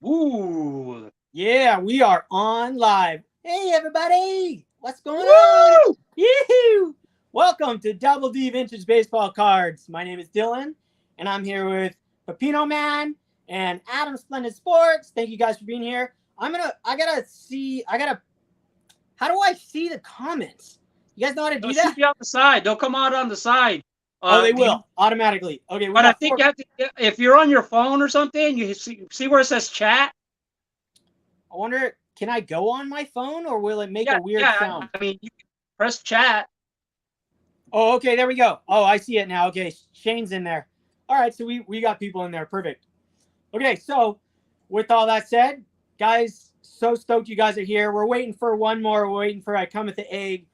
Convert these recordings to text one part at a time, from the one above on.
Ooh. Yeah, we are on live. Hey, everybody. What's going on? Yoo-hoo! Welcome to Double D Vintage Baseball Cards. My name is Dylan, and I'm here with Pepino Man and Adam Splendid Sports. Thank you guys for being here. How do I see the comments? You guys know how to They'll do shoot that? you out the side. They'll come out on the side. Oh, they You, will automatically. Okay, we but I got think four. you have to, if you're on your phone or something, you see where it says chat? I wonder, can I go on my phone or will it make Yeah, a weird yeah. sound? I mean, you can press chat. Oh, okay, there we go. Oh, I see it now. Okay, Shane's in there. All right, so we got people in there. Perfect. Okay, so with all that said, guys, so stoked you guys are here. We're waiting for one more. We're waiting for I come with the egg.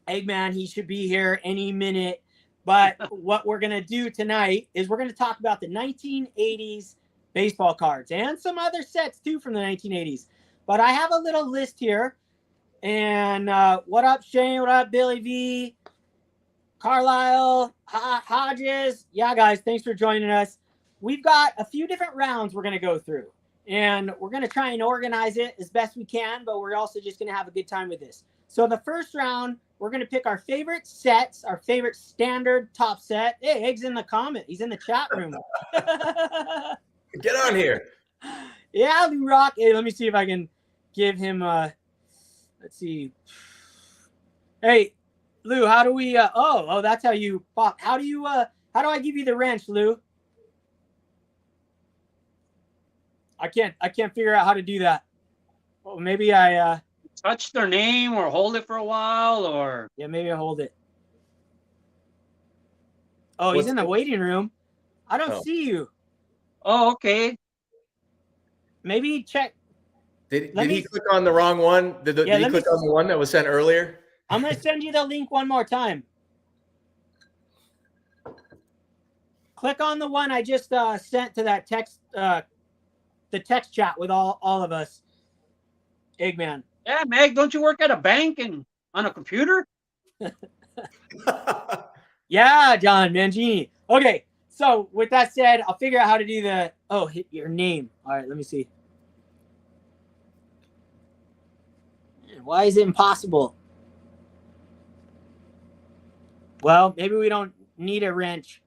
Eggman, he should be here any minute. But what we're gonna do tonight is we're gonna talk about the 1980s baseball cards and some other sets too from the 1980s. But I have a little list here. And what up, Shane? What up, Billy V? Carlisle, Hodges. Yeah, guys, thanks for joining us. We've got a few different rounds we're going to go through, and we're going to try and organize it as best we can, but we're also just going to have a good time with this. So the first round, we're going to pick our favorite sets, our favorite standard top set. Hey, Egg's in the comment. He's in the chat room. Get on here. Yeah, Lou Rock. Hey, let me see if I can give him, let's see. Hey, Lou, how do we that's how you pop. How do I give you the wrench, Lou? I can't figure out how to do that. Well, maybe I Touch their name or hold it for a while or yeah, maybe I hold it. Oh, he's in the waiting room. I don't see you. Oh, okay. Maybe check. Did he click on the wrong one? Did he click on the one that was sent earlier? I'm going to send you the link one more time. Click on the one I just sent to that text, the text chat with all of us. Eggman. Yeah, Meg, don't you work at a bank and on a computer? Yeah, John Mangini. Okay, so with that said, I'll figure out how to do hit your name. All right, let me see. Why is it impossible? Well, maybe we don't need a wrench.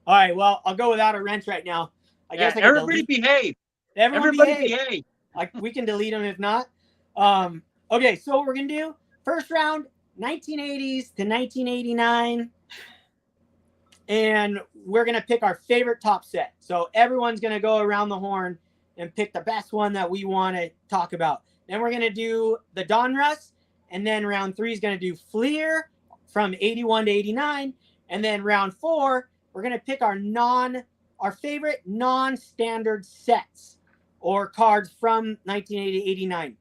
All right, well, I'll go without a wrench right now. I guess I can everybody behave. Everybody behave. We can delete them if not. Okay, so what we're going to do, first round, 1980s to 1989. And we're going to pick our favorite top set. So everyone's going to go around the horn and pick the best one that we want to talk about. Then we're going to do the Donruss. And then round 3 is going to do Fleer from 81 to 89. And then round 4, we're going to pick our favorite non-standard sets or cards from 1980 to 89.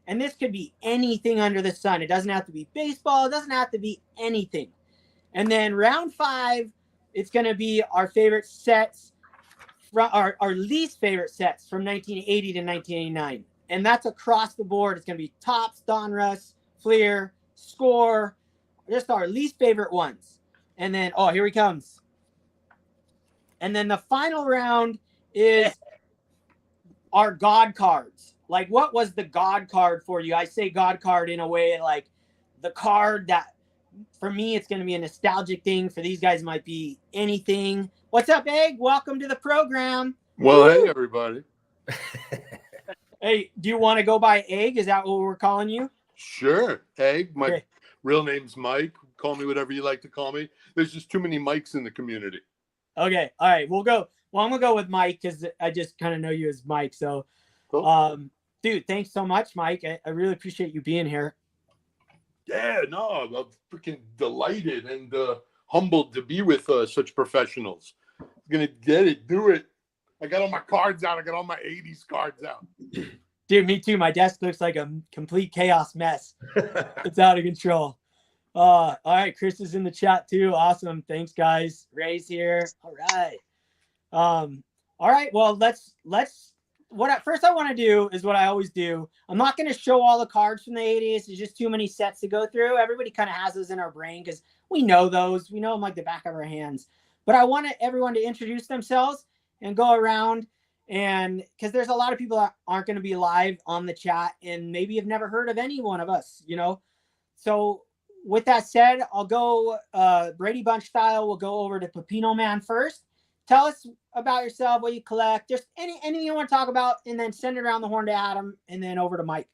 And this could be anything under the sun. It doesn't have to be baseball. It doesn't have to be anything. And then round 5, it's going to be our favorite sets, our least favorite sets from 1980 to 1989. And that's across the board. It's going to be Topps, Donruss, Fleer, Score, just our least favorite ones. And then, here he comes. And then the final round is our God cards. Like, what was the God card for you? I say God card in a way like the card that, for me, it's going to be a nostalgic thing. For these guys, it might be anything. What's up, Egg? Welcome to the program. Well, woo! Hey, everybody. Hey, do you want to go by Egg? Is that what we're calling you? Sure. Egg. My real name's Mike. Call me whatever you like to call me. There's just too many Mikes in the community. Okay. All right. We'll go. Well, I'm going to go with Mike because I just kind of know you as Mike. So, cool. Dude, thanks so much, Mike. I really appreciate you being here. Yeah, no, I'm freaking delighted and humbled to be with such professionals. I'm going to do it. I got all my cards out. I got all my 80s cards out. Dude, me too. My desk looks like a complete chaos mess. It's out of control. All right, Chris is in the chat too. Awesome. Thanks, guys. Ray's here. All right. All right. Well, first I want to do is what I always do. I'm not going to show all the cards from the 80s. There's just too many sets to go through. Everybody kind of has those in our brain because we know those. We know them like the back of our hands. But I want everyone to introduce themselves and go around. And because there's a lot of people that aren't going to be live on the chat and maybe have never heard of any one of us, you know. So with that said, I'll go Brady Bunch style. We'll go over to Pepino Man first. Tell us about yourself, what you collect, just anything you want to talk about, and then send it around the horn to Adam, and then over to Mike.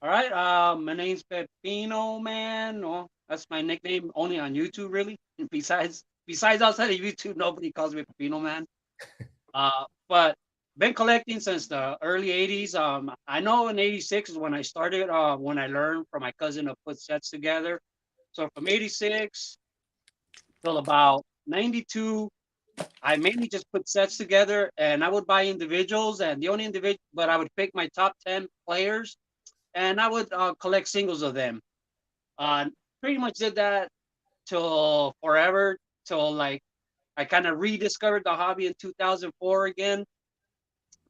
All right. My name's Pepino Man. Well, that's my nickname only on YouTube, really. And besides outside of YouTube, nobody calls me Pepino Man. But been collecting since the early 80s. I know in 86 is when I started, when I learned from my cousin to put sets together. So from 86 till about 92, I mainly just put sets together, and I would buy individuals, and the only individual, but I would pick my top 10 players, and I would collect singles of them. Pretty much did that till forever, till like I kind of rediscovered the hobby in 2004 again,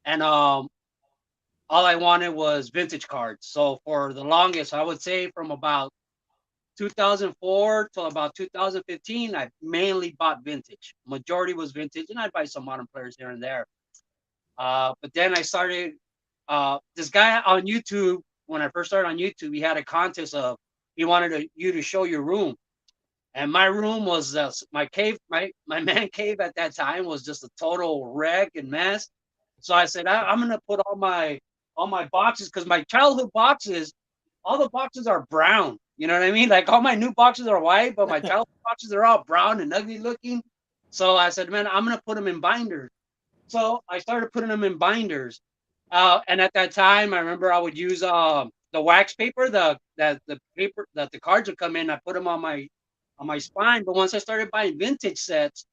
and all I wanted was vintage cards. So for the longest, I would say from about 2004 till about 2015, I mainly bought vintage. Majority was vintage, and I'd buy some modern players here and there. But then I started, this guy on YouTube, when I first started on YouTube, he had a contest of, he wanted you to show your room. And my room was my cave, my man cave at that time was just a total wreck and mess. So I said, I'm gonna put all my boxes, because my childhood boxes, all the boxes are brown. You know what I mean? Like all my new boxes are white, but my childhood boxes are all brown and ugly looking. So I said, man, I'm gonna put them in binders. So I started putting them in binders. And at that time, I remember I would use the wax paper, the paper that the cards would come in. I put them on my spine. But once I started buying vintage sets,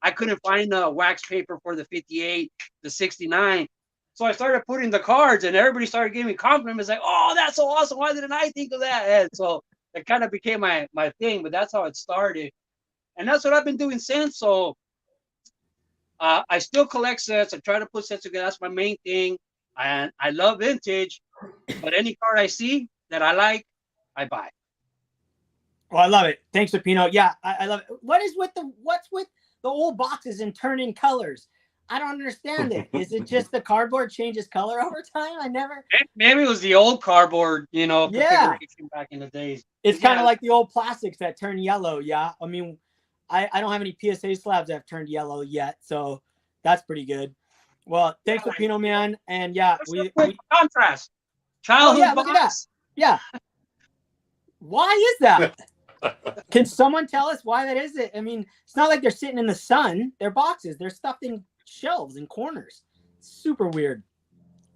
I couldn't find the wax paper for the 58, the 69. So I started putting the cards, and everybody started giving me compliments like, "Oh, that's so awesome! Why didn't I think of that?" And so it kind of became my thing. But that's how it started, and that's what I've been doing since. So I still collect sets. I try to put sets together. That's my main thing. And I love vintage, but any card I see that I like, I buy. Oh, I love it. Thanks, Pepino. Yeah, I love it. What's with the old boxes and turn in colors? I don't understand it. Is it just the cardboard changes color over time? I never. Maybe it was the old cardboard, configuration back in the days. It's kind of like the old plastics that turn yellow. Yeah, I mean, I don't have any PSA slabs that have turned yellow yet, so that's pretty good. Well, thanks, Pepino Man, and we contrast. Childhood look at that. Yeah. Why is that? Can someone tell us why that is? I mean, it's not like they're sitting in the sun. They're boxes. They're stuffed in shelves and corners. Super weird.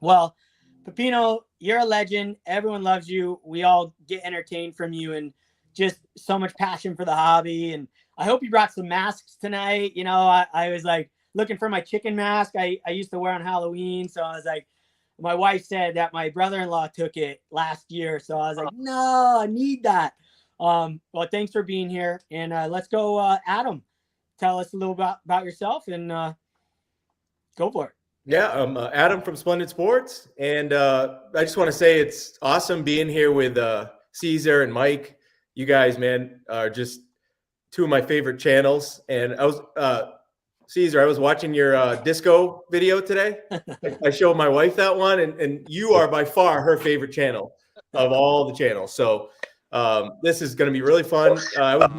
Well, Pepino, you're a legend. Everyone loves you. We all get entertained from you, and just so much passion for the hobby. And I hope you brought some masks tonight. You know, I was like looking for my chicken mask I used to wear on Halloween. So I was like, my wife said that my brother-in-law took it last year. So I was like, no, I need that. Well, thanks for being here. And let's go, Adam. Tell us a little about yourself, and go for it. Yeah, I'm Adam from Splendid Sports. And I just want to say it's awesome being here with Caesar and Mike. You guys, man, are just two of my favorite channels. And I was Caesar, I was watching your disco video today. I showed my wife that one, and you are by far her favorite channel of all the channels. So this is going to be really fun. I was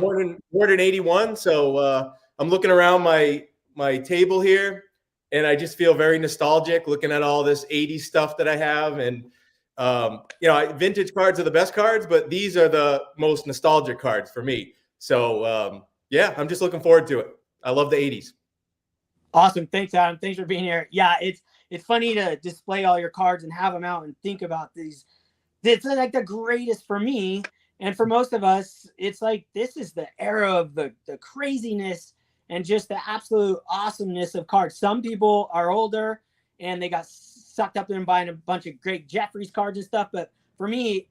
born in 81, so I'm looking around my table here, and I just feel very nostalgic looking at all this 80s stuff that I have. And vintage cards are the best cards, but these are the most nostalgic cards for me. So I'm just looking forward to it. I love the 80s. Awesome. Thanks, Adam. Thanks for being here. Yeah, it's funny to display all your cards and have them out and think about these. It's like the greatest for me. And for most of us, it's like this is the era of the craziness and just the absolute awesomeness of cards. Some people are older and they got sucked up in buying a bunch of great Jeffries cards and stuff. But for me,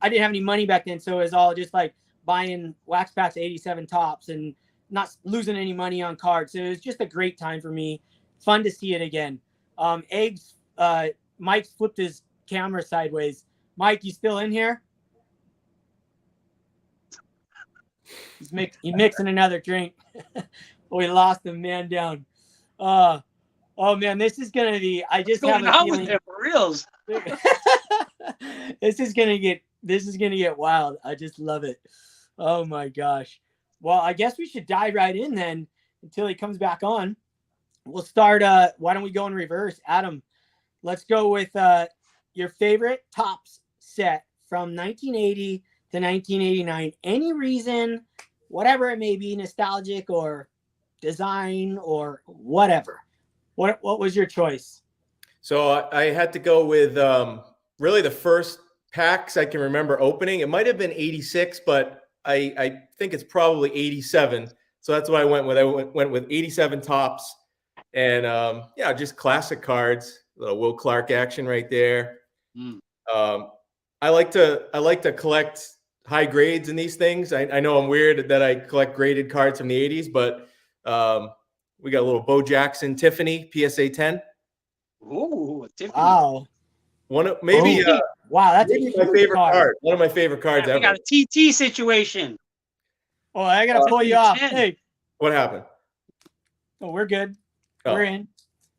I didn't have any money back then. So it was all just like buying Wax Packs 87 tops and not losing any money on cards. So it was just a great time for me. Fun to see it again. Mike flipped his camera sideways. Mike, you still in here? He's mixing another drink. We lost the man down. Oh man, this is gonna be. I just What's have going a on with feeling it for reals? this is gonna get wild. I just love it. Oh my gosh. Well, I guess we should dive right in then until he comes back on. We'll start. Why don't we go in reverse, Adam? Let's go with your favorite Topps set from 1980 to 1989. Any reason, whatever it may be, nostalgic or design or whatever. What was your choice? So I had to go with really the first packs I can remember opening. It might have been 86, but I think it's probably 87. So that's what I went with. I went with 87 Topps, and yeah, just classic cards. A little Will Clark action right there. I like to collect high grades in these things. I know I'm weird that I collect graded cards from the 80s, but we got a little Bo Jackson Tiffany PSA 10. Ooh, Tiffany. Wow. One of maybe wow, that's maybe my favorite card. One of my favorite cards ever. We got a TT situation. Oh, I gotta pull you off. 10. Hey, what happened? oh, we're good. Oh. We're in.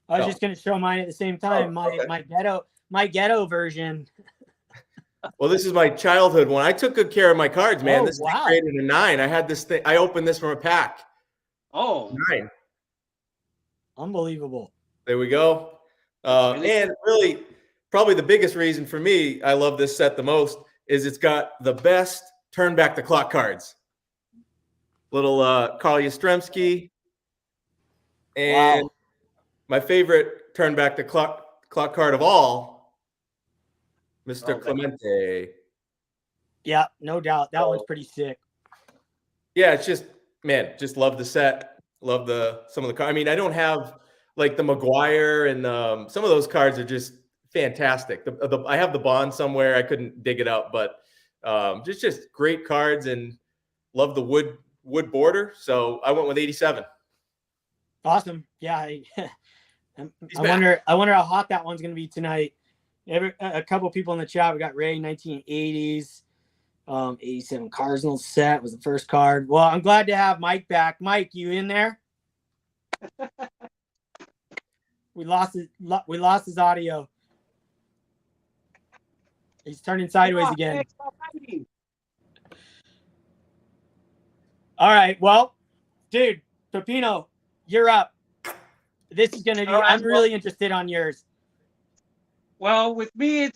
I was just gonna show mine at the same time. okay. My ghetto version. Well, this is my childhood one. I took good care of my cards, man. Oh, This wow. thing graded a 9. I had this thing. I opened this from a pack. Oh, 9. Unbelievable. There we go. And really, probably the biggest reason for me, I love this set the most, is it's got the best turn back the clock cards. Little Carl Yastrzemski. And my favorite turn back the clock card of all, Mr. Clemente. Yeah, no doubt. That one's pretty sick. Yeah, it's just, man, just love the set. Love some of the cards. I mean, I don't have like the McGuire and some of those cards are just fantastic. I have the Bond somewhere. I couldn't dig it up, but just great cards and love the wood border. So I went with 87. Awesome. Yeah. I wonder how hot that one's going to be tonight. A couple people in the chat. We got Ray, 1980s. 87 Cardinals set was the first card. Well, I'm glad to have Mike back. Mike, you in there? We lost his audio. He's turning sideways again. All right. Well, dude, Pepino, you're up. This is gonna be. I'm really interested on yours. Well, with me,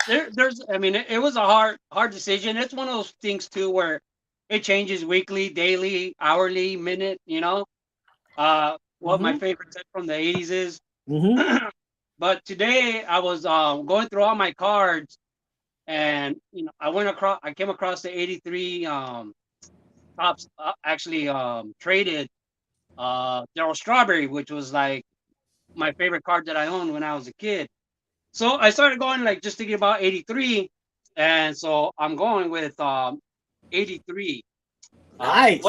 there's. I mean, it was a hard decision. It's one of those things too where it changes weekly, daily, hourly, minute. You know, what my favorite set from the 80s is. But today I was going through all my cards, and I came across the 83 Topps actually traded Darryl Strawberry, which was like my favorite card that I owned when I was a kid. So I started going just thinking about 83, and so I'm going with 83. Nice.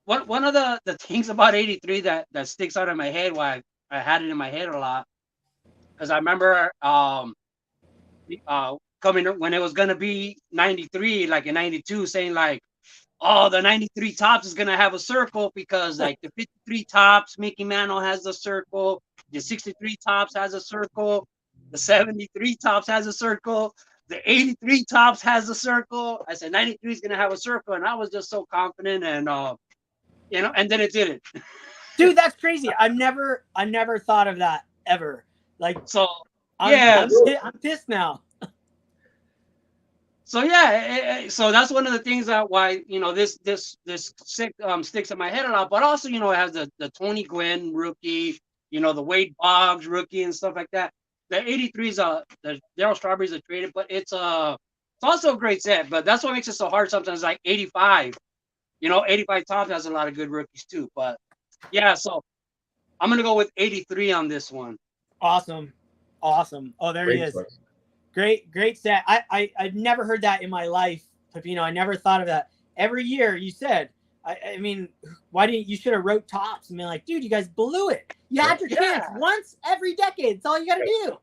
One of the things about 83 that sticks out in my head, why I had it in my head a lot, because I remember coming when it was gonna be 93, like in 92, saying like, oh, the 93 Topps is gonna have a circle because like the 53 Topps, Mickey Mantle has a circle, the 63 Topps has a circle, the 73 Topps has a circle, the 83 Topps has a circle. I said 93 is gonna have a circle, and I was just so confident, and and then it didn't. Dude, that's crazy. I never thought of that ever. Like, so I'm pissed now. So yeah, so that's one of the things that why this sticks in my head a lot. But also it has the Tony Gwynn rookie, the Wade Boggs rookie and stuff like that. The 83 is the Darryl Strawberry's are traded, but it's also a great set. But that's what makes it so hard sometimes. Like 85, 85 Topps has a lot of good rookies too. But yeah, so I'm gonna go with 83 on this one. Awesome. Oh, there he is. Great set. I've never heard that in my life, Pepino. I never thought of that. Every year you said, I mean, why didn't you should have wrote Topps and been like, dude, you guys blew it. You had your chance once every decade. It's all you got to do.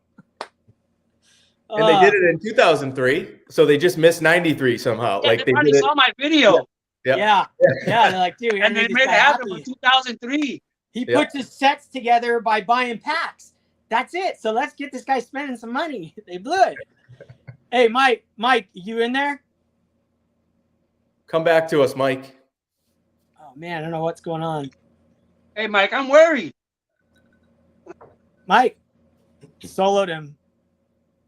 And they did it in 2003, so they just missed 93 somehow. Yeah, like they probably saw my video. Yeah. They're like, dude, and they made it happen for 2003. He puts his sets together by buying packs. That's it. So let's get this guy spending some money. They blew it. Hey, Mike, you in there? Come back to us, Mike. Oh man, I don't know what's going on. Hey, Mike, I'm worried. Mike soloed him.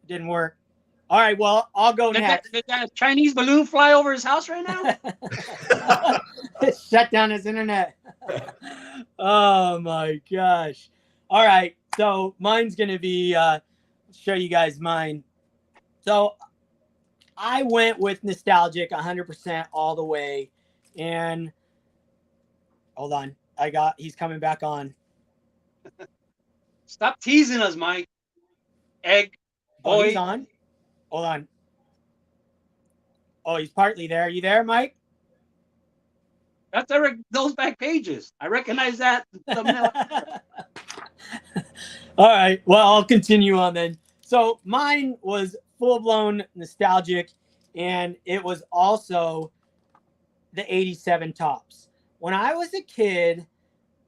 Didn't work. All right, well, I'll go next. Did that Chinese balloon fly over his house right now? Shut down his internet. Oh my gosh. All right, so mine's gonna be show you guys mine. So I went with nostalgic 100% all the way, and hold on, he's coming back on. Stop teasing us, Mike. Egg boy. Oh, he's on. Hold on. Oh, he's partly there. You there, Mike? That's those back pages. I recognize that thumbnail. All right. Well, I'll continue on then. So mine was full-blown nostalgic, and it was also the 87 tops. When I was a kid,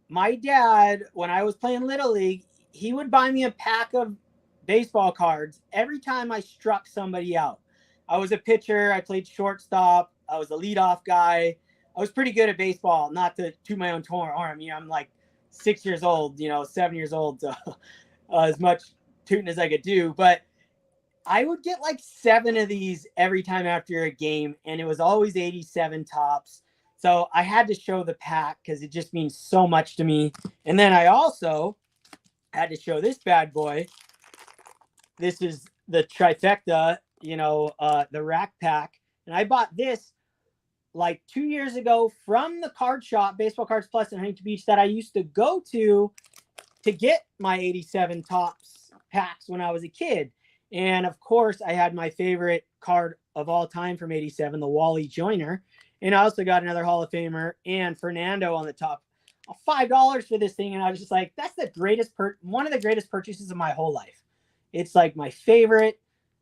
my dad, when I was playing Little League, he would buy me a pack of baseball cards every time I struck somebody out. I was a pitcher. I played shortstop. I was a leadoff guy. I was pretty good at baseball, not to toot my own arm. You know, I'm like 6 years old, 7 years old, so as much tooting as I could do. But I would get like 7 of these every time after a game, and it was always 87 tops. So I had to show the pack because it just means so much to me. And then I also had to show this bad boy. This is the trifecta, the rack pack. And I bought this like 2 years ago from the card shop, Baseball Cards Plus in Huntington Beach, that I used to go to get my 87 tops packs when I was a kid. And of course, I had my favorite card of all time from 87, the Wally Joyner. And I also got another Hall of Famer and Fernando on the top. $5 for this thing. And I was just like, that's the greatest, one of the greatest purchases of my whole life. It's like my favorite.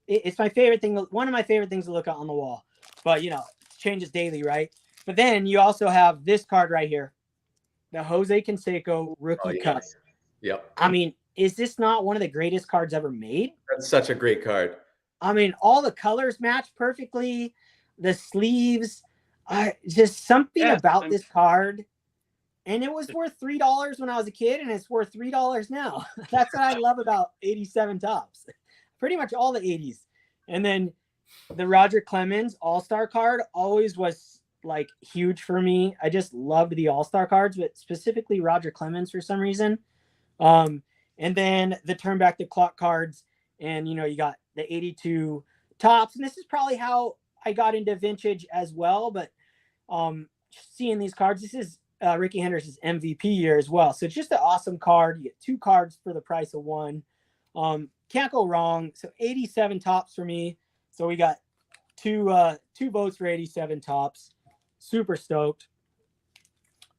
It's my favorite thing. One of my favorite things to look at on the wall. But, it changes daily, right? But then you also have this card right here. The Jose Canseco Rookie Cup. Yep. I mean, is this not one of the greatest cards ever made? That's such a great card. I mean, all the colors match perfectly. The sleeves. Just something about this card. And it was worth $3 when I was a kid, and it's worth $3 now. That's what I love about 87 tops. Pretty much all the 80s. And then the Roger Clemens All-Star card always was like huge for me. I just loved the All-Star cards, but specifically Roger Clemens for some reason. And then the turn back the clock cards, and you got the 82 tops. And this is probably how I got into vintage as well. But seeing these cards, this is Ricky Henderson's MVP year as well. So it's just an awesome card. You get 2 cards for the price of 1. Can't go wrong. So 87 tops for me. So we got two votes for 87 tops. Super stoked.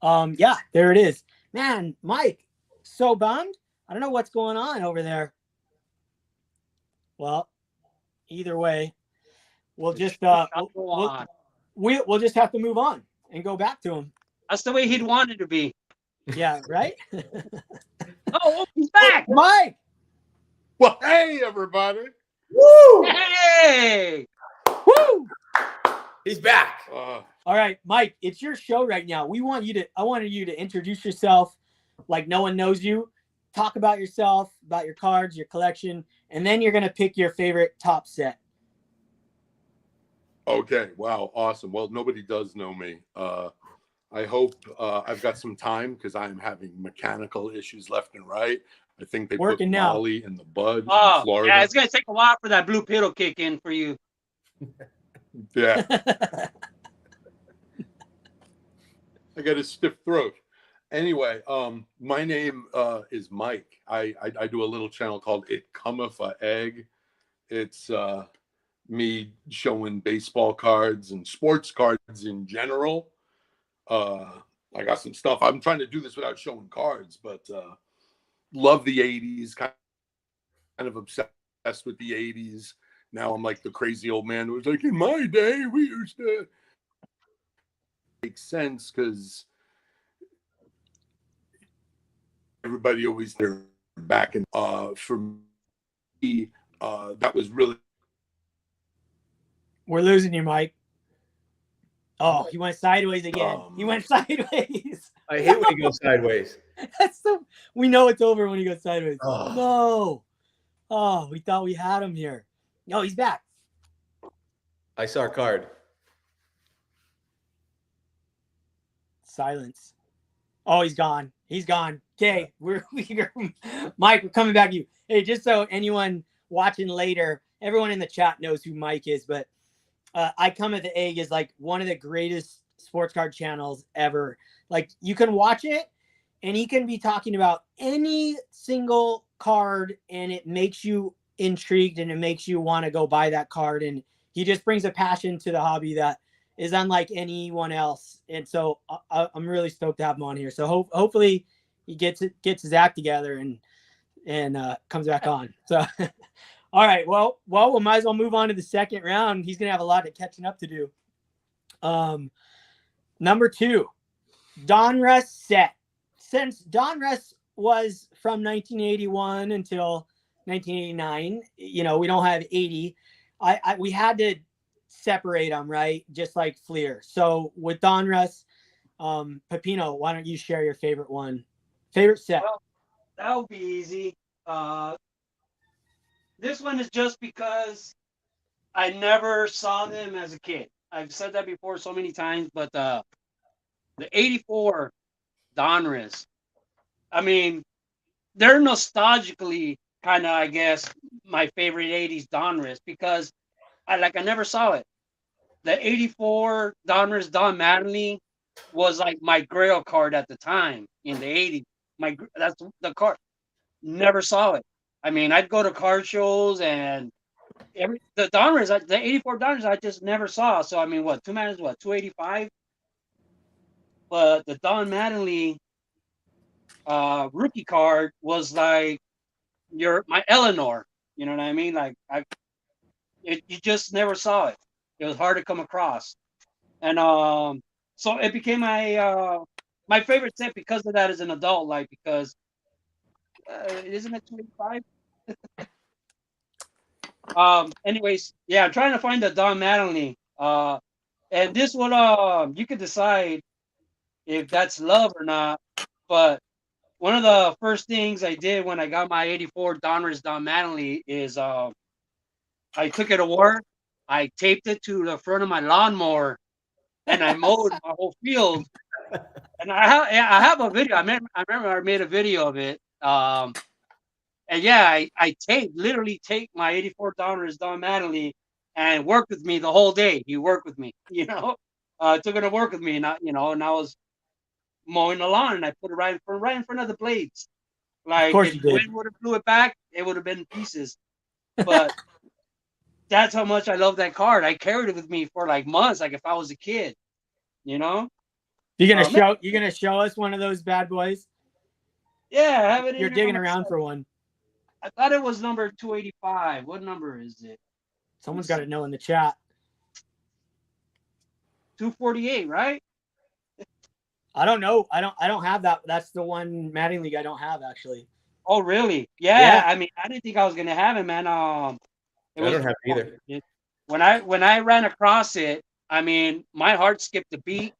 Yeah, there it is. Man, Mike, so bummed. I don't know what's going on over there. Well, either way, we'll just we'll just have to move on and go back to him. That's the way he'd want it to be. Yeah, right? Oh, he's back. Mike! Well, hey, everybody. Woo! Hey! Woo! He's back. All right, Mike, it's your show right now. I wanted you to introduce yourself like no one knows you. Talk about yourself, about your cards, your collection, and then you're going to pick your favorite top set. Okay. Wow. Awesome. Well, nobody does know me. I hope I've got some time because I'm having mechanical issues left and right. I think they put Molly in the bud in Florida. Yeah, it's going to take a while for that blue pill to kick in for you. Yeah. I got a stiff throat. Anyway, my name is Mike. I do a little channel called It Cometh a Egg. It's me showing baseball cards and sports cards in general. I got some stuff. I'm trying to do this without showing cards, but love the 80s, kind of obsessed with the 80s. Now I'm like the crazy old man who was like, in my day, we used to. Makes sense because everybody always they're back. And for me, that was really. We're losing you, Mike. Oh, he went sideways again. He went sideways. I hate when he goes sideways. We know it's over when he goes sideways. Oh. No. Oh, we thought we had him here. No, he's back. I saw a card. Silence. Oh, he's gone. He's gone. Okay, Mike, we're coming back to you. Hey, just so anyone watching later, everyone in the chat knows who Mike is, but I Come at the Egg is like one of the greatest sports card channels ever. Like, you can watch it and he can be talking about any single card and it makes you intrigued and it makes you want to go buy that card. And he just brings a passion to the hobby that is unlike anyone else. And so I'm really stoked to have him on here. So hopefully he gets his act together and comes back on. So all right. Well, we might as well move on to the second round. He's going to have a lot of catching up to do. Number 2, Donruss set. Since Donruss was from 1981 until 1989, we don't have 80. We had to separate them, right? Just like Fleer. So with Donruss, Pepino, why don't you share your favorite one? Favorite set? Well, that would be easy. This one is just because I never saw them as a kid. I've said that before so many times, but the 84 Donruss, I mean, they're nostalgically kind of, I guess, my favorite 80s Donruss because I never saw it. The 84 Donruss Don Mattingly was like my grail card at the time in the 80s. That's the card. Never saw it. I mean, I'd go to card shows and the Donruss, the 84 Donruss, I just never saw. So I mean, what 285? But the Don Mattingly rookie card was like my Eleanor. You know what I mean? Like you just never saw it. It was hard to come across, and so it became my favorite set because of that as an adult. Like because isn't it 285? Anyways, yeah, I'm trying to find the Don Mattingly. And this one, you could decide if that's love or not. But one of the first things I did when I got my 84 Donruss Don Mattingly is I took it to work. I taped it to the front of my lawnmower, and I mowed my whole field. And I have a video. I remember I made a video of it. And yeah, I literally taped my 84 Donruss Don Mattingly and worked with me the whole day. He worked with me, took it to work with me, and I was mowing the lawn and I put it right in front of the blades. Like if the wind would have blew it back, it would have been pieces. But that's how much I love that card. I carried it with me for like months, like if I was a kid, You're gonna show us one of those bad boys? Yeah, I have it. You're digging around for one. I thought it was number 285. What number is it? Someone's got to know in the chat. 248, right? I don't know. I don't have that. That's the one Mattingly I don't have actually. Oh, really? Yeah. I mean, I didn't think I was gonna have it, man. I don't have it either. When I ran across it, I mean, my heart skipped a beat.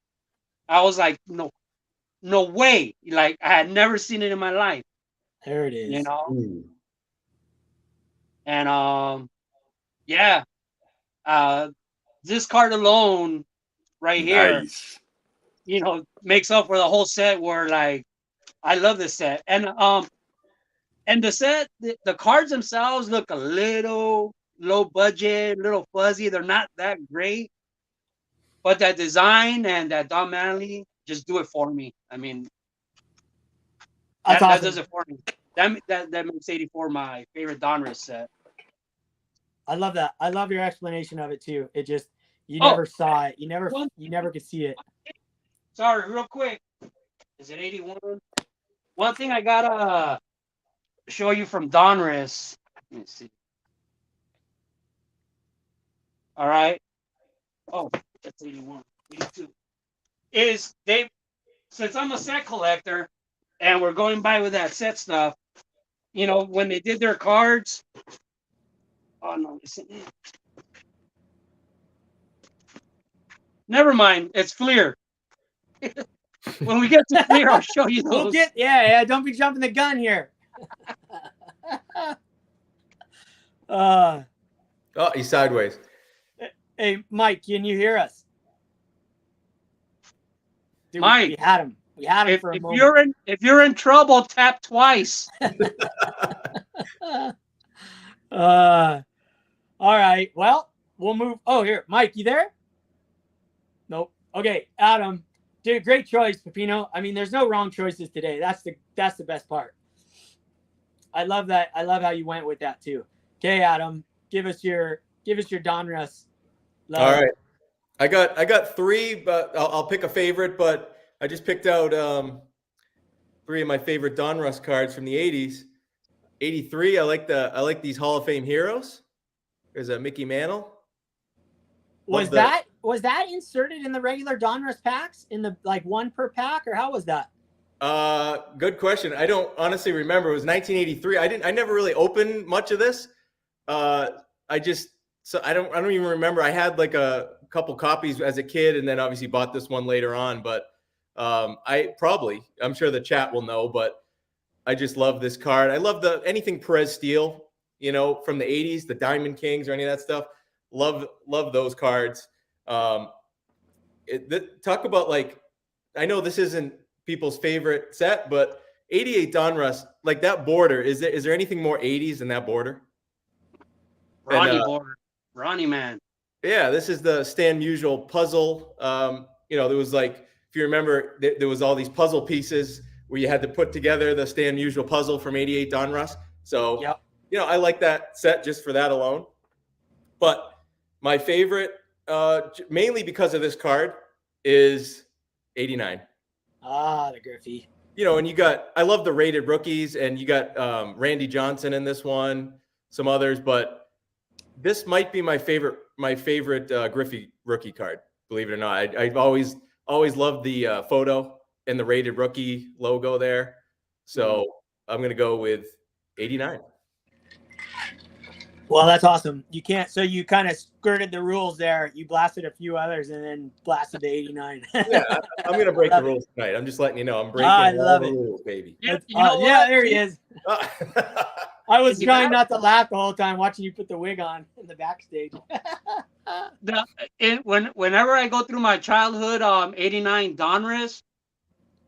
I was like, no way. Like I had never seen it in my life. There it is. And yeah. This card alone right here, makes up for the whole set where like I love this set. And the set, the cards themselves look a little low budget, a little fuzzy. They're not that great. But that design and that Don Mattingly just do it for me. I mean, that does it for me. That makes 84 my favorite Donruss set. I love that. I love your explanation of it too. It just never saw it. You never could see it. Sorry, real quick. Is it 81? One thing I gotta show you from Donruss. Let me see. All right. Oh, that's 81. 82. Since I'm a set collector, and we're going by with that set stuff. You know, when they did their cards. Oh no, listen. Never mind. It's Fleer. When we get to Fleer, I'll show you those. We'll get, yeah. Don't be jumping the gun here. Oh, he's sideways. Hey, Mike, can you hear us? Dude, Mike, we had him. We had him for a moment. If you're in trouble, tap twice. All right. Well, we'll move. Oh, here, Mike, you there? Nope. Okay, Adam, dude, great choice, Pepino. I mean, there's no wrong choices today. That's the best part. I love that. I love how you went with that too. Okay, Adam, give us your Donruss. All right. I got three, but I'll pick a favorite. But I just picked out three of my favorite Donruss cards from the 80s. 83. I like these Hall of Fame heroes. There's a Mickey Mantle. Was that inserted in the regular Donruss packs in the like one per pack, or how was that? Good question. I don't honestly remember. It was 1983. I never really opened much of this. I don't even remember. I had like a couple copies as a kid, and then obviously bought this one later on. But I'm sure the chat will know, but I just love this card. I love anything Perez Steel, from the 80s, the Diamond Kings or any of that stuff. Love those cards. Talk about, like, I know this isn't people's favorite set, but 88 Donruss, like that border, is there anything more 80s than that border? Border. Ronnie, man. Yeah, this is the Stan Musial puzzle. There was, like, if you remember, there was all these puzzle pieces where you had to put together the Stan Musial puzzle from 88 Donruss. So, yep. I like that set just for that alone. But my favorite, mainly because of this card, is 89. Ah, the Griffey. And I love the rated rookies, and you got Randy Johnson in this one, some others, but this might be my favorite Griffey rookie card, believe it or not. I've always loved the photo and the rated rookie logo there. So I'm going to go with 89. Well, that's awesome. So you kind of skirted the rules there. You blasted a few others and then blasted the 89. Yeah, I'm going to break the rules tonight. I'm just letting you know. I'm breaking all the rules, baby. Yeah, there he is. I was trying not to laugh the whole time watching you put the wig on in the backstage. Whenever I go through my childhood 89 Donruss,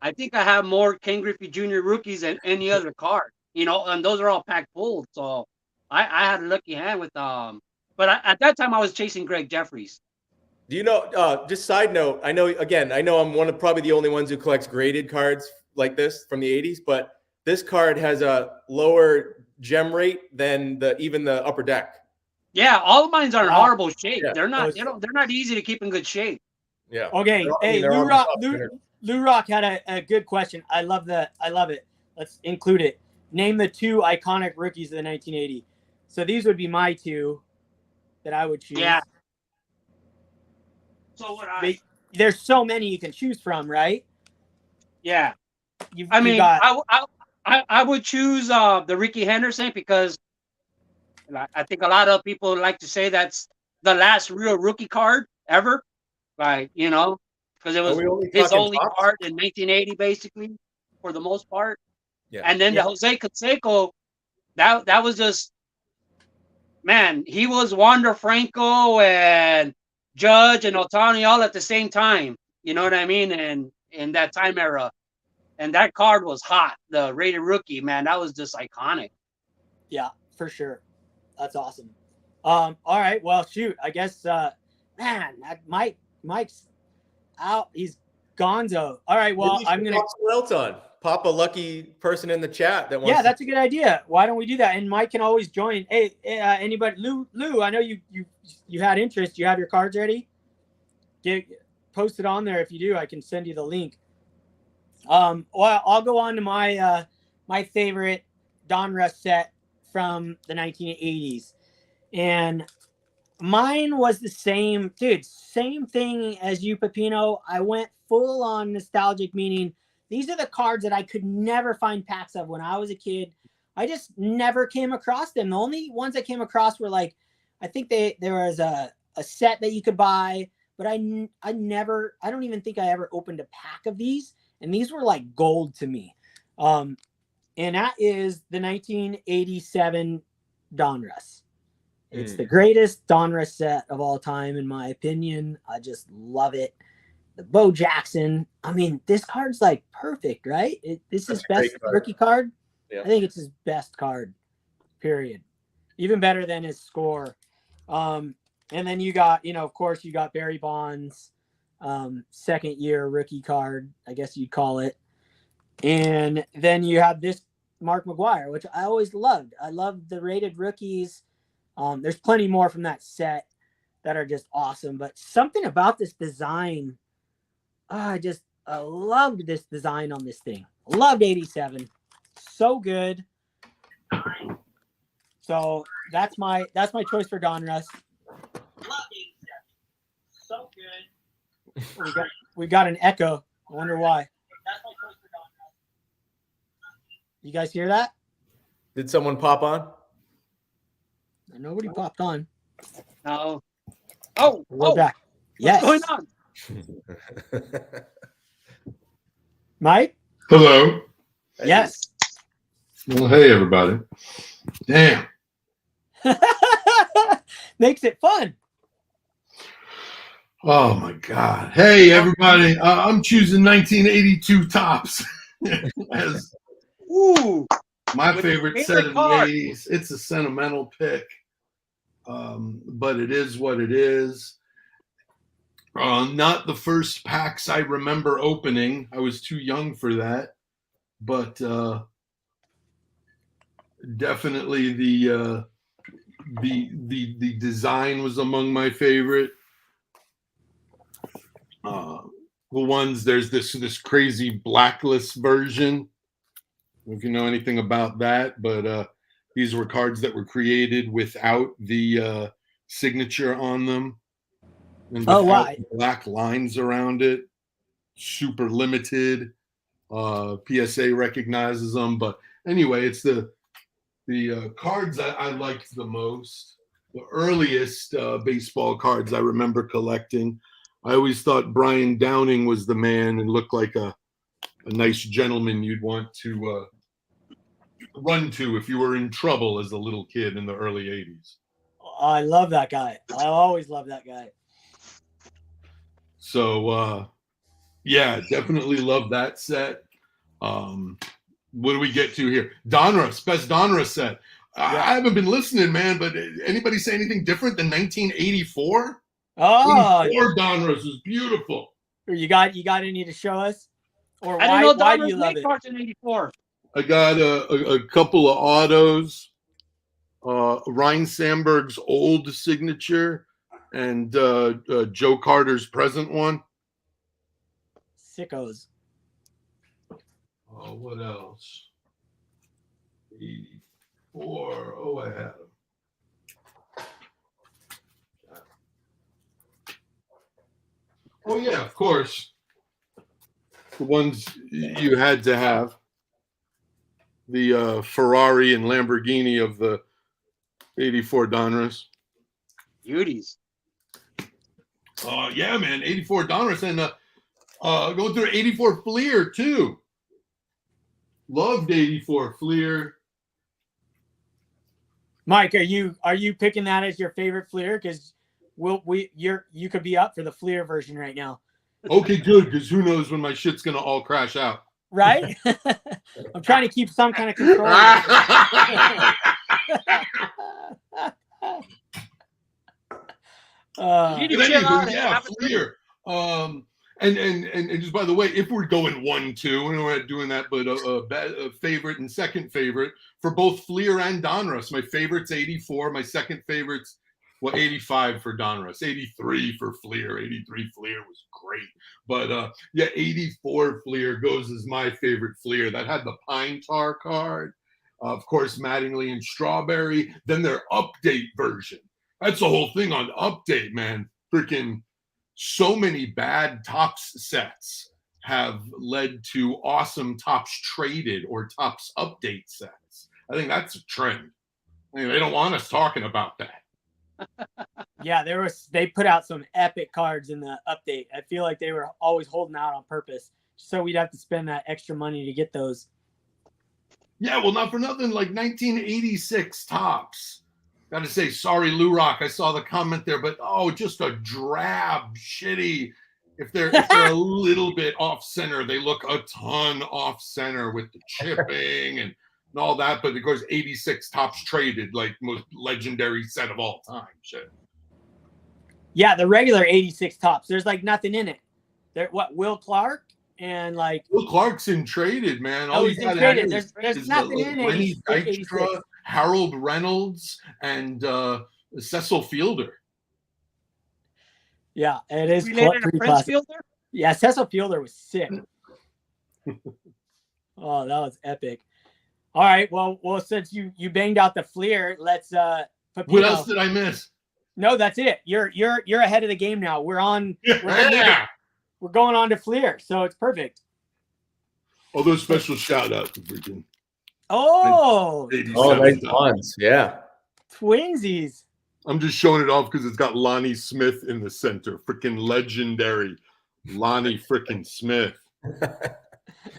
I think I have more Ken Griffey Jr. rookies than any other card. And those are all pack pulled. So I had a lucky hand with but at that time I was chasing Greg Jeffries. Do you know? Just side note, I know I'm probably the only ones who collects graded cards like this from the 80s, but this card has a lower gem rate than even the upper deck. Yeah, all of mine are in horrible shape. Yeah. They're not easy to keep in good shape. Yeah. Okay. Hey, Lou Rock had a good question. I love it. Let's include it. Name the two iconic rookies of the 1980. So these would be my two that I would choose. Yeah. So there's so many you can choose from, right? Yeah. I would choose the Ricky Henderson because I think a lot of people like to say that's the last real rookie card ever. Like, because it was his only card in 1980, basically, for the most part. Yeah. And then the Jose Canseco, that was just, man, he was Wander Franco and Judge and Ohtani all at the same time. You know what I mean? And in that time era. And that card was hot. The rated rookie, man, that was just iconic. Yeah, for sure. That's awesome. All right. Well, shoot. I guess, Mike's out. He's gonzo. All right. Well, I'm going to pop a lucky person in the chat that wants. Yeah, that's a good idea. Why don't we do that? And Mike can always join. Hey, anybody? Lou, I know you had interest. You have your cards ready? Post it on there. If you do, I can send you the link. Well, I'll go on to my my favorite Donruss set from the 1980s, and mine was the same, dude. Same thing as you, Pepino. I went full on nostalgic, meaning These are the cards that I could never find packs of when I was a kid. I just never came across them. The only ones I came across were like, I think there was a set that you could buy, but I don't even think I ever opened a pack of these. And these were like gold to me. And that is the 1987 Donruss. It's the greatest Donruss set of all time, in my opinion. I just love it. The Bo Jackson. I mean, this card's like perfect, right? This is best rookie card. Yeah. I think it's his best card, period. Even better than his score. And then you got, of course, you got Barry Bonds, second year rookie card, I guess you'd call it. And then you have this Mark McGwire, which I always loved. I loved the rated rookies. There's plenty more from that set that are just awesome, but something about this design, I loved this design on this thing. Loved 87. So good. So that's my choice for Donruss. Loved 87. So good. We got an echo. I wonder why. That's my choice for Donruss. You guys hear that? Did someone pop on? Nobody popped on. No. We're back. Yes. What's going on? Mike? Hello. Yes. Well, hey, everybody. Damn. Makes it fun. Oh, my God. Hey, everybody. I'm choosing 1982 Tops as my favorite set of the 80s. It's a sentimental pick, but it is what it is. Not the first packs I remember opening. I was too young for that, but definitely the design was among my favorite. The ones, there's this crazy blacklist version. If you know anything about that, but these were cards that were created without the signature on them. And why? Black lines around it. Super limited. PSA recognizes them. But anyway, it's the cards I liked the most. The earliest baseball cards I remember collecting. I always thought Brian Downing was the man and looked like a nice gentleman you'd want to run to if you were in trouble as a little kid in the early 80s. I love that guy. I always love that guy. So, yeah, definitely love that set. What do we get to here? Donruss, best Donruss set. Yeah. I haven't been listening, man, but anybody say anything different than 1984? Oh, 84 Donruss is beautiful. You got any to show us? Or I didn't know why do you love it? Cards in 84. I got a couple of autos, Ryan Sandberg's old signature, and Joe Carter's present one. Sickos. Oh, what else? 84. Oh, I had them. Oh, yeah, of course. The ones you had to have. The Ferrari and Lamborghini of the 84 Donruss. Beauties. Yeah, man, 84 Donruss. And going through 84 Fleer, too. Loved 84 Fleer. Mike, are you picking that as your favorite Fleer? Because you could be up for the Fleer version right now. Okay, good, because who knows when my shit's gonna all crash out. Right? I'm trying to keep some kind of control. Yeah, Fleer. And just by the way, if we're going 1-2, and we're not doing that, but a favorite and second favorite for both Fleer and Donruss. My favorite's 84. My second favorite's 85 for Donruss. 83 for Fleer. 83 Fleer was great. But yeah, 84 Fleer goes as my favorite Fleer. That had the Pine Tar card. Of course, Mattingly and Strawberry. Then their update version. That's the whole thing on update, man. Freaking so many bad Topps sets have led to awesome Topps traded or Topps update sets. I think that's a trend. I mean, they don't want us talking about that. Yeah, they put out some epic cards in the update. I feel like they were always holding out on purpose, so we'd have to spend that extra money to get those. Yeah, well, not for nothing, like 1986 Topps. Got to say, sorry, Lou Rock. I saw the comment there, but just a drab, shitty. If they're a little bit off center, they look a ton off center with the chipping and all that. But of course, 86 Topps traded, like most legendary set of all time. Shit. Yeah, the regular 86 Topps. There's like nothing in it. Will Clark and like Will Clarkson traded, man. Oh, he's in traded. There's nothing in Lenny 86. Dykstra, Harold Reynolds, and Cecil Fielder. Yeah, it is Related to pretty Prince classic. Fielder? Yeah, Cecil Fielder was sick. Oh, that was epic. All right, well, since you banged out the Fleer, let's Pepino. What else did I miss? No, that's it. You're ahead of the game now. We're on. Yeah. We're going on to Fleer, so it's perfect. Although special shout out to freaking. Oh, 87 nice ones. Yeah. twinsies. I'm just showing it off because it's got Lonnie Smith in the center. Freaking legendary Lonnie freaking Smith.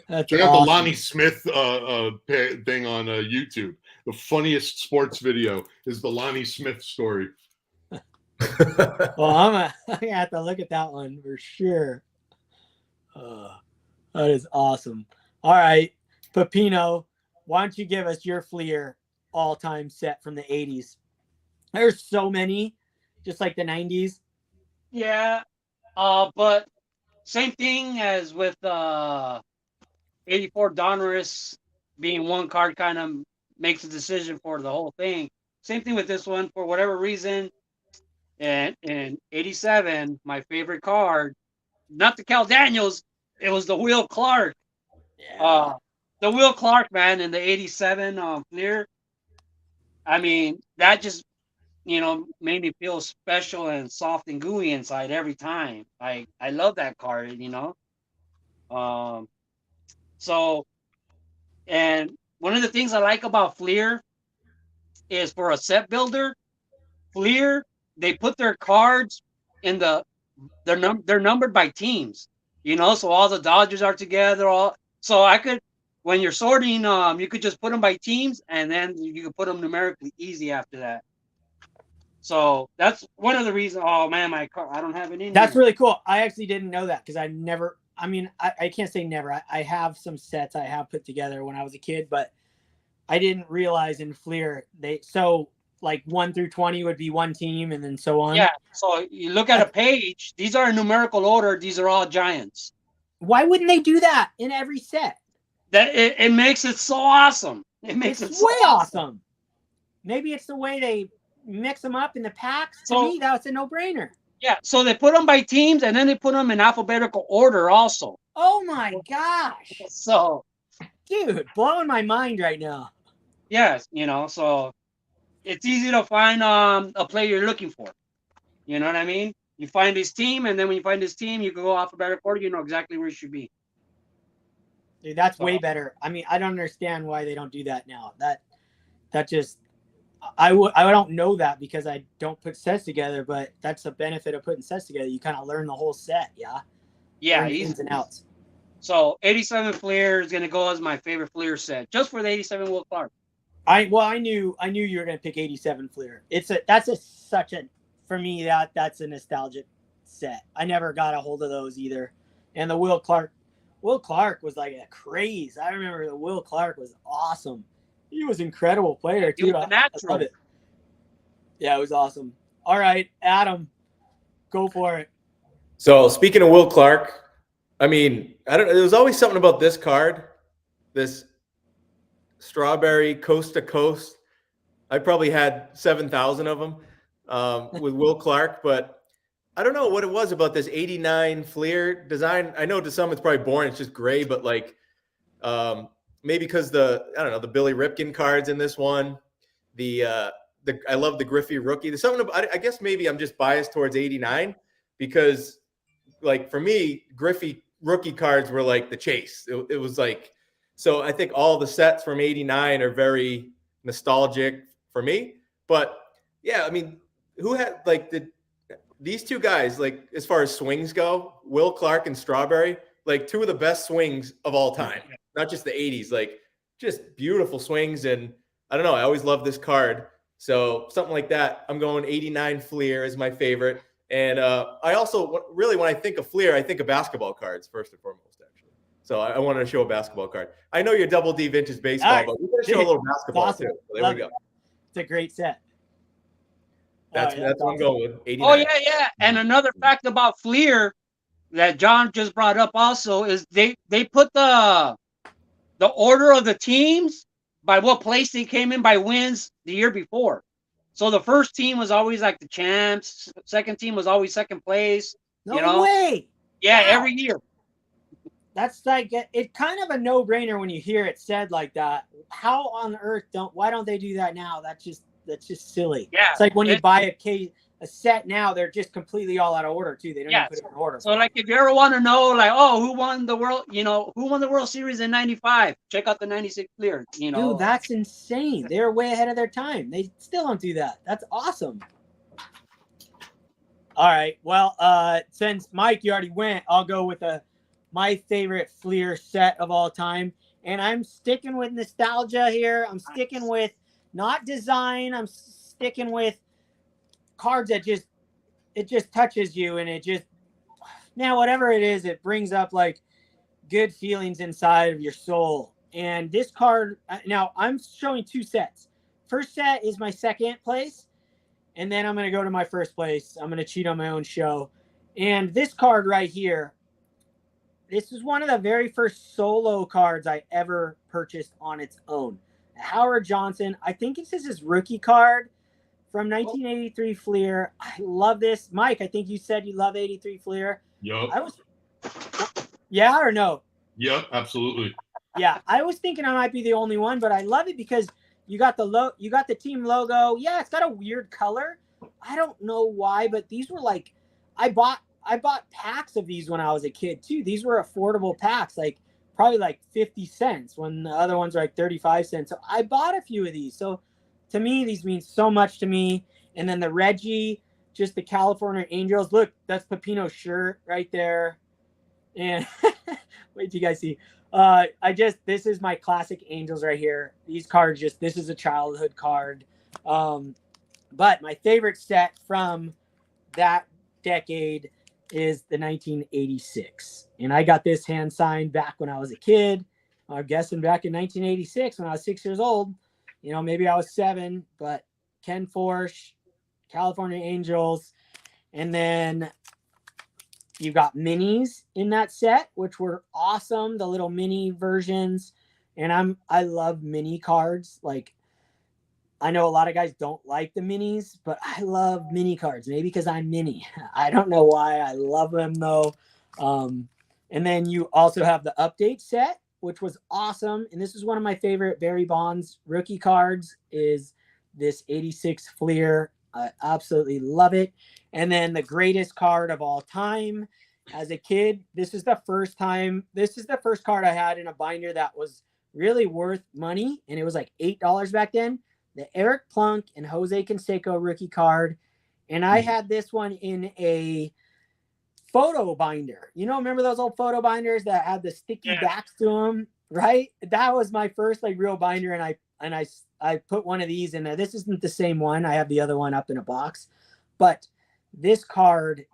That's Check out awesome. the Lonnie Smith thing on YouTube. The funniest sports video is the Lonnie Smith story. Well, I'm gonna have to look at that one for sure. That is awesome. All right, Pepino, why don't you give us your Fleer all-time set from the 80s? There's so many, just like the 90s. Yeah, but same thing as with 84 Donruss being one card kind of makes a decision for the whole thing. Same thing with this one. For whatever reason, and in 87, my favorite card, not the Cal Daniels, it was the Will Clark. Yeah. The Will Clark, man, in the 87 Fleer. I mean, that just, made me feel special and soft and gooey inside every time. I love that card, So, and one of the things I like about Fleer is for a set builder, Fleer, they put their cards in they're numbered by teams, so all the Dodgers are together. So I could, when you're sorting, you could just put them by teams, and then you could put them numerically easy after that. So that's one of the reasons. Oh man, my car, I don't have it in. That's here. really cool. I actually didn't know that because I can't say never. I have some sets I have put together when I was a kid, but I didn't realize in Fleer like 1 through 20 would be one team and then so on. Yeah. So you look at a page, these are in numerical order. These are all giants. Why wouldn't they do that in every set? That it makes it so awesome. It makes it so way awesome. Maybe it's the way they mix them up in the packs. To me, that's a no-brainer. Yeah. So they put them by teams and then they put them in alphabetical order also. Oh my gosh. So, dude, blowing my mind right now. Yes, so it's easy to find a player you're looking for. You know what I mean? You find this team, and then when you find this team, you can go alphabetical order. You know exactly where it should be. Dude, that's way better. I mean, I don't understand why they don't do that now. That just, I don't know that because I don't put sets together, but that's the benefit of putting sets together. You kind of learn the whole set, yeah? Yeah, ins and outs. So 87 Fleer is going to go as my favorite Fleer set, just for the 87 Will Clark. I knew you were going to pick 87 Fleer. For me, that's a nostalgic set. I never got a hold of those either. And the Will Clark was like a craze. I remember the Will Clark was awesome. He was an incredible player too. I love it. Yeah, it was awesome. All right, Adam, go for it. So speaking of Will Clark, I mean, I don't know. There was always something about this card, this strawberry coast to coast. I probably had 7,000 of them with Will Clark, but I don't know what it was about this 89 Fleer design. I know to some it's probably boring. It's just gray, but like maybe because the Billy Ripken cards in this one, I love the Griffey rookie. There's something about, I guess maybe I'm just biased towards 89 because like for me, Griffey rookie cards were like the chase. It was like, so I think all the sets from '89 are very nostalgic for me. But yeah, I mean, who had like these two guys, like as far as swings go, Will Clark and Strawberry, like two of the best swings of all time, not just the '80s, like just beautiful swings. And I don't know, I always love this card. So something like that. I'm going '89 Fleer is my favorite. And I also really, when I think of Fleer, I think of basketball cards first and foremost, actually. So I wanted to show a basketball card. I know you're Double D vintage baseball, All right. but we're going to show a little basketball Awesome. too. So there Love we go. it. It's a great set. That's All right, what I'm going with. 89. Oh yeah. And another fact about Fleer that John just brought up also is they put the order of the teams by what place they came in by wins the year before. So the first team was always like the champs. Second team was always second place. No way. Yeah, Wow. every year. That's like it's kind of a no-brainer when you hear it said like that. How on earth why don't they do that now? That's just silly. Yeah. It's like when you buy a set now, they're just completely all out of order too. They don't even put it in order. So like if you ever want to know like, oh, who won the World Series in '95? Check out the '96 Fleer. Dude, that's insane. They're way ahead of their time. They still don't do that. That's awesome. All right. Well, since Mike, you already went, I'll go with my favorite Fleer set of all time. And I'm sticking with nostalgia here. I'm sticking with not design. I'm sticking with cards that just touches you, and it just, man, whatever it is, it brings up like good feelings inside of your soul. And this card, now I'm showing two sets. First set is my second place, and then I'm going to go to my first place. I'm going to cheat on my own show. And this card right here, this is one of the very first solo cards I ever purchased on its own. Howard Johnson. I think this is his rookie card from 1983 Fleer. I love this. Mike, I think you said you love 83 Fleer. Yep. Yeah or no? Yep, absolutely. Yeah, I was thinking I might be the only one, but I love it because you got the team logo. Yeah, it's got a weird color. I don't know why, but these were like, I bought packs of these when I was a kid too. These were affordable packs, like probably like 50 cents when the other ones are like 35 cents. So I bought a few of these. So to me, these mean so much to me. And then the Reggie, just the California Angels. Look, that's Pepino's shirt right there. And wait till you guys see. This is my classic Angels right here. These cards this is a childhood card. But my favorite set from that decade is the 1986. And I got this hand signed back when I was a kid. I'm guessing back in 1986 when I was 6 years old. Maybe I was 7, but Ken Forsch, California Angels. And then you got minis in that set, which were awesome. The little mini versions. And I love mini cards. Like, I know a lot of guys don't like the minis, but I love mini cards. Maybe because I'm mini. I don't know why. I love them though. And then you also have the update set, which was awesome. And this is one of my favorite Barry Bonds rookie cards is this 86 Fleer. I absolutely love it. And then the greatest card of all time as a kid, this is the first card I had in a binder that was really worth money. And it was like $8 back then. The Eric Plunk and Jose Canseco rookie card. And I had this one in a photo binder. Remember those old photo binders that had the sticky backs to them, right? That was my first like real binder. And I put one of these in there. This isn't the same one. I have the other one up in a box. But this card,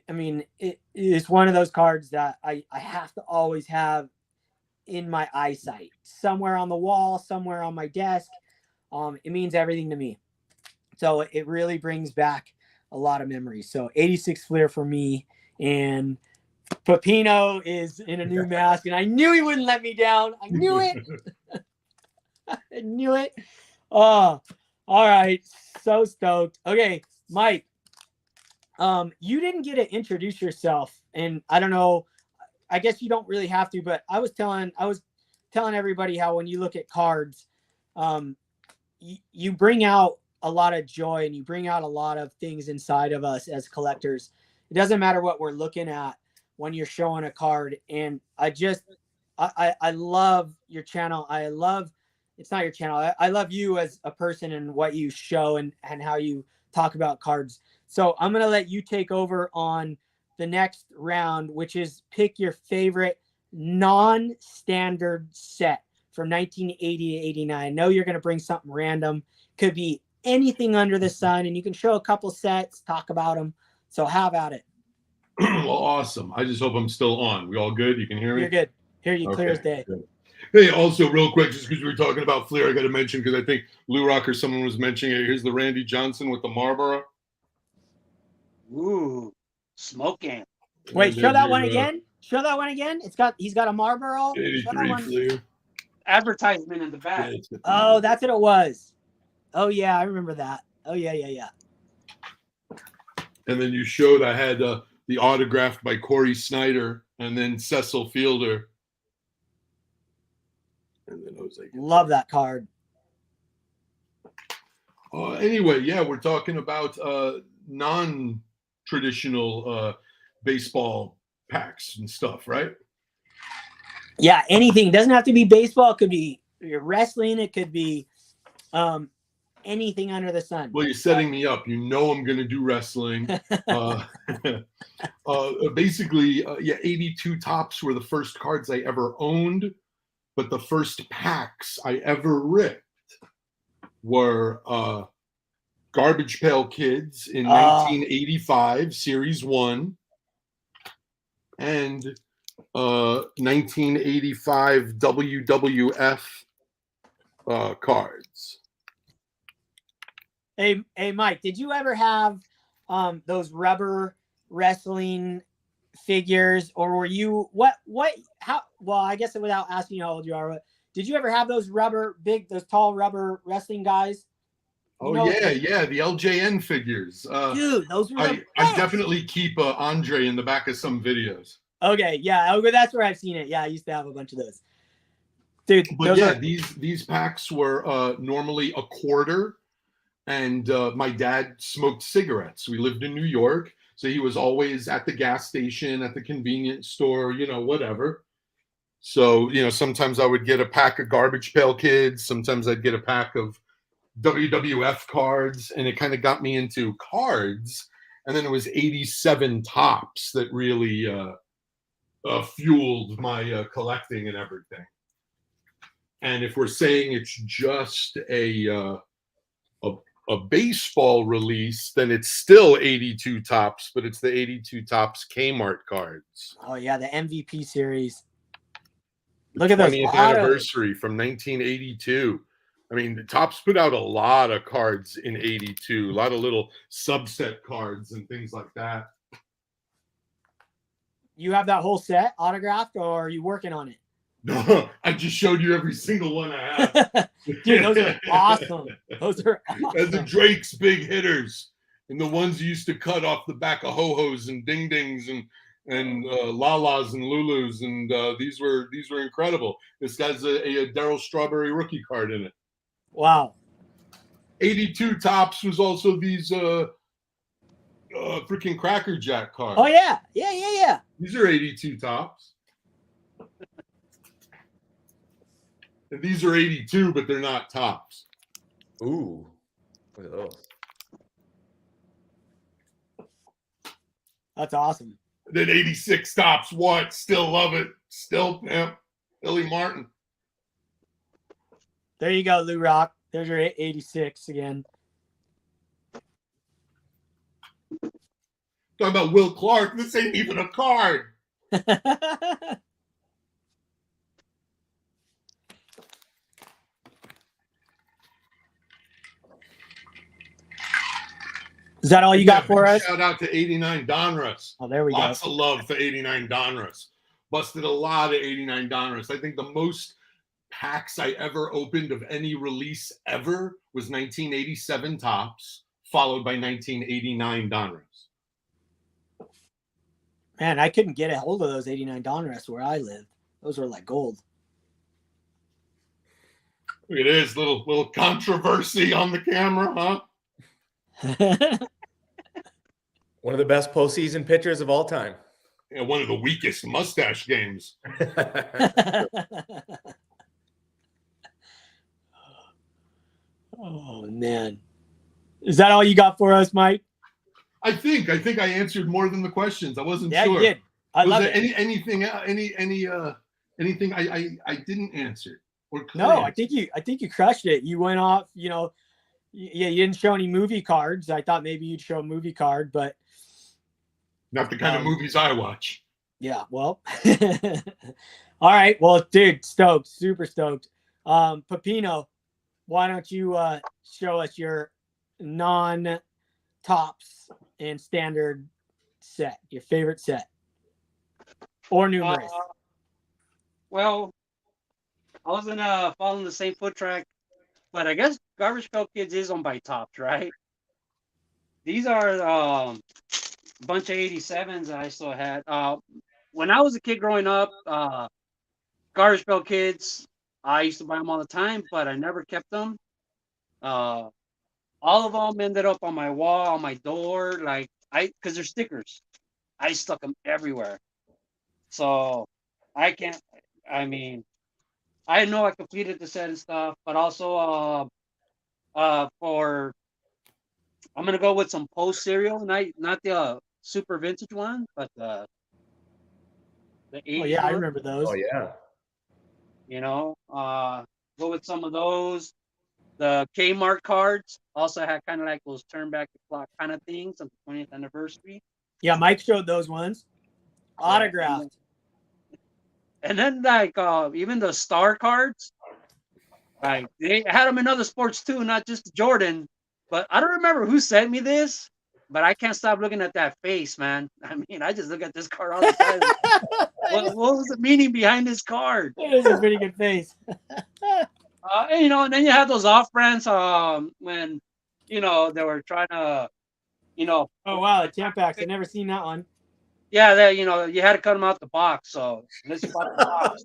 I mean, it is one of those cards that I have to always have in my eyesight. Somewhere on the wall, somewhere on my desk. It means everything to me. So it really brings back a lot of memories. So 86 Fleer for me. And Pepino is in a new mask. And I knew he wouldn't let me down. I knew it. I knew it. Oh, all right. So stoked. Okay, Mike. You didn't get to introduce yourself. And I don't know. I guess you don't really have to, but I was telling everybody how when you look at cards, you bring out a lot of joy and you bring out a lot of things inside of us as collectors. It doesn't matter what we're looking at, when you're showing a card. And I love your channel. It's not your channel. I love you as a person and what you show and how you talk about cards. So I'm going to let you take over on the next round, which is pick your favorite non-standard set from 1980 to 89. I know you're going to bring something random. Could be anything under the sun, and you can show a couple sets, talk about them. So how about it? Well, awesome. I just hope I'm still on. We all good? You can hear me? You're good. Hear you clear as day. Good. Hey, also real quick, just because we were talking about Fleer, I got to mention, because I think Lou Rock or someone was mentioning it. Here's the Randy Johnson with the Marlboro. Ooh, smoking. Wait, show that one again. Show that one again. He's got a Marlboro. 83 Fleer. Advertisement in the back. Oh, that's what it was. Oh yeah, I remember that. Oh yeah. And then you showed I had the autographed by Corey Snyder and then Cecil Fielder. And then Jose. Love that card. Anyway, yeah, we're talking about non-traditional baseball packs and stuff, right? Yeah, anything. It doesn't have to be baseball. It could be wrestling. It could be anything under the sun. Well, you're setting me up. You know I'm going to do wrestling. Basically, 82 Tops were the first cards I ever owned, but the first packs I ever ripped were Garbage Pail Kids in 1985, Series 1, and 1985 WWF cards. Hey, Mike, did you ever have those rubber wrestling figures, or were you how? Well, I guess without asking how old you are, did you ever have those tall rubber wrestling guys? Oh, yeah, the LJN figures. Dude, those were I definitely keep Andre in the back of some videos. Okay, yeah, that's where I've seen it. Yeah, I used to have a bunch of those. Dude, but yeah, these packs were normally a quarter, and my dad smoked cigarettes. We lived in New York, so he was always at the gas station, at the convenience store, whatever. So, sometimes I would get a pack of Garbage Pail Kids. Sometimes I'd get a pack of WWF cards, and it kind of got me into cards. And then it was 87 Tops that really fueled my collecting and everything. And if we're saying it's just a baseball release, then it's still 82 Tops, but it's the 82 Tops Kmart cards. Oh yeah, the MVP series. Look at the 20th anniversary from 1982. I mean, the Tops put out a lot of cards in 82, a lot of little subset cards and things like that. You have that whole set autographed, or are you working on it? No, I just showed you every single one I have. Dude, those are awesome. Those are awesome. And the Drake's big hitters, and the ones you used to cut off the back of ho-hos and ding-dings and Lalas and Lulus, and these were incredible. This guy's a Darryl Strawberry rookie card in it. Wow. 82 Tops was also these freaking Cracker Jack cards. Oh yeah. These are 82 Tops. And these are 82, but they're not Tops. Ooh, look at those. That's awesome. Then 86 Tops, what? Still love it. Still pimp. Billy Martin. There you go, Lou Rock. There's your 86 again. Talking about Will Clark. This ain't even a card. Is that all you got for us? Shout out to 89 Donruss. Oh, there we go. Lots of love for 89 Donruss. Busted a lot of 89 Donruss. I think the most packs I ever opened of any release ever was 1987 Tops, followed by 1989 Donruss. Man, I couldn't get a hold of those 89 Donruss where I lived. Those were like gold. Look at this little controversy on the camera, huh? One of the best postseason pitchers of all time. one of the weakest mustache games. Oh man, is that all you got for us, Mike? I think I answered more than the questions. I wasn't Yeah, sure. you did. I Was love there it. anything I didn't answer or could No, answer? I think you crushed it. You went off, you know. Yeah, you didn't show any movie cards. I thought maybe you'd show a movie card, but Not the kind of movies I watch. yeah, well. All right. Well, dude, stoked, super stoked. Pepino, why don't you show us your non-tops and standard set, your favorite set, or numerous? Well, I wasn't following the same foot track, but I guess Garbage Pail Kids is owned by Tops, right? These are a bunch of 87s that I still had. When I was a kid growing up, Garbage Pail Kids, I used to buy them all the time, but I never kept them. All of them ended up on my wall, on my door, because they're stickers. I stuck them everywhere. So I can't. I mean, I know I completed the set and stuff, but also for I'm gonna go with some Post cereal, not the super vintage one, but the 80s Oh yeah, I one. remember those. Oh yeah. You know, go with some of those. The Kmart cards also had kind of like those turn back the clock kind of things on the 20th anniversary. Yeah, Mike showed those ones. Autographed. And then like even the star cards, like they had them in other sports too, not just Jordan. But I don't remember who sent me this, but I can't stop looking at that face, man. I mean, I just look at this card all the time. What was the meaning behind this card? It is a pretty good face. And, you know, and then you have those off brands when, you know, they were trying to, you know. Oh wow, the Tampax. I've never seen that one. Yeah, that, you know, you had to cut them out the box. So let's spot the box.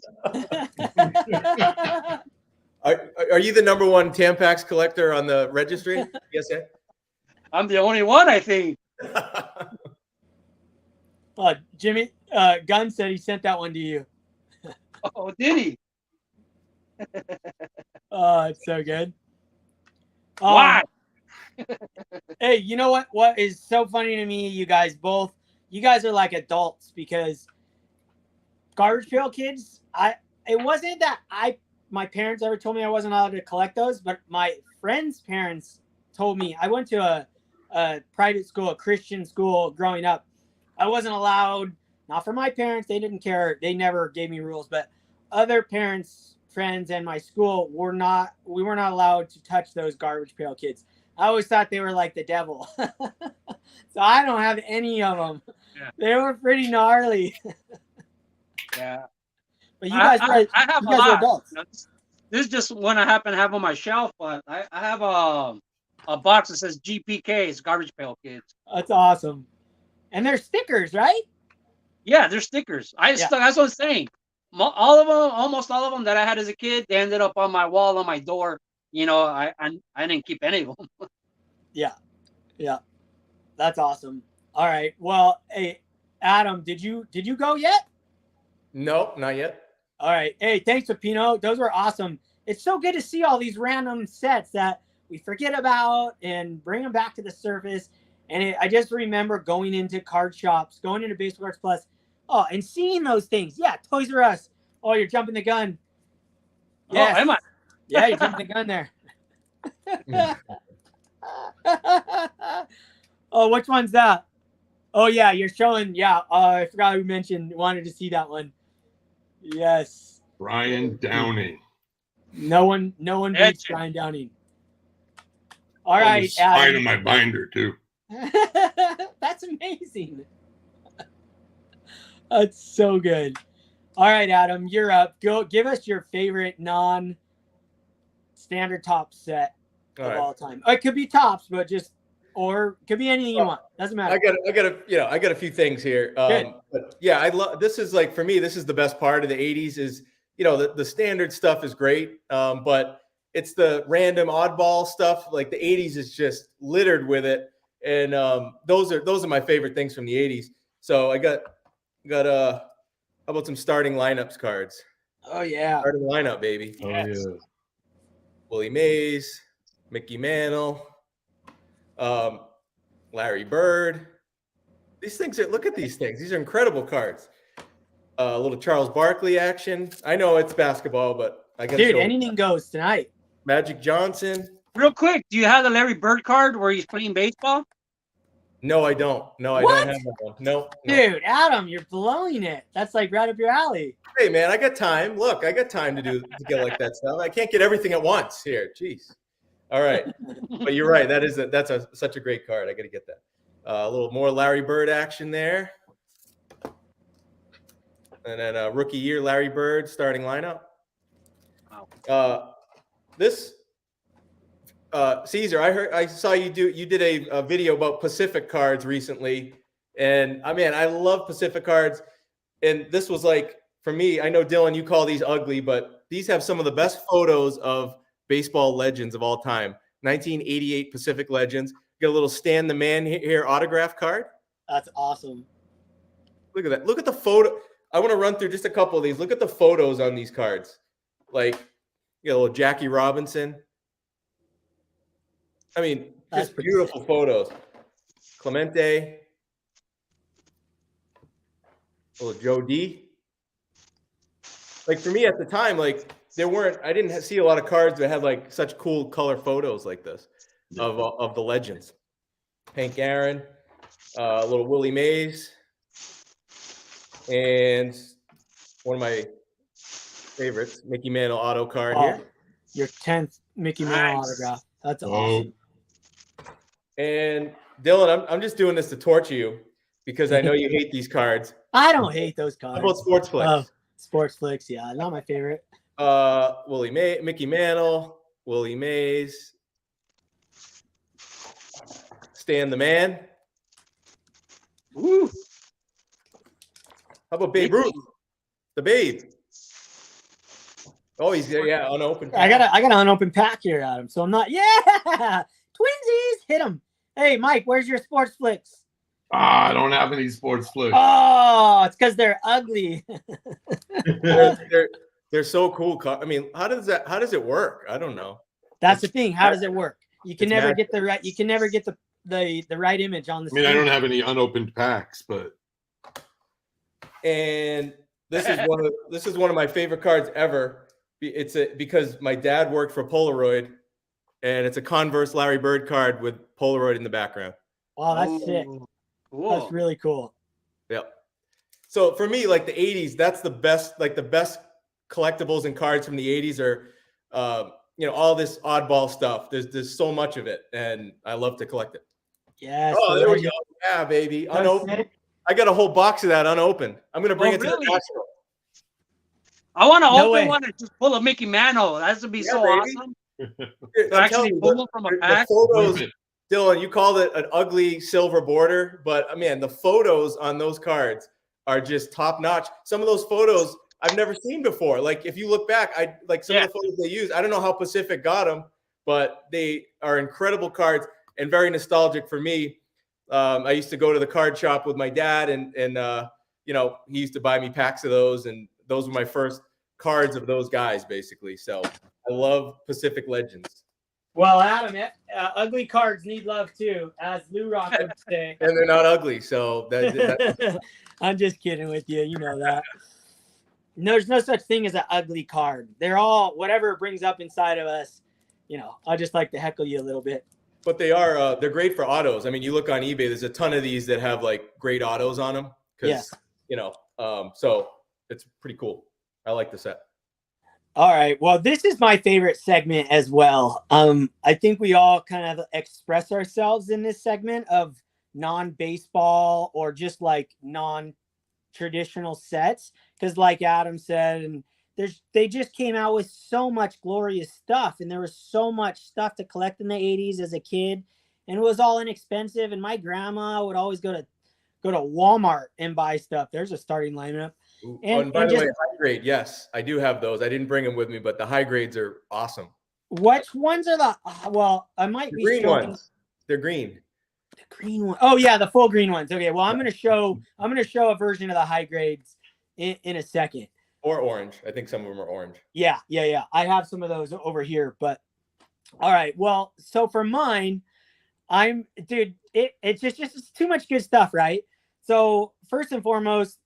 Are you the number one Tampax collector on the registry? Yes, sir. I'm the only one, I think. Jimmy Gunn said he sent that one to you. Oh, did he? Oh, it's so good. Why? Hey, you know what? What is so funny to me, you guys are like adults, because Garbage Pail Kids, it wasn't that my parents ever told me I wasn't allowed to collect those, but my friends' parents told me. I went to a private school, a Christian school growing up. I wasn't allowed, not for my parents, they didn't care, they never gave me rules, but other parents, friends, and my school we were not allowed to touch those Garbage Pail Kids. I always thought they were like the devil. So I don't have any of them. Yeah. They were pretty gnarly. Yeah. But you guys, I have you a guys are lot. adults. This is just one I happen to have on my shelf, but I have a box that says GPKs, Garbage Pail Kids. That's awesome. And they're stickers, right? Yeah, they're stickers. That's what I'm saying. All of them, almost all of them that I had as a kid, they ended up on my wall, on my door. You know, I didn't keep any of them. Yeah. That's awesome. All right. Well, hey, Adam, did you go yet? No, not yet. All right. Hey, thanks, Pepino. Those were awesome. It's so good to see all these random sets that we forget about and bring them back to the surface. And I just remember going into card shops, going into Baseball Cards Plus, and seeing those things. Yeah, Toys R Us. Oh, you're jumping the gun. Yes. Oh, am I? Yeah, you're jumping the gun there. Oh, which one's that? Oh, yeah, you're showing. Yeah, I forgot who wanted to see that one. Yes. Brian Downing. No one beats Brian Downing. All right, Adam. Adam. In my binder too. That's amazing. That's so good. All right, Adam, you're up. Go give us your favorite non-standard top set all time. It could be tops, but or it could be anything you want. Doesn't matter. I got a few things here. But yeah, I love this. Is like, for me, this is the best part of the 80s. Is, you know, the standard stuff is great, but it's the random oddball stuff. Like the 80s is just littered with it, and those are my favorite things from the 80s. So I got got how about some starting lineups cards? Oh yeah. Starting lineup, baby. Oh Yes. yeah. Willie Mays, Mickey Mantle, Larry Bird. These things are, look at these things. These are incredible cards. A little Charles Barkley action. I know it's basketball, but I got to Dude, show anything goes tonight. Magic Johnson. Real quick, do you have the Larry Bird card where he's playing baseball? No, I don't. No, I What? don't have that one. No. Dude, Adam, you're blowing it. That's like right up your alley. Hey, man, I got time. Look, I got time to get like that stuff. I can't get everything at once here. Jeez. All right. But you're right. That's such a great card. I got to get that. A little more Larry Bird action there. And then rookie year Larry Bird starting lineup. Wow. This Caesar, I saw you did a video about Pacific cards recently, and I love Pacific cards. And this was like, for me, I know Dylan, you call these ugly, but these have some of the best photos of baseball legends of all time. 1988 Pacific Legends. Get a little Stan the Man here autograph card. That's awesome. Look at that. Look at the photo. I want to run through just a couple of these. Look at the photos on these cards. Like, you know, a little Jackie Robinson. I mean, That's just beautiful photos. Clemente. A little Joe D. Like, for me at the time, like, I didn't see a lot of cards that had like such cool color photos like this of the legends. Hank Aaron, a little Willie Mays, and one of my favorites, Mickey Mantle auto card here. Your 10th Mickey Mantle autograph. That's awesome. And Dylan, I'm just doing this to torture you because I know you hate these cards. I don't hate those cards. How about Sports Flicks? Oh, Sports Flicks, yeah, not my favorite. Mickey Mantle, Willie Mays, Stan the Man. Woo. How about Babe Ruth? The Babe. Oh, he's there, yeah, unopened. I got an unopened pack here, Adam. So I'm not. Yeah, twinsies, hit him. Hey, Mike, where's your Sports Flicks? I don't have any Sports Flicks. Oh, it's because they're ugly. They're so cool. I mean, how does it work? I don't know. That's the thing. How does it work? You can It's never magic. get the right. You can never get the right image on the I mean, I don't have any unopened packs, but And this is one of my favorite cards ever. Because my dad worked for Polaroid, and it's a Converse Larry Bird card with Polaroid in the background. Wow, that's sick. Cool. That's really cool. Yep. So for me, like the 80s, that's the best, like the best collectibles and cards from the 80s are, all this oddball stuff. There's so much of it, and I love to collect it. Yes. Oh, there we go. Yeah, baby. Unopened. I got a whole box of that unopened. I'm gonna bring it to the really? national. I want to No open way. one and just pull a Mickey Mantle. That would be Yeah, so baby. awesome. I'm actually telling you, pull them from a the pack? photos, Dylan, you called it an ugly silver border, but man, the photos on those cards are just top notch. Some of those photos I've never seen before. Like if you look back, of the photos they use. I don't know how Pacific got them, but they are incredible cards and very nostalgic for me. I used to go to the card shop with my dad, and he used to buy me packs of those, and those were my first cards of those guys, basically. So I love Pacific Legends. Well, Adam, ugly cards need love too, as Lou Rock would say. And they're not ugly, so that I'm just kidding with you. You know that. There's no such thing as an ugly card. They're all whatever it brings up inside of us. I just like to heckle you a little bit. But they're great for autos. I mean, you look on eBay, there's a ton of these that have like great autos on them. Yes. So it's pretty cool. I like the set. All right. Well, this is my favorite segment as well. I think we all kind of express ourselves in this segment of non-baseball or just like non-traditional sets. Because like Adam said, and they just came out with so much glorious stuff, and there was so much stuff to collect in the 80s as a kid, and it was all inexpensive. And my grandma would always go to Walmart and buy stuff. There's a starting lineup. And by the way, high grade, yes, I do have those. I didn't bring them with me, but the high grades are awesome. Which ones are I might The be green showing. ones. They're green. The green one. Oh yeah, the full green ones. Okay, well I'm gonna show a version of the high grades in a second. Or orange. I think some of them are orange. Yeah. I have some of those over here, but all right. Well, so for mine, it's just too much good stuff, right? So first and foremost,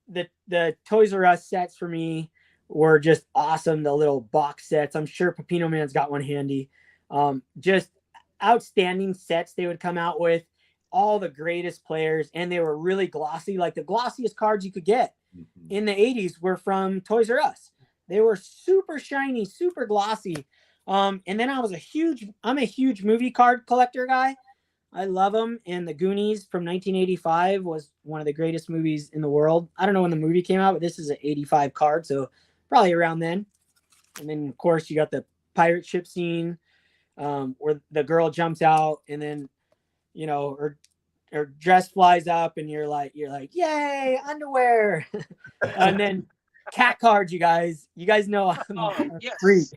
the Toys R Us sets for me were just awesome. The little box sets. I'm sure Pepino Man's got one handy. Just outstanding sets they would come out with. All the greatest players, and they were really glossy, like the glossiest cards you could get in the 80s were from Toys R Us. They were super shiny, super glossy. And then I'm a huge movie card collector guy. I love them. And The Goonies from 1985 was one of the greatest movies in the world. I don't know when the movie came out, but this is an 85 card, so probably around then. And then of course you got the pirate ship scene, where the girl jumps out, and then her dress flies up, and you're like, yay, underwear. And then cat cards, you guys know I'm a freak.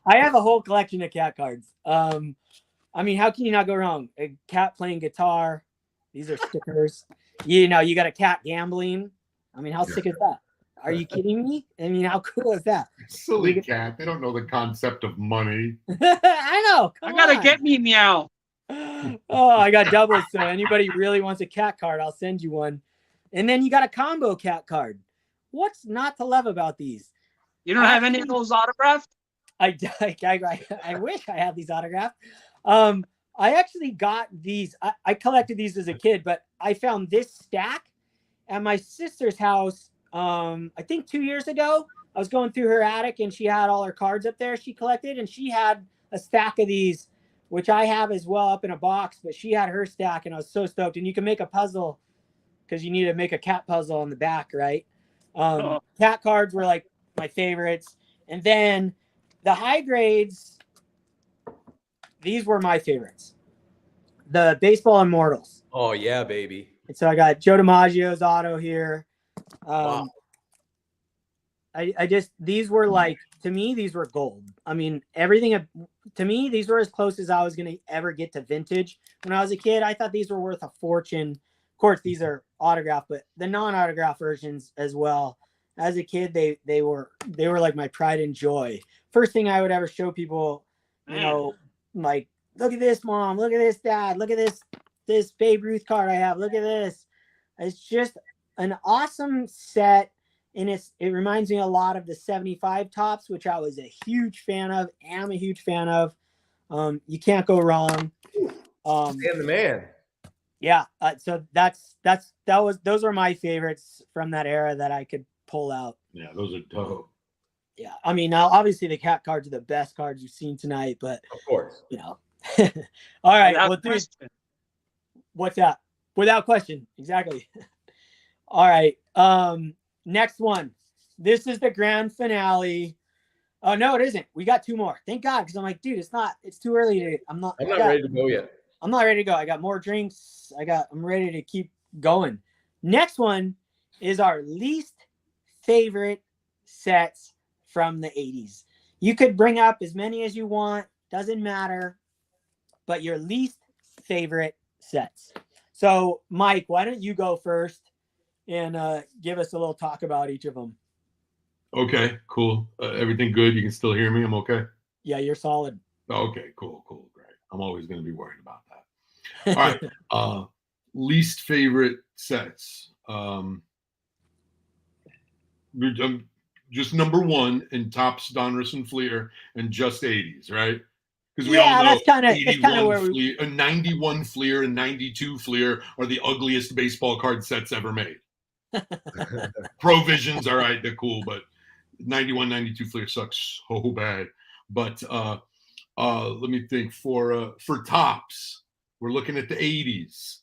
I have a whole collection of cat cards. I mean, how can you not go wrong? A cat playing guitar. These are stickers. You got a cat gambling. I mean, how sick is that? Are you kidding me? I mean, how cool is that? Silly cat. They don't know the concept of money. I know. I gotta get me meow. Oh, I got doubles. So anybody really wants a cat card, I'll send you one. And then you got a combo cat card. What's not to love about these? You don't have any of those autographed? I wish I had these autographed. I actually got these. I collected these as a kid, but I found this stack at my sister's house. I think 2 years ago. I was going through her attic, and she had all her cards up there she collected, and she had a stack of these, which I have as well up in a box, but she had her stack, and I was so stoked. And you can make a puzzle because you need to make a cat puzzle on the back, right? Cat cards were like my favorites. And then the high grades, these were my favorites. The Baseball Immortals. Oh, yeah, baby. And so I got Joe DiMaggio's auto here. Wow. These were like, to me, these were gold. I mean, everything, to me, these were as close as I was going to ever get to vintage. When I was a kid, I thought these were worth a fortune. Of course, these are autographed, but the non-autographed versions as well. As a kid, they were like my pride and joy. First thing I would ever show people, like, look at this, Mom, look at this, Dad, look at this Babe Ruth card I have, look at this. It's just an awesome set, and it reminds me a lot of the 75 tops, which I was a huge fan of, am a huge fan of. You can't go wrong. And the man. Yeah, so those are my favorites from that era that I could pull out. Yeah, those are dope. Yeah, I mean, now obviously the cat cards are the best cards you've seen tonight, but Of course. all right, Without well, question. what's that? Without question, exactly. All right, next one. This is the grand finale. Oh no, it isn't. We got two more. Thank God, because I'm like, dude, it's too early to. I'm not ready to go yet. I'm not ready to go. I got more drinks. I'm ready to keep going. Next one is our least favorite sets from the 80s. You could bring up as many as you want, doesn't matter, but your least favorite sets. So, Mike, why don't you go first and give us a little talk about each of them? Okay, cool. Everything good? You can still hear me? I'm okay? Yeah, you're solid. Okay, cool, great. I'm always going to be worried about that. All right. Least favorite sets. Just number one in Topps, Donruss, and Fleer, and just 80s, right? Because we all know that's kind of where we. A 91 Fleer and 92 Fleer are the ugliest baseball card sets ever made. Provisions, all right, they're cool, but 91, 92 Fleer sucks so bad. But let me think. For Topps, we're looking at the 80s.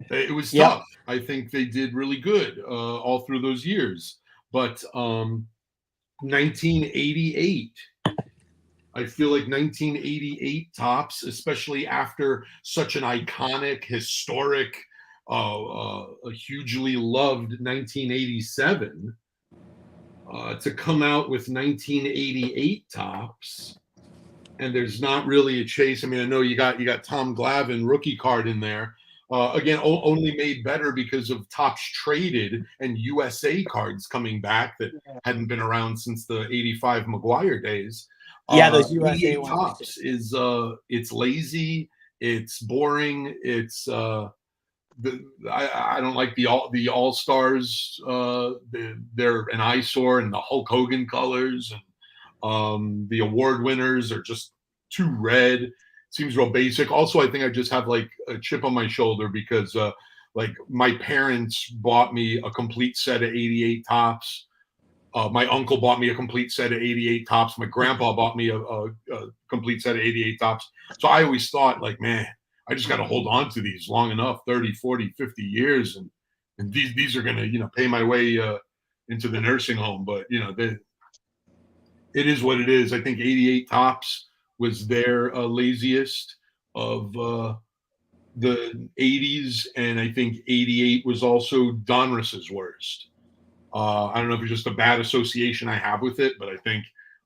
It was tough. I think they did really good all through those years. But 1988, I feel like 1988 Topps, especially after such an iconic, historic, a hugely loved 1987, to come out with 1988 Topps and there's not really a chase. I mean, I know you got Tom Glavine rookie card in there. Again, only made better because of Topps Traded and USA cards coming back that hadn't been around since the '85 McGuire days. Yeah, those USA 88 ones. Topps is it's lazy, it's boring, it's I don't like the all stars. They're an eyesore, and the Hulk Hogan colors, and the award winners are just too red. Seems real basic. Also, I think I just have like a chip on my shoulder because like my parents bought me a complete set of 88 Topps. My uncle bought me a complete set of 88 Topps. My grandpa bought me a complete set of 88 Topps. So I always thought, like, man, I just got to hold on to these long enough, 30, 40, 50 years. And these are going to, pay my way into the nursing home. But, it is what it is. I think 88 Topps was their laziest of the 80s. And I think 88 was also Donruss's worst. I don't know if it's just a bad association I have with it, but I think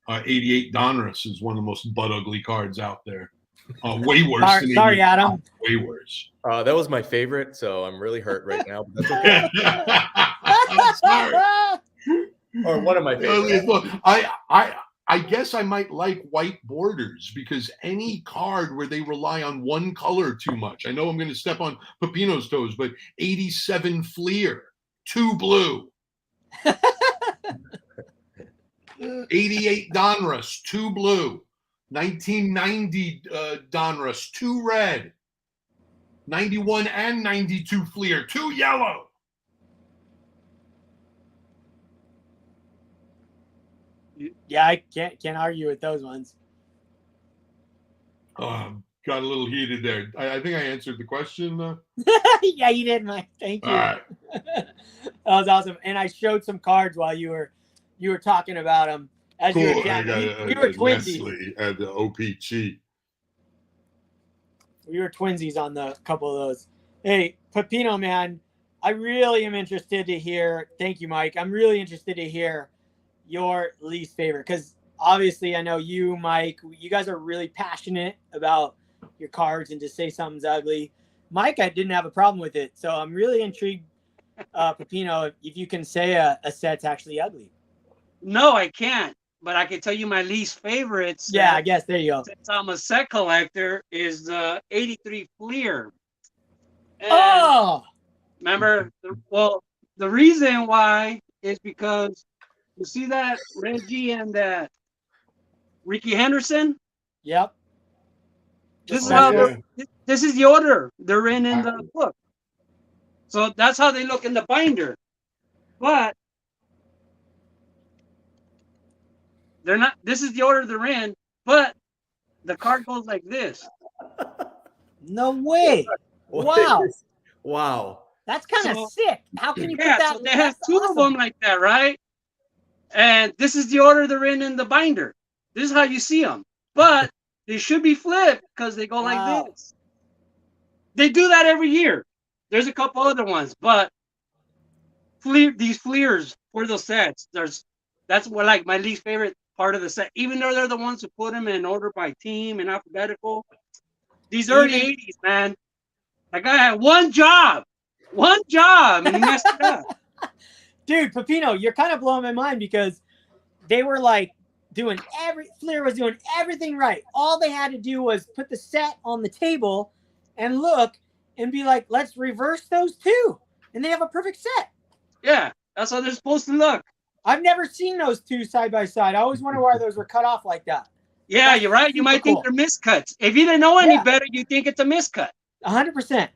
88 Donruss is one of the most butt ugly cards out there. Way worse than Sorry, Adam. Way worse. That was my favorite, so I'm really hurt right now. But that's okay. Sorry. Or one of my favorites. I guess I might like white borders because any card where they rely on one color too much. I know I'm going to step on Pepino's toes, but 87 Fleer, 2 blue. 88 Donruss, 2 blue. 1990 Donruss, 2 red. 91 and 92 Fleer, 2 yellow. Yeah, I can't argue with those ones. Got a little heated there. I think I answered the question. Yeah, you did, Mike. Thank you. All right. That was awesome. And I showed some cards while you were talking about them. As Cool. you were we were twinsies. Nestle at the OPG. We were twinsies on the couple of those. Hey, Pepino, man, I really am interested to hear. Thank you, Mike. I'm really interested to hear your least favorite because obviously I know you, Mike, you guys are really passionate about your cards, and to say something's ugly. Mike, I didn't have a problem with it. So I'm really intrigued, Pepino, if you can say a set's actually ugly. No, I can't. But I can tell you my least favorites. Yeah, I guess there you go. Since I'm a set collector, is the 83 Fleer. And remember, the reason why is because you see that Reggie and that Ricky Henderson? Yep. This is the order they're in the book. So that's how they look in the binder. But they're not. This is the order they're in, but the card goes like this. No way! Wow! Wow! That's kind of sick. How can you put that? So they have two of them like that, right? And this is the order they're in the binder. This is how you see them, but they should be flipped because they go like this. They do that every year. There's a couple other ones, but these Fleers for those sets, that's what like my least favorite part of the set, even though they're the ones who put them in order by team and alphabetical. These early 80s, man, that guy had one job, and he messed it up. Dude, Pepino, you're kind of blowing my mind because they were like Fleer was doing everything right. All they had to do was put the set on the table and look and be like, let's reverse those two. And they have a perfect set. Yeah, that's how they're supposed to look. I've never seen those two side by side. I always wonder why those were cut off like that. Yeah, you're right. You might think they're miscuts. If you didn't know any better, you think it's a miscut. 100%.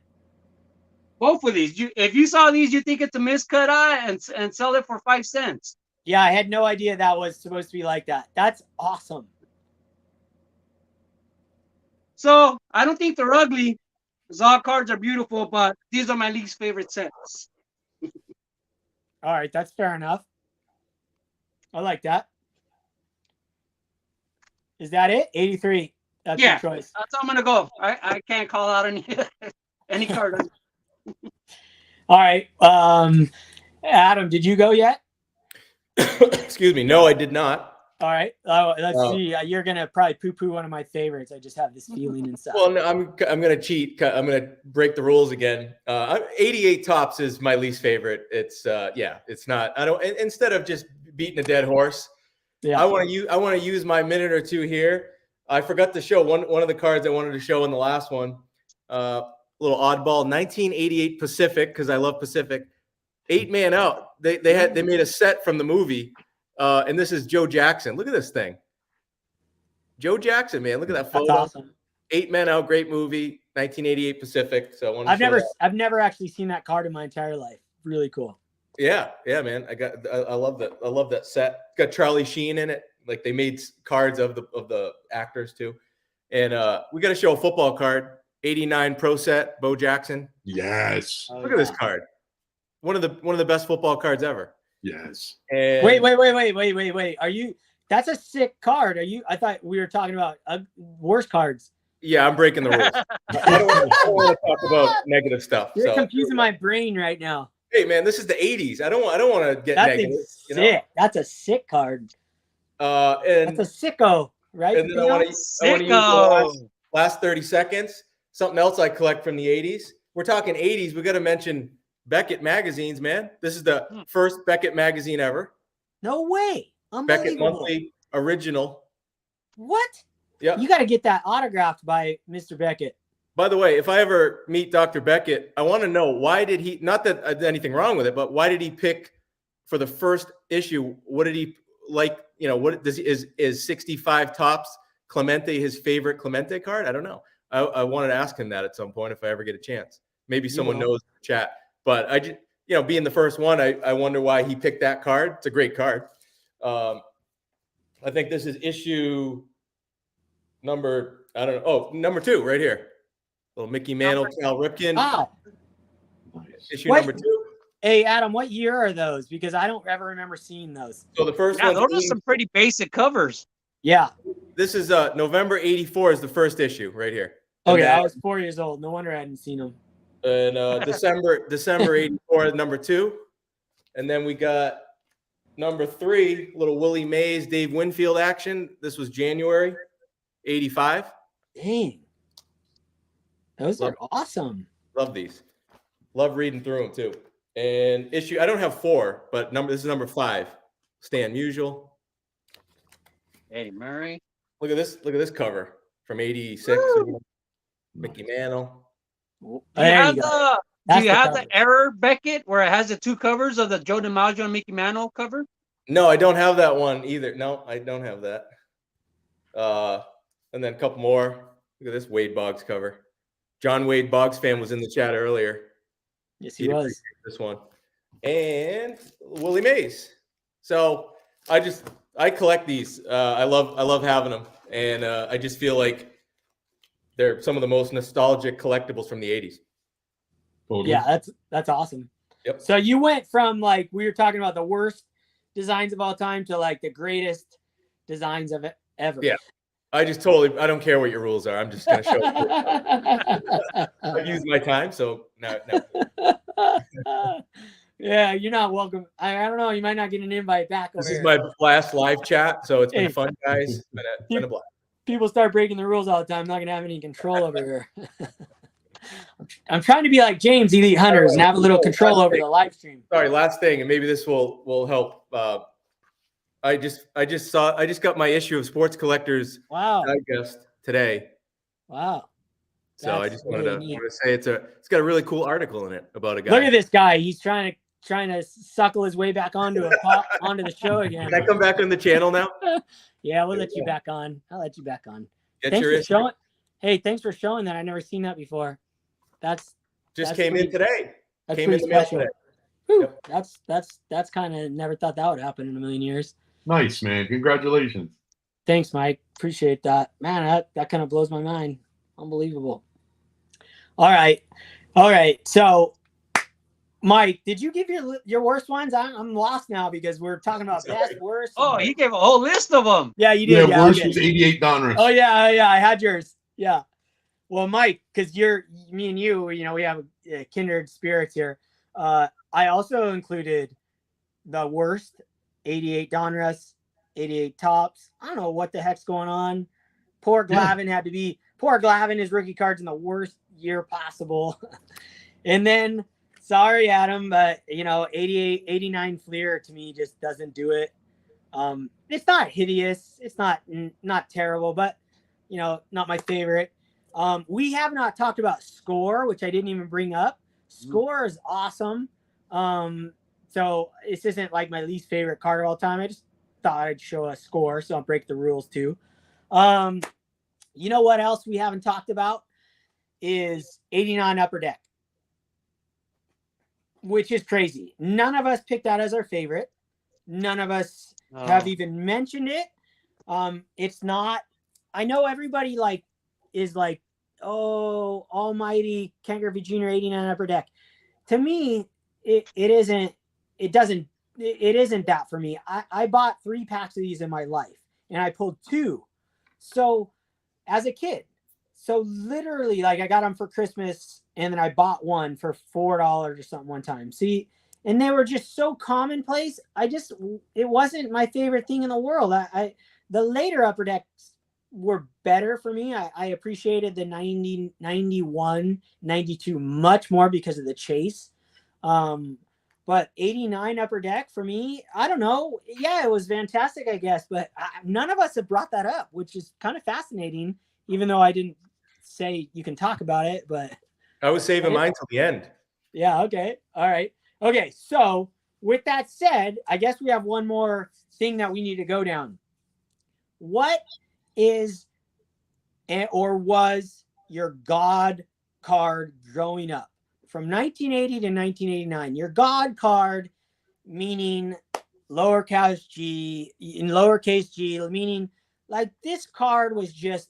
Both of these. If you saw these, you think it's a miscut eye and sell it for 5 cents. Yeah, I had no idea that was supposed to be like that. That's awesome. So I don't think they're ugly. Because all cards are beautiful, but these are my least favorite sets. All right, that's fair enough. I like that. Is that it? 83. That's your choice. That's how I'm gonna go. I can't call out any card. All right. Adam, did you go yet? Excuse me. No, I did not. All right. Oh, let's see. You're gonna probably poo-poo one of my favorites. I just have this feeling inside. Well, no, I'm gonna cheat. I'm gonna break the rules again. 88 Tops is my least favorite. It's it's not. I don't. Instead of just beating a dead horse, I want to use my minute or two here. I forgot to show one of the cards I wanted to show in the last one. Little oddball, 1988 Pacific, because I love Pacific. 8-man out. They made a set from the movie. And this is Joe Jackson. Look at this thing. Joe Jackson, man. Look at that photo. That's awesome. 8-man out, great movie, 1988 Pacific. So I've never actually seen that card in my entire life. Really cool. Yeah, man. I love that. I love that set. It's got Charlie Sheen in it. Like they made cards of the actors too. And we got to show a football card. 89 Pro Set, Bo Jackson. Yes. Look at this card. One of the best football cards ever. Yes. And Wait. Are you? That's a sick card. Are you? I thought we were talking about worse cards. Yeah, I'm breaking the rules. I don't want to talk about negative stuff. You're confusing my brain right now. Hey, man, this is the 80s. I don't want to get That's negative. Sick. That's a sick card. And that's a sicko, right? And then I want to use the last 30 seconds. Something else I collect from the 80s. We're talking 80s. We got to mention Beckett magazines, man. This is the first Beckett magazine ever. No way. Beckett Monthly original. What? Yeah. You got to get that autographed by Mr. Beckett. By the way, if I ever meet Dr. Beckett, I want to know why did he, not that there's anything wrong with it, but why did he pick for the first issue? What did he like? What does is 65 Tops Clemente his favorite Clemente card? I don't know. I wanted to ask him that at some point if I ever get a chance. Maybe someone knows in the chat. But I just, being the first one, I wonder why he picked that card. It's a great card. I think this is issue number 2 right here. Little Mickey Mantle, Cal Ripken. Wow. Issue number 2. Hey, Adam, what year are those? Because I don't ever remember seeing those. So the first one. Those are some pretty basic covers. Yeah. This is November 84 is the first issue right here. Okay, I was 4 years old. No wonder I hadn't seen them. And December 84, number 2. And then we got number 3, little Willie Mays, Dave Winfield action. This was January 85. Dang. Those are awesome. Love these. Love reading through them too. And issue, I don't have 4, but this is number 5. Stan Musial. Eddie Murray. Look at this cover from 86. Mickey Mantle. Do you have the Error Beckett where it has the 2 covers of the Joe DiMaggio and Mickey Mantle cover? No, I don't have that one either. No, I don't have that. And then a couple more. Look at this Wade Boggs cover. John Wade Boggs fan was in the chat earlier. Yes, he was. This one. And Willie Mays. So I collect these. I love having them. And I just feel like they're some of the most nostalgic collectibles from the 80s. Totally. Yeah, that's awesome. Yep. So you went from like we were talking about the worst designs of all time to like the greatest designs of it ever. Yeah. I don't care what your rules are. I'm just going to show you. I've used my time, so no. Yeah, you're not welcome. I don't know. You might not get an invite back. This is my last live chat, so it's been fun, guys. It's been a blast. People start breaking the rules all the time. I'm not going to have any control over here. I'm trying to be like James, Elite Hunters, and have a little control over the live stream. Sorry, last thing, and maybe this will help. I just got my issue of Sports Collectors Digest today. Wow. So I just wanted to say it's got a really cool article in it about a guy. Look at this guy. He's trying to suckle his way back onto the show again. Can I come back on the channel now? Yeah, we'll let you back on. I'll let you back on. Thanks for showing that. I've never seen that before. That's came in today. That's came in the mail today. Yep. That's kind of never thought that would happen in a million years. Nice, man. Congratulations. Thanks, Mike. Appreciate that. Man, that kind of blows my mind. Unbelievable. All right. So, Mike, did you give your worst ones? I'm lost now because we're talking about best, worst. Oh, he gave a whole list of them. Yeah, you did. Yeah, worst was 88 Donruss. Oh, yeah. I had yours. Yeah. Well, Mike, because me and you, we have kindred spirits here. I also included the worst 88 Donruss, 88 tops. I don't know what the heck's going on. Poor Glavin poor Glavin, his rookie card's in the worst year possible. And then, sorry, Adam, but 88, 89 Fleer to me just doesn't do it. It's not hideous. It's not terrible, but not my favorite. We have not talked about Score, which I didn't even bring up. Score is awesome. So this isn't like my least favorite card of all time. I just thought I'd show a Score, so I'll break the rules too. You know what else we haven't talked about is 89 Upper Deck, which is crazy. None of us picked that as our favorite. None of us have even mentioned it. It's not. I know everybody is like, oh, almighty Ken Griffey Jr. 89 Upper Deck. To me, it isn't. It isn't that for me. I bought 3 packs of these in my life, and I pulled 2. So, as a kid, so literally, I got them for Christmas, and then I bought one for $4 or something one time. See, and they were just so commonplace. It wasn't my favorite thing in the world. The later Upper Decks were better for me. I appreciated the 90, 91, 92 much more because of the chase. But 89 Upper Deck for me, I don't know. Yeah, it was fantastic, I guess. But none of us have brought that up, which is kind of fascinating, even though I didn't say you can talk about it. But I was saving mine till the end. Yeah, okay. All right. Okay, so with that said, I guess we have one more thing that we need to go down. What is or was your God card growing up? From 1980 to 1989, your God card, meaning lowercase g, meaning this card was just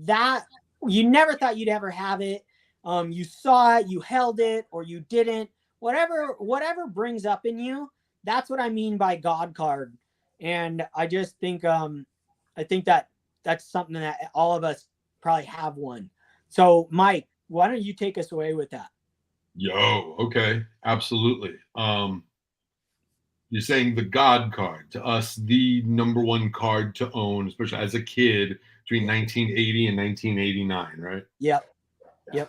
that you never thought you'd ever have it. You saw it, you held it, or you didn't. Whatever brings up in you, that's what I mean by God card. And I just think that's something that all of us probably have one. So Mike, why don't you take us away with that? Yo, okay, absolutely. You're saying the God card, to us, the number one card to own, especially as a kid between 1980 and 1989, right? Yep. I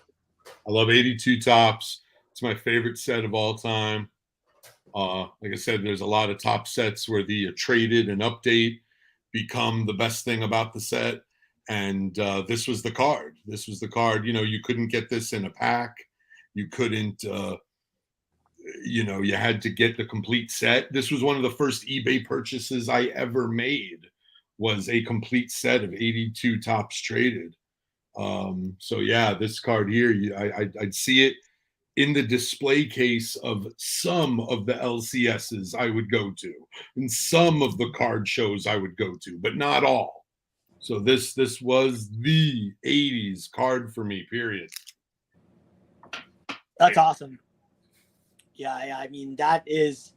love 82 tops. It's my favorite set of all time. Like I said, there's a lot of top sets where the traded and update become the best thing about the set. And this was the card. This was the card. You couldn't get this in a pack. You couldn't, you had to get the complete set. This was one of the first eBay purchases I ever made, was a complete set of 82 tops traded. So yeah, this card here, I'd see it in the display case of some of the LCSs I would go to, and some of the card shows I would go to, but not all. So this was the 80s card for me, period. That's awesome. Yeah, I mean, that's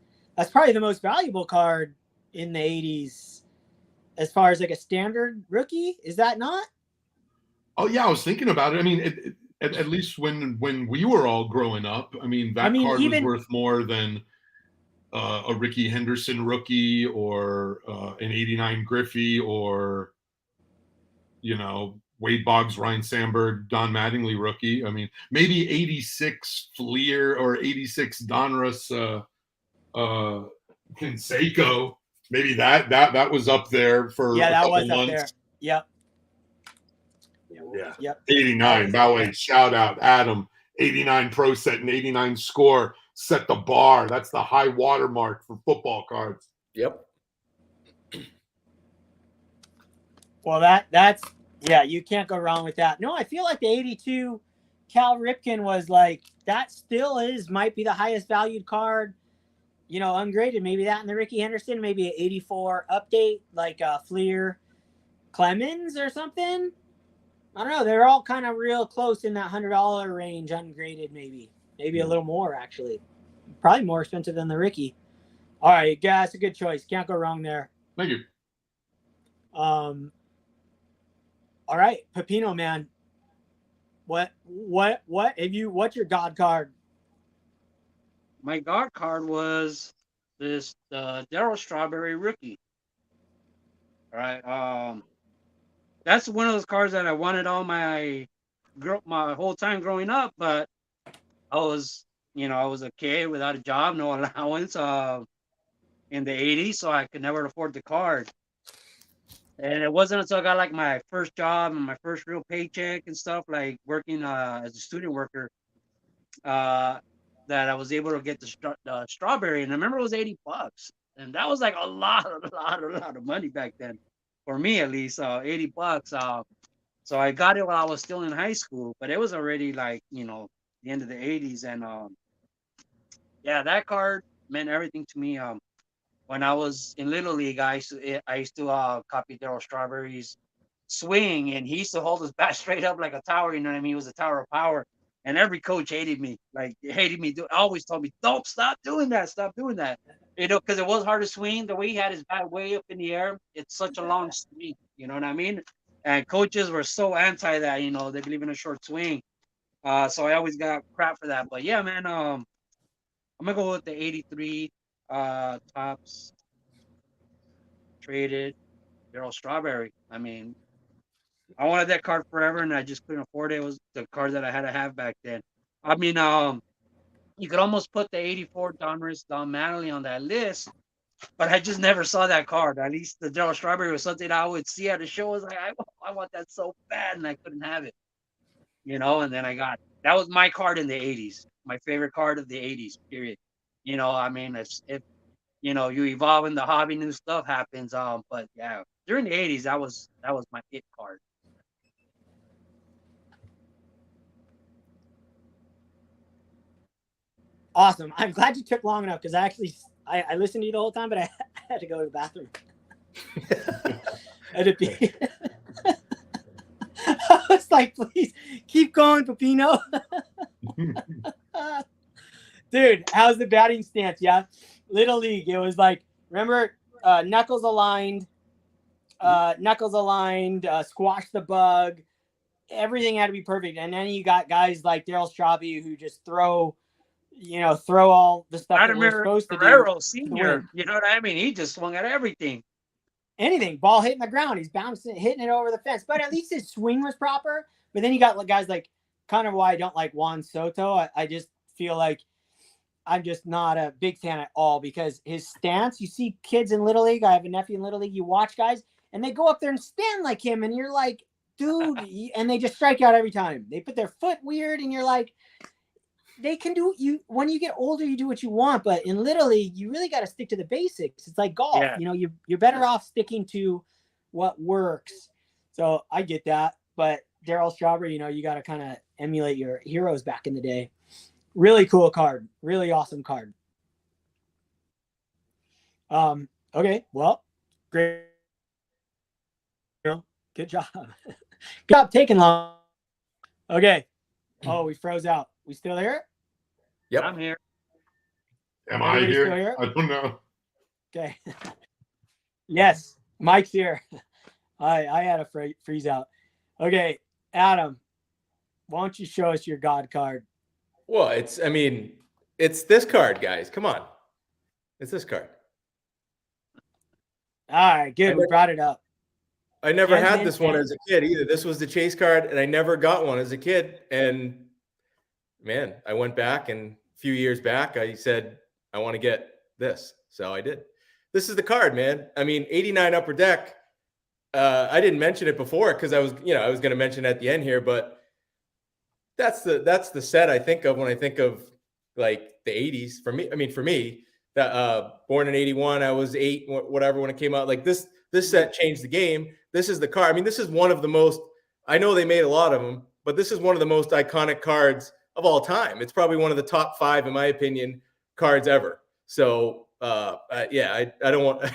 probably the most valuable card in the 80s as far as a standard rookie. Is that not? Oh yeah, I was thinking about it. I mean, at least when we were all growing up, I mean, that card was worth more than a Ricky Henderson rookie or an 89 Griffey or Wade Boggs, Ryan Sandberg, Don Mattingly rookie. I mean, maybe 86 Fleer or 86 Donruss Canseco. Maybe that was up there for a couple months. There. Yep. Yeah. Yep. 89. By the way, shout out Adam. 89 Pro Set and 89 Score set the bar. That's the high watermark for football cards. Yep. Well, that's you can't go wrong with that. No, I feel like the 82 Cal Ripken was that still might be the highest valued card, ungraded. Maybe that and the Ricky Henderson, maybe an 84 update like Fleer Clemens or something. I don't know. They're all kind of real close in that $100 range, ungraded, maybe a little more actually. Probably more expensive than the Ricky. All right, guys, a good choice. Can't go wrong there. Thank you. All right, Pepino, man. What's your God card? My God card was this Darryl Strawberry rookie. All right. That's one of those cars that I wanted all my whole time growing up, but I was, I was a kid without a job, no allowance, in the '80s, so I could never afford the car. And it wasn't until I got like my first job and my first real paycheck and stuff, like working as a student worker, uh, that I was able to get the strawberry. And I remember it was $80, and that was like a lot, a lot of money back then, for me at least. $80. So I got it while I was still in high school, but it was already like the end of the '80s, and yeah, that card meant everything to me. When I was in Little League, I used to copy Daryl Strawberry's swing, and he used to hold his bat straight up like a tower. You know what I mean? He was a tower of power, and every coach hated me. Like hated me. Always told me, "Don't stop doing that. Stop doing that." Because it was hard to swing. The way he had his bat way up in the air, it's such a long swing. You know what I mean? And coaches were so anti that. They believe in a short swing. So I always got crap for that. But yeah, man. I'm gonna go with the '83 tops traded Daryl Strawberry. I mean, I wanted that card forever, and I just couldn't afford it. It was the card that I had to have back then. I mean, you could almost put the '84 Donruss Don Mattingly on that list, but I just never saw that card. At least the Daryl Strawberry was something I would see at a show. I was like, I want that so bad, and I couldn't have it. And then that was my card in the '80s. My favorite card of the '80s. Period. I mean, if you evolve in the hobby, new stuff happens. But yeah, during the '80s, that was my hit card. Awesome. I'm glad you took long enough because I listened to you the whole time, but I had to go to the bathroom. I had to pee. I was like, please keep going, Pepino. Dude, how's the batting stance? Yeah. Little League. It was like, remember, knuckles aligned, squash the bug. Everything had to be perfect. And then you got guys like Daryl Strawberry who just throw all the stuff I that we're remember supposed to Guerrero do. Senior. You know what I mean? He just swung at everything. Anything, ball hitting the ground, he's bouncing, hitting it over the fence. But at least his swing was proper. But then you got guys like, kind of why I don't like Juan Soto. I just feel like I'm just not a big fan at all because his stance, you see kids in Little League, I have a nephew in Little League, you watch guys, and they go up there and stand like him, and you're like, dude, and they just strike out every time. They put their foot weird, and you're like, they can do you when you get older, you do what you want, but in Little League, you really got to stick to the basics. It's like golf, Yeah. You're better off sticking to what works. So I get that, but Daryl Strawberry, you got to kind of emulate your heroes back in the day. Really cool card, really awesome card. Okay, well, great, good job. Good job taking long. Okay. Oh, we froze out. We still here? Yep. I'm here. Am I Everybody here? still here? I don't know. Okay. Yes, Mike's here. I had a freeze out. Okay, Adam, why don't you show us your God card? Well, it's this card, guys. Come on. It's this card. All right, good. We brought it up. I never had this one as a kid either. This was the chase card, and I never got one as a kid. And man, I went back, and a few years back, I said, I want to get this. So I did. This is the card, man. I mean, 89 Upper Deck. I didn't mention it before because I was going to mention it at the end here, but that's the set I think of when I think of like the 80s. For me, that born in 81, I was 8, whatever, when it came out. Like this set changed the game. This is the card. I mean, this is one of the most, I know they made a lot of them, but this is one of the most iconic cards of all time. It's probably one of the top 5, in my opinion, cards ever. So I don't want,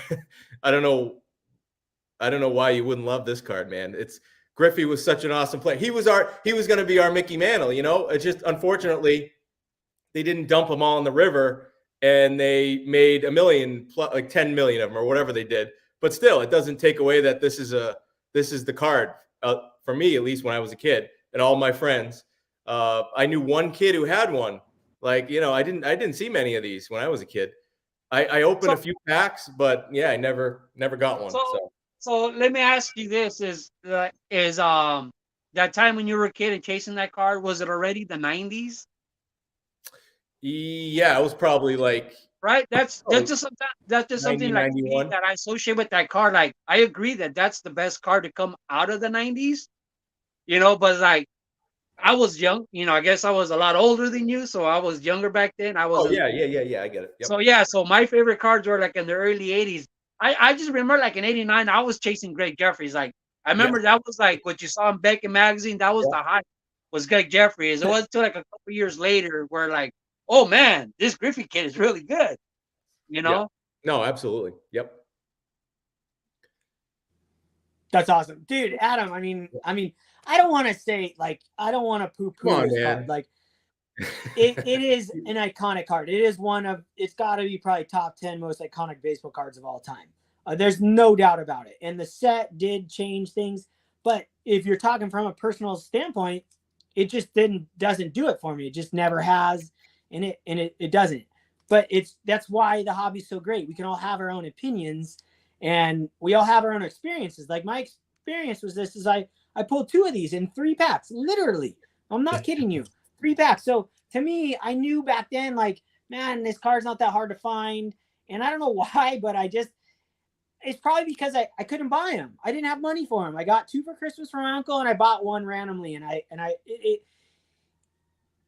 I don't know why you wouldn't love this card, man. Griffey was such an awesome player. He was going to be our Mickey Mantle, It's just, unfortunately, they didn't dump them all in the river and they made 1 million, like 10 million of them or whatever they did. But still, it doesn't take away that this is the card for me, at least when I was a kid, and all my friends. I knew one kid who had one. Like, I didn't see many of these when I was a kid. I opened a few packs, but yeah, I never got one. So So let me ask you this: that time when you were a kid and chasing that card, was it already the '90s? Yeah, it was probably like Right? That's oh, just something that's just 90, something like me 91. that I associate with that card. Like I agree that that's the best card to come out of the '90s. But like I was young. I guess I was a lot older than you, so I was younger back then. I Oh wasn't. yeah, yeah, yeah, yeah. I get it. So Yep. yeah, so my favorite cards were like in the early '80s. I just remember like in '89, I was chasing Greg Jeffries. Like I Yeah. remember that was like what you saw in Beckett magazine. That was Yeah. the hype. Was Greg Jeffries. It wasn't until like a couple years later where like, oh man, this Griffey kid is really good. You Yeah. know? No, absolutely. Yep. That's awesome, dude. Adam, I don't want to say like I don't want to Come poo-poo on, this card. man. Like it is an iconic card. It is it's got to be probably top 10 most iconic baseball cards of all time. There's no doubt about it. And the set did change things, but if you're talking from a personal standpoint, it just doesn't do it for me. It just never has, and it doesn't. But that's why the hobby's so great. We can all have our own opinions, and we all have our own experiences. Like my experience was this: is I pulled 2 of these in 3 packs, literally. I'm not kidding you. 3 packs. So to me, I knew back then, like, man, this card's not that hard to find. And I don't know why, but it's probably because I couldn't buy them. I didn't have money for them. I got 2 for Christmas from my uncle, and I bought 1 randomly. And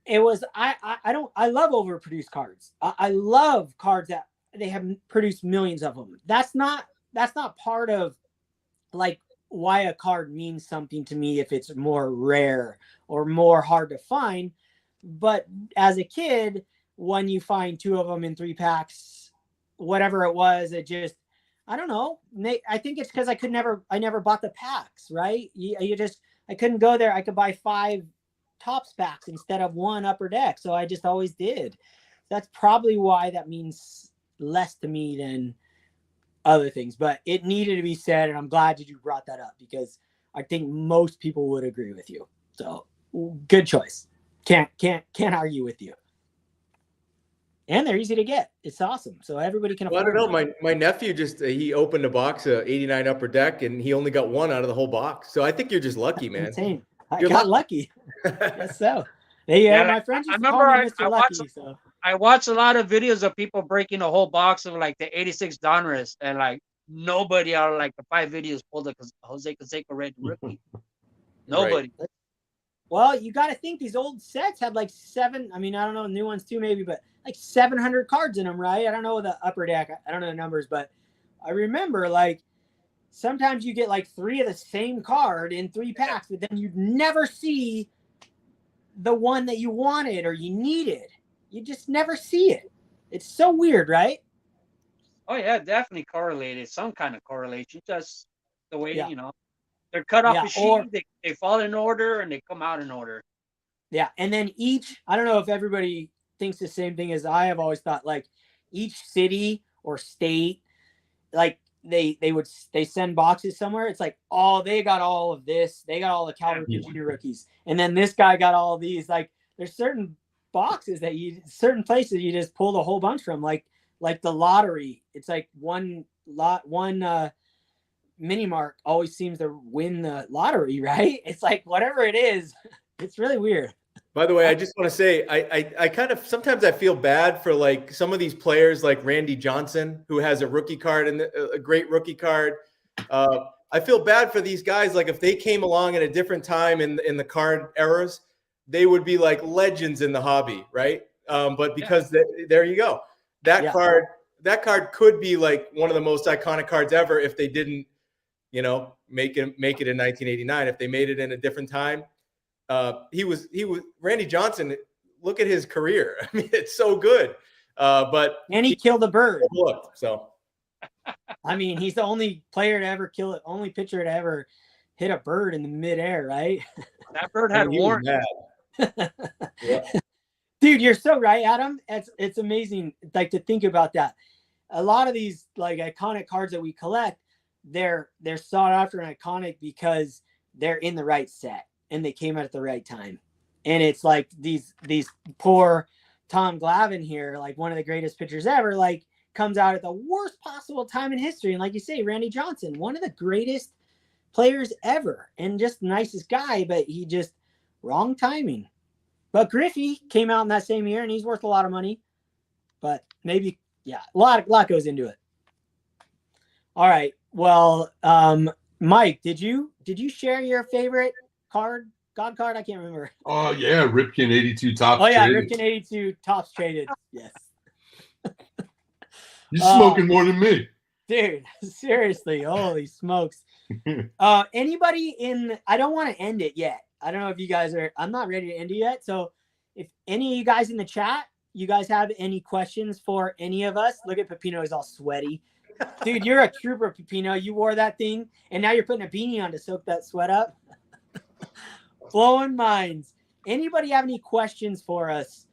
it was, I love overproduced cards. I love cards that they have produced millions of them. That's not part of like why a card means something to me if it's more rare or more hard to find. But as a kid, when you find 2 of them in 3 packs, whatever it was, it just, I don't know. I think it's because I never bought the packs, right? I couldn't go there. I could buy 5 Tops packs instead of 1 Upper Deck. So I just always did. That's probably why that means less to me than other things, but it needed to be said. And I'm glad that you brought that up because I think most people would agree with you. So good choice. Can't argue with you. And they're easy to get. It's awesome. So everybody can afford Well, I don't know. them. My nephew he opened a box of 89 Upper Deck and he only got 1 out of the whole box. So I think you're just lucky, man. Insane. I You're got lucky. Yes, so. Yeah, my friends I used to remember call me Mr. Lucky. I watched a lot of videos of people breaking a whole box of like the '86 Donruss, and like nobody out of like the 5 videos pulled a Jose Canseco red rookie. Nobody. Right. Well, you got to think these old sets had like 7. I mean, I don't know, new ones too, maybe, but like 700 cards in them, right? I don't know the Upper Deck. I don't know the numbers, but I remember like sometimes you get like 3 of the same card in 3 packs, but then you'd never see the one that you wanted or you needed. You just never see it. It's so weird, right? Oh yeah, definitely correlated. Some kind of correlation. Just the way Yeah. they're cut off Yeah, a sheet, they fall in order and they come out in order. Yeah, and then I don't know if everybody thinks the same thing as I have always thought, like each city or state, like they send boxes somewhere. It's like, oh, they got all of this. They got all the Cal Rookie Junior rookies. And then this guy got all of these. Like there's certain boxes that certain places you just pull the whole bunch from, like the lottery. It's like one mini mark always seems to win the lottery, right? It's like whatever it is, it's really weird. By the way, I just want to say I kind of sometimes I feel bad for like some of these players like Randy Johnson, who has a rookie card and a great rookie card. I feel bad for these guys. Like if they came along at a different time in the card eras, they would be like legends in the hobby, right? But because there you go, that card could be like one of the most iconic cards ever if they didn't, make it in 1989. If they made it in a different time. He was Randy Johnson. Look at his career. I mean, it's so good. But he killed a bird. So, I mean, he's the only player to ever kill it, only pitcher to ever hit a bird in the midair, right? That bird had warrant. Yeah. Dude, you're so right, Adam. It's amazing, like to think about that. A lot of these like iconic cards that we collect, they're sought after and iconic because they're in the right set. And they came out at the right time. And it's like these poor Tom Glavine here, like one of the greatest pitchers ever, like comes out at the worst possible time in history. And like you say, Randy Johnson, one of the greatest players ever and just the nicest guy, but he just wrong timing. But Griffey came out in that same year and he's worth a lot of money. But maybe, yeah, a lot goes into it. All right. Well, Mike, did you share your favorite God card? I can't remember. Oh yeah, Ripken 82 tops. Oh yeah, traded. Ripken 82 tops traded. Yes. You're smoking more than me. Dude, seriously, holy smokes. Anybody I don't want to end it yet. I don't know if you guys I'm not ready to end it yet. So if any of you guys in the chat, you guys have any questions for any of us, look at Pepino, he's all sweaty. Dude, you're a trooper, Pepino. You wore that thing, and now you're putting a beanie on to soak that sweat up. Blowing minds. Anybody have any questions for us?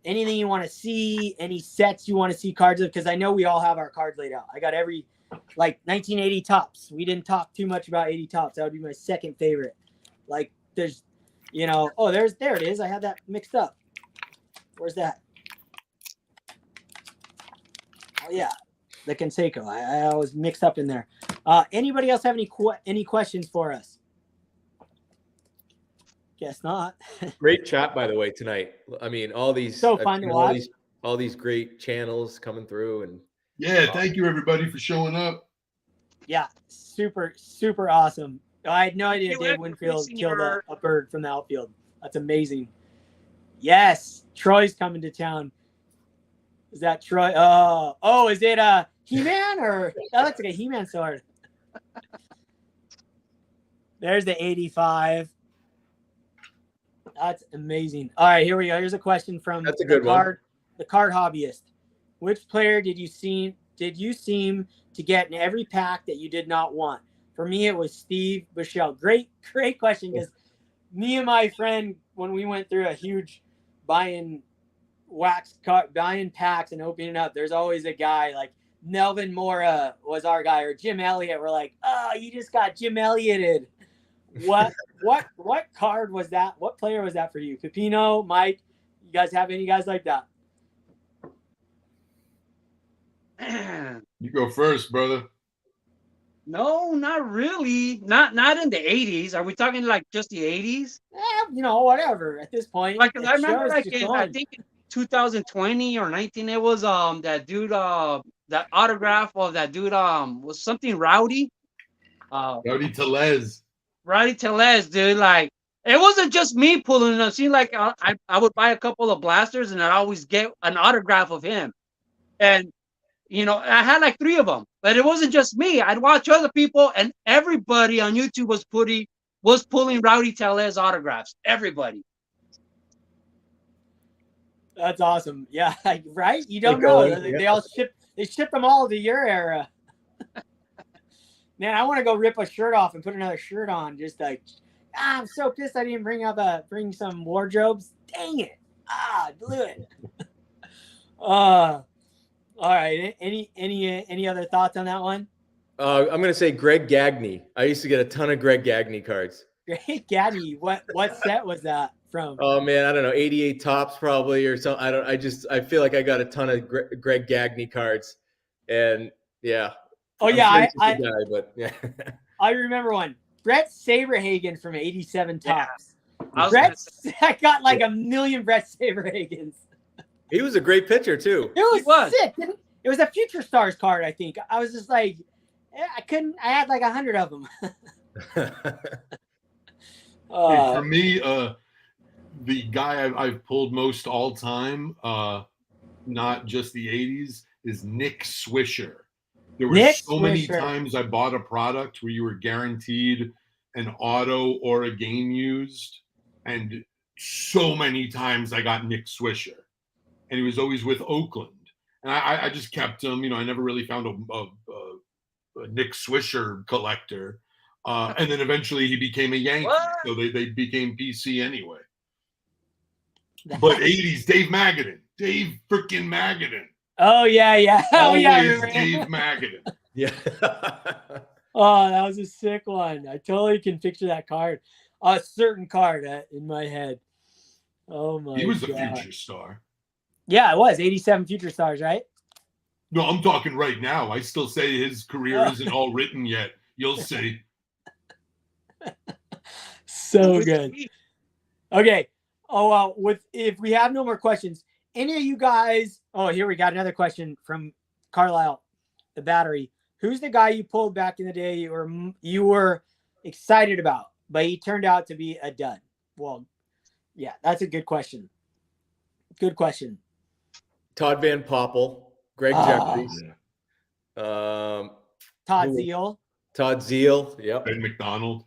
Anything you want to see? Any sets you want to see cards of? Because I know we all have our cards laid out. I got every, like 1980 tops. We didn't talk too much about 80 tops. That would be my second favorite. Like there's, oh, there it is. I had that mixed up. Where's that? Oh yeah, the Conseco. I was mixed up in there. Anybody else have any questions for us? Guess not. Great chat, by the way, tonight. I mean, all these so fun to watch. All these great channels coming through, and yeah, thank you everybody for showing up. Yeah, super awesome. I had no idea Dave Winfield killed a bird from the outfield. That's amazing. Yes, Troy's coming to town. Is that Troy? Oh, is it He-Man or that looks like a He-Man sword? There's the 85. That's amazing. All right, here we go. Here's a question from the card hobbyist. Which player did you seem to get in every pack that you did not want? For me, it was Steve Bichelle. Great question, because me and my friend, when we went through a huge buying packs and opening up, there's always a guy like Melvin Mora was our guy, or Jim Elliott. We're like, oh, you just got Jim Ellioted. What card was that? What player was that for you? Pepino, Mike, you guys have any guys like that? You go first, brother. No, not really. Not in the 80s. Are we talking like just the 80s? Whatever at this point. Like I remember like I think in 2020 or 19, it was that dude that autograph of that dude was something Rowdy. Rowdy Tellez. Rowdy Tellez, dude. Like it wasn't just me pulling it up. See, like I would buy a couple of blasters and I'd always get an autograph of him. And I had like 3 of them, but it wasn't just me. I'd watch other people, and everybody on YouTube was pulling Rowdy Tellez autographs. Everybody. That's awesome. Yeah, right. You don't know. They ship them all to your era. Man, I want to go rip a shirt off and put another shirt on. Just like, I'm so pissed I didn't bring some wardrobes. Dang it! I blew it. All right. Any other thoughts on that one? I'm gonna say Greg Gagne. I used to get a ton of Greg Gagne cards. Greg Gagne. What set was that from? Oh man, I don't know. 88 tops probably or something. I feel like I got a ton of Greg Gagne cards, and yeah. Oh yeah, I remember one. Brett Saberhagen from 87 tops. Yeah. I got like a million Brett Saberhagens. He was a great pitcher too. It was sick. It was a Future Stars card, I think. I was just like, I had like 100 of them. For me, the guy I've pulled most all time, not just the 80s, is Nick Swisher. There were so many times I bought a product where you were guaranteed an auto or a game used, and so many times I got Nick Swisher. And he was always with Oakland, and I just kept him. I never really found a Nick Swisher collector, and then eventually he became a Yankee, so they became PC anyway. But 80s, Dave freaking Magadan. Oh yeah. Oh yeah, Dave Magadan. Yeah. Oh, that was a sick one. I totally can picture that card, a certain card in my head. Oh my! He was a future star. Yeah, it was 87 Future Stars, right? No, I'm talking right now. I still say his career isn't all written yet. You'll see. So good. Okay. Oh, if we have no more questions, any of you guys? Oh, here we got another question from Carlisle, the battery. Who's the guy you pulled back in the day you were excited about, but he turned out to be a dud? Well, yeah, that's a good question. Good question. Todd Van Poppel, Greg Jeffries, Todd Zeal. Todd Zeal. Yep. Ben McDonald.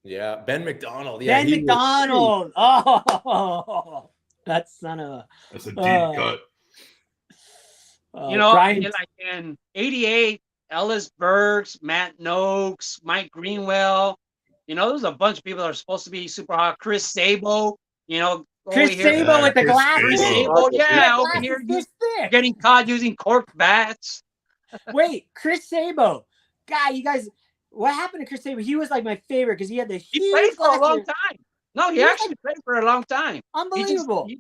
Yeah, Ben McDonald. Yeah, Ben McDonald. Oh, that son of a. That's a deep cut. You know, Brian, like in '88, Ellis Burks, Matt Noakes, Mike Greenwell. You know, there's a bunch of people that are supposed to be super hot. Chris Sabo. You know, Chris Sabo with the Chris glasses. Sabo. Yeah, over here getting caught using cork bats. Wait, Chris Sabo. God, you guys, what happened to Chris Sabo? He was like my favorite because he had the huge. He played for a long glasses. time. No, he actually played for a long time. Unbelievable. He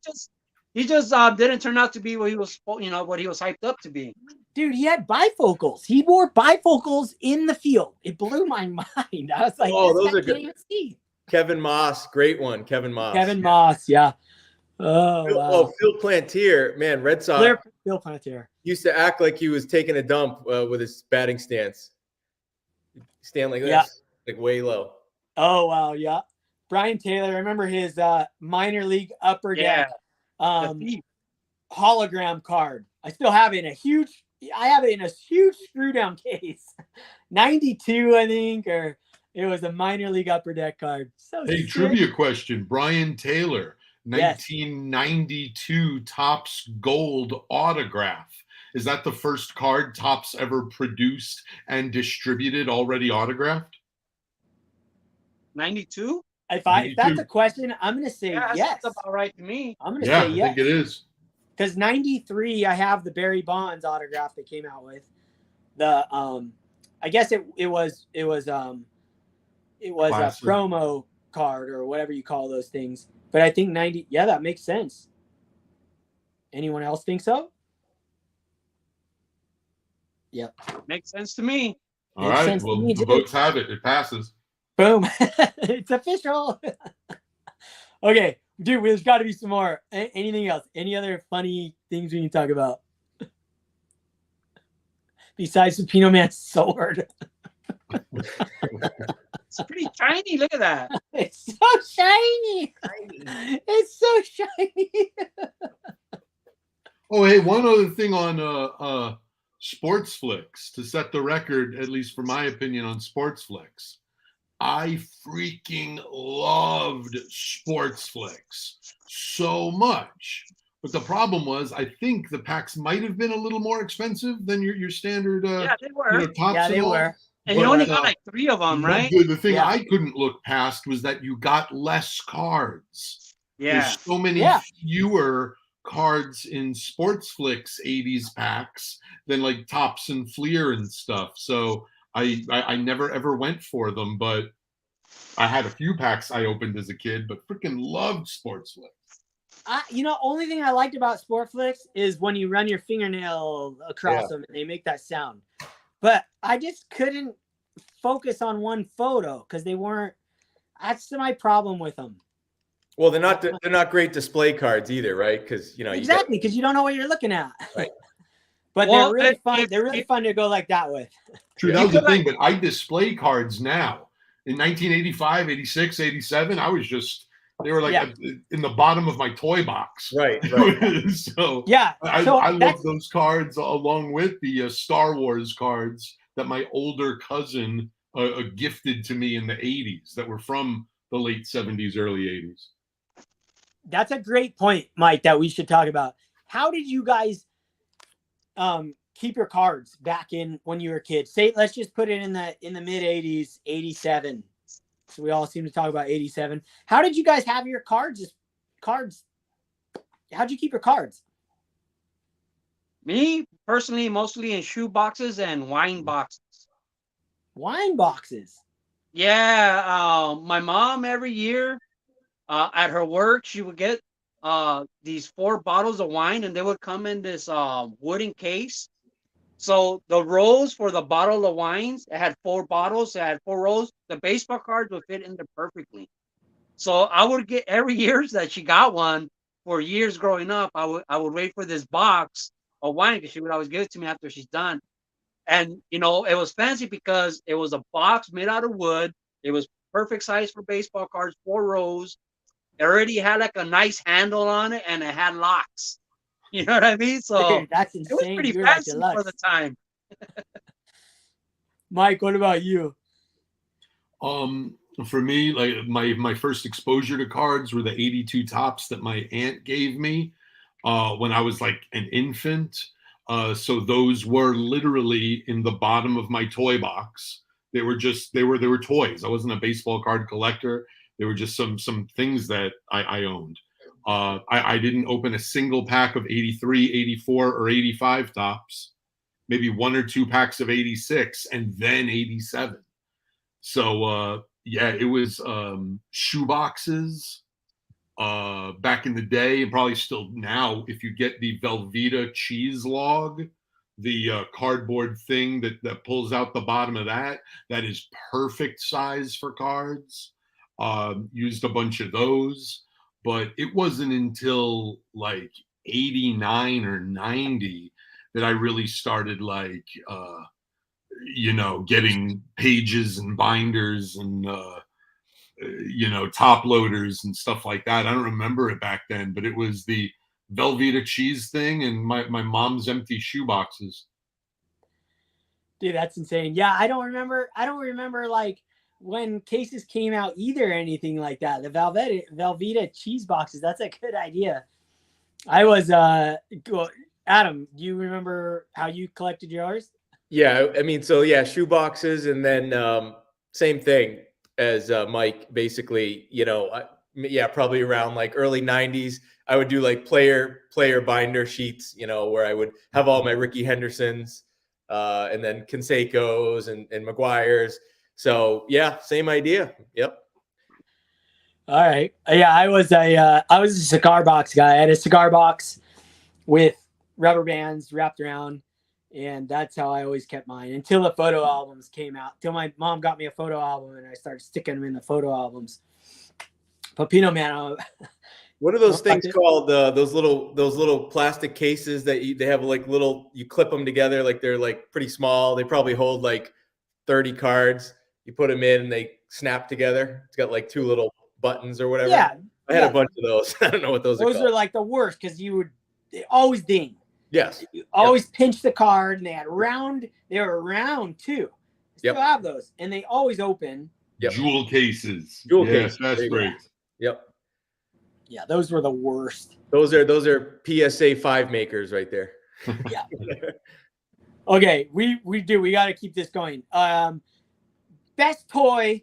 just didn't turn out to be what he was, what he was hyped up to be. Dude, he had bifocals. He wore bifocals in the field. It blew my mind. I was like, oh, those are can't good. even see. Kevin Moss, great one. Kevin Moss. Kevin Moss, yeah. Oh, wow. Phil Plantier, man, Red Sox. Phil Plantier Used to act like he was taking a dump with his batting stance. Stand like this, like way low. Oh, wow, yeah. Brian Taylor, I remember his minor league upper deck hologram card. I still have it in a huge screw down case. 92, I think, or it was a minor league upper deck card. So hey, sick. trivia question. Brian Taylor, 1992 Topps Gold autograph. Is that the first card Topps ever produced and distributed already autographed? 92? If that's a question, I'm going to say yes. That's about right to me. I'm going to say yes. I think it is. Because 93, I have the Barry Bonds autograph they came out with. The I guess it was a promo card or whatever you call those things. But I think 90, yeah, that makes sense. Anyone else think so? Yep. Makes sense to me. All right. Well, the votes have it. It passes. Boom. It's official. Okay. Dude, there's got to be some more. Anything else? Any other funny things we can talk about? Besides the Pepino Man's sword. It's pretty shiny. Look at that. It's so shiny. It's so shiny. Oh, hey, one other thing on Sports Flicks, to set the record, at least for my opinion on Sports Flicks. I freaking loved Sports Flicks so much. But the problem was, I think the packs might have been a little more expensive than your standard. Yeah, they were. Yeah, they were. And you only got like 3 of them, right? The thing I couldn't look past was that you got less cards. Yeah. There's so many fewer cards in Sports Flicks 80s packs than like Topps and Fleer and stuff. So I never ever went for them, but I had a few packs I opened as a kid, but freaking loved Sports Flicks. Only thing I liked about Sport Flicks is when you run your fingernail across them and they make that sound. But I just couldn't focus on one photo because they weren't. That's my problem with them. Well, they're not great display cards either, right? Because exactly because you don't know what you're looking at. Right. But they're really fun. They're really fun to go like that with. True, that was the thing. But I display cards now. In 1985, 86, 87, they were like in the bottom of my toy box. Right. So yeah, I love those cards along with the Star Wars cards that my older cousin gifted to me in the 80s that were from the late 70s, early 80s. That's a great point, Mike, that we should talk about. How did you guys keep your cards back in when you were kids? Say, let's just put it in the mid 80s, 87. So we all seem to talk about 87. How did you guys have your cards? How'd you keep your cards? Me personally, mostly in shoe boxes and wine boxes. Wine boxes. Yeah, my mom every year at her work, she would get these 4 bottles of wine, and they would come in this wooden case. So the rows for the bottle of wines, it had 4 bottles, it had 4 rows. The baseball cards would fit in there perfectly. So I would get every year that she got one for years growing up. I would wait for this box of wine because she would always give it to me after she's done. And it was fancy because it was a box made out of wood. It was perfect size for baseball cards, 4 rows. It already had like a nice handle on it, and it had locks. You know what I mean? So Dude, that's it was insane. pretty You're like fancy for deluxe. the time. Mike, what about you? For me, like my first exposure to cards were the 82 tops that my aunt gave me when I was like an infant. So those were literally in the bottom of my toy box. They were toys. I wasn't a baseball card collector. They were just some things that I owned. I didn't open a single pack of 83, 84, or 85 tops. Maybe 1 or 2 packs of 86, and then 87. So yeah, it was shoe boxes back in the day, and probably still now. If you get the Velveeta cheese log, the cardboard thing that pulls out the bottom of that is perfect size for cards. Used a bunch of those, but it wasn't until like 89 or 90 that I really started like getting pages and binders and top loaders and stuff like that. I don't remember it back then, but it was the Velveeta cheese thing and my mom's empty shoe boxes. Dude, that's insane. Yeah, I don't remember like when cases came out either or anything like that. The Velveeta cheese boxes, that's a good idea. I was Adam, do you remember how you collected yours? Yeah, I mean, so yeah, shoe boxes, and then same thing as Mike. Basically, yeah, probably around like early '90s, I would do like player binder sheets, where I would have all my Ricky Hendersons, and then Canseco's and McGuire's. So yeah, same idea. Yep. All right. Yeah, I was a cigar box guy. I had a cigar box with rubber bands wrapped around, and that's how I always kept mine until the photo albums came out. Till my mom got me a photo album, and I started sticking them in the photo albums. Pepino, man. What are those things called? Those little plastic cases that they have like little. You clip them together, like they're like pretty small. They probably hold like 30 cards. You put them in, and they snap together. It's got like 2 little buttons or whatever. Yeah, I had a bunch of those. I don't know what those are called. Those are like the worst because they always ding. Yes. You always pinch the card, and they were round too. Still have those, and they always open. Yep. Jewel cases. Yes, that's great. Yep. Yeah, those were the worst. Those are PSA 5 makers right there. Yeah. Okay, we got to keep this going. Best toy,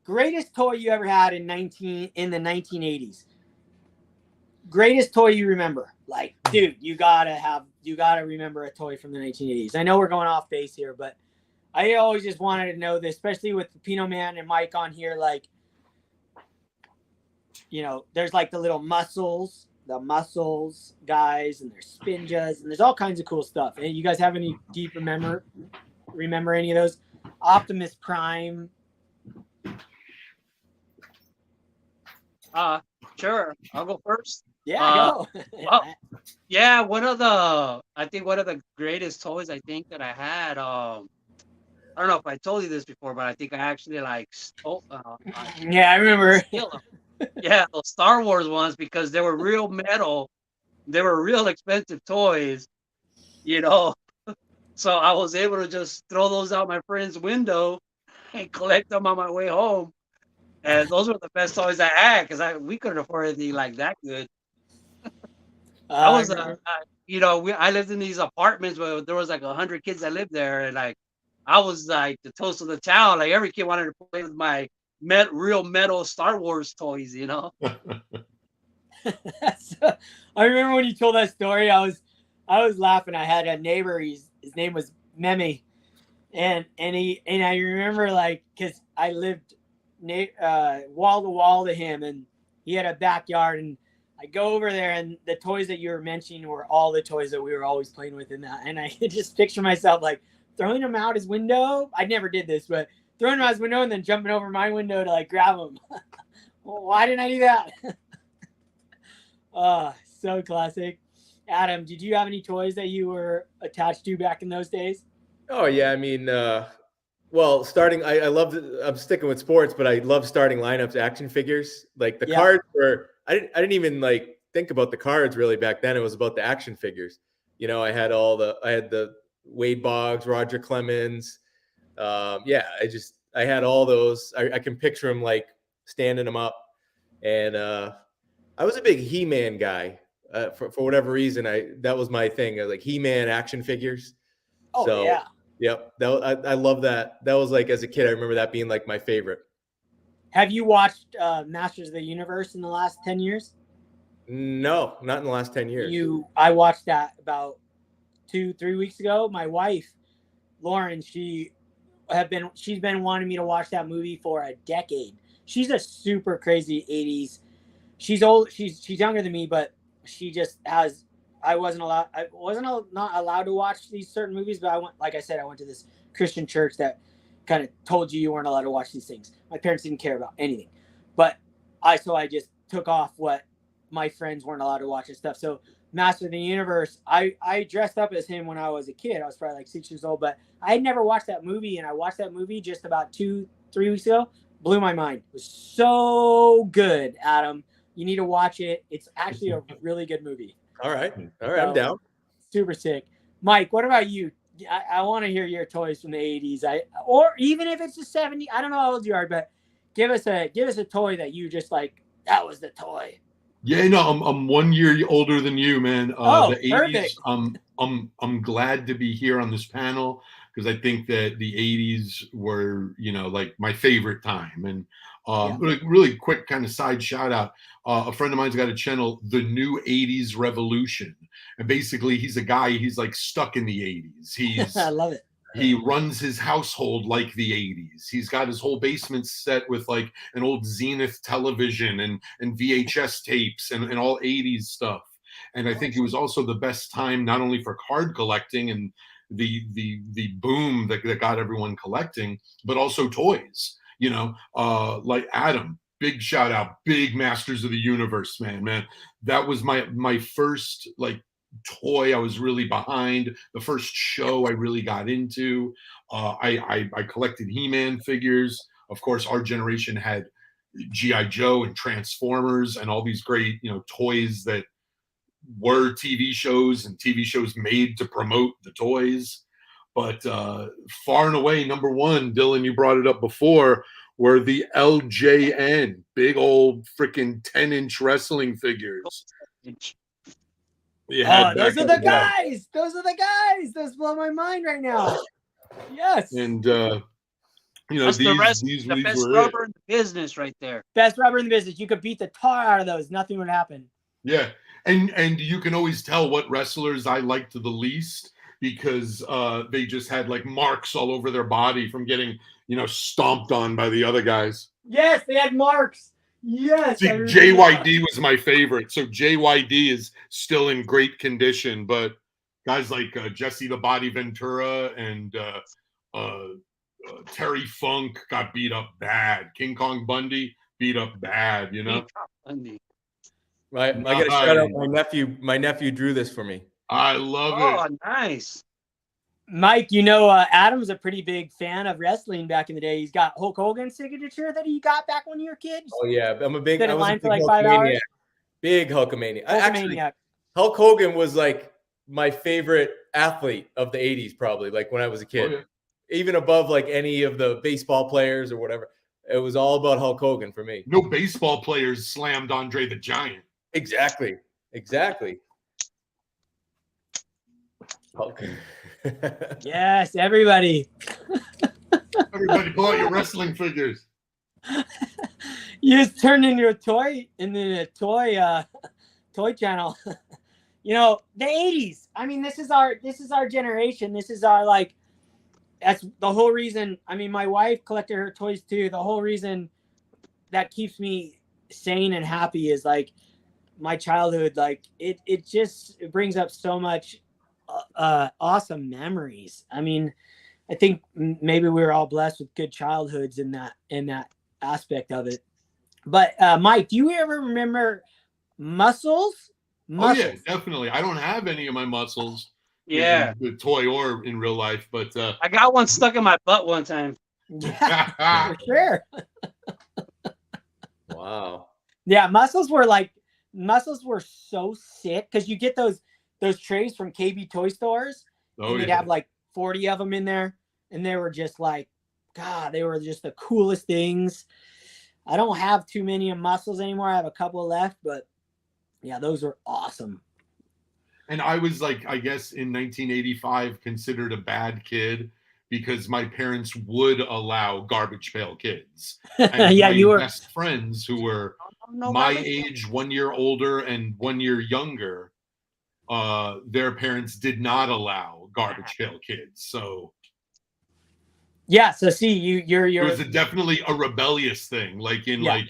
greatest toy you ever had in the 1980s. Greatest toy you remember. Like, dude, you gotta remember a toy from the 1980s. I know we're going off base here, but I always just wanted to know this, especially with Pepino Man and Mike on here. Like, there's like the little muscles guys, and there's spinjas, and there's all kinds of cool stuff. And you guys have any deep remember any of those? Optimus Prime. Sure. I'll go first. Yeah, go. Yeah, one of the greatest toys I think that I had. I don't know if I told you this before, but I think I actually like stole. Yeah, I remember. Yeah, those Star Wars ones, because they were real metal. They were real expensive toys, So I was able to just throw those out my friend's window and collect them on my way home. And those were the best toys I had because we couldn't afford anything like that good. I lived in these apartments where there was like 100 kids that lived there, and like I was like the toast of the town. Like every kid wanted to play with my real metal Star Wars toys, I remember when you told that story, I was laughing. I had a neighbor, his name was Memi, and I remember, like, because I lived wall to wall to him, and he had a backyard, and I go over there, and the toys that you were mentioning were all the toys that we were always playing with in that. And I could just picture myself like throwing them out his window. I never did this, but throwing them out his window and then jumping over my window to like grab them. Well, why didn't I do that? So classic. Adam, did you have any toys that you were attached to back in those days? Oh yeah, I mean, well, starting, I love. I'm sticking with sports, but I love starting lineups, action figures. Like the cards were, I didn't even like think about the cards really back then. It was about the action figures. You know, I had the Wade Boggs, Roger Clemens. Yeah, I had all those. I can picture them like standing them up, and I was a big He-Man guy. For whatever reason, that was my thing. Like He-Man action figures. Oh So, yeah. Yep. I love that. That was like, as a kid, I remember that being like my favorite. Have you watched Masters of the Universe in the last 10 years? No, not in the last 10 years. I watched that about 2-3 weeks ago. My wife, Lauren, she's been wanting me to watch that movie for a decade. She's a super crazy 80s. She's old. She's younger than me, but she just has. I wasn't not allowed to watch these certain movies, but I went to this Christian church that kind of told you weren't allowed to watch these things. My parents didn't care about anything, but I just took off what my friends weren't allowed to watch and stuff. So Master of the Universe, I dressed up as him when I was a kid. I was probably like 6 years old, but I had never watched that movie, and I watched that movie just about 2-3 weeks ago. Blew my mind. It was so good, Adam. You need to watch it. It's actually a really good movie. All right. I'm down. Super sick. Mike, what about you? I want to hear your toys from the 80s. Or even if it's the 70s. I don't know how old you are, but give us a toy that you just like, that was the toy. Yeah, no, I'm 1 year older than you, man. The 80s. Perfect. I'm glad to be here on this panel because I think that the 80s were, like my favorite time. And really quick kind of side shout out. A friend of mine's got a channel, The New 80s Revolution. And basically he's a guy, he's like stuck in the 80s. I love it. He runs his household like the 80s. He's got his whole basement set with like an old Zenith television and VHS tapes and all 80s stuff. And I think it was also the best time, not only for card collecting and the boom that got everyone collecting, but also toys, like Adam, big shout out, big Masters of the Universe, man. That was my first like toy I was really behind, the first show I really got into. I collected He-Man figures. Of course, our generation had G.I. Joe and Transformers and all these great, toys that were TV shows and TV shows made to promote the toys. But far and away, number one, Dylan, you brought it up before, were the LJN, big old freaking 10-inch wrestling figures. Yeah, those are the guys. Those are the guys. Those blow my mind right now. Yes. And that's the best rubber in the business right there. Best rubber in the business. You could beat the tar out of those. Nothing would happen. Yeah. And you can always tell what wrestlers I liked the least because they just had like marks all over their body from getting, stomped on by the other guys. Yes, they had marks. Yes. See, JYD was my favorite. So JYD is still in great condition, but guys like Jesse the Body Ventura and Terry Funk got beat up bad. King Kong Bundy beat up bad, Right. I got to shout out my nephew drew this for me. I love it. Oh, nice. Mike, Adam's a pretty big fan of wrestling back in the day. He's got Hulk Hogan's signature that he got back when you were a kid. Oh yeah, I was a big line for like 5 hours. Big Hulkamaniac. Actually, Hulk Hogan was like my favorite athlete of the 80s, probably, like when I was a kid. Oh, yeah. Even above like any of the baseball players or whatever. It was all about Hulk Hogan for me. No baseball players slammed Andre the Giant. Exactly. Hulk. Yes, everybody. Everybody pull out your wrestling figures. You just turned into a toy channel. The 80s. I mean, this is our generation. This is our like. That's the whole reason. I mean, my wife collected her toys too. The whole reason that keeps me sane and happy is like my childhood, like it just it brings up so much awesome memories. I mean, I think maybe we were all blessed with good childhoods in that aspect of it. But Mike, do you ever remember Muscles? Oh yeah, definitely. I don't have any of my muscles. Yeah. In the toy or in real life, but I got one stuck in my butt one time. Yeah, for sure. Wow. Yeah, Muscles were so sick because you get those trays from KB toy stores, oh and they'd yeah. have like 40 of them in there, and they were just like, God, they were just the coolest things. I don't have too many of Muscles anymore. I have a couple left, but yeah, those were awesome. And I was like, I guess in 1985 considered a bad kid because my parents would allow garbage pail kids. And Yeah, my you were best friends who were No my garbage. age, 1 year older and 1 year younger, their parents did not allow garbage pail kids. So yeah. So see, you're it was definitely a rebellious thing. Like in Yeah. like,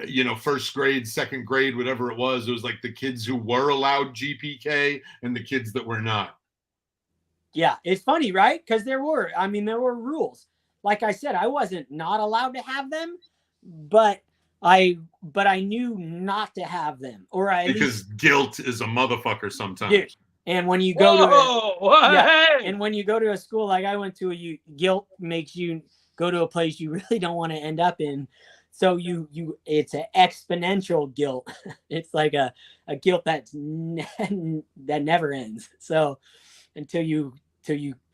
you know, first grade, second grade, whatever it was like the kids who were allowed GPK and the kids that were not. Yeah, it's funny, right? Because there were rules. Like I said, I wasn't not allowed to have them, but I knew not to have them, or at because least guilt is a motherfucker sometimes. Dude, and when you go Hey! and when you go to a school like I went to, guilt makes you go to a place you really don't want to end up in. So it's an exponential guilt. It's like a guilt that never ends. So until you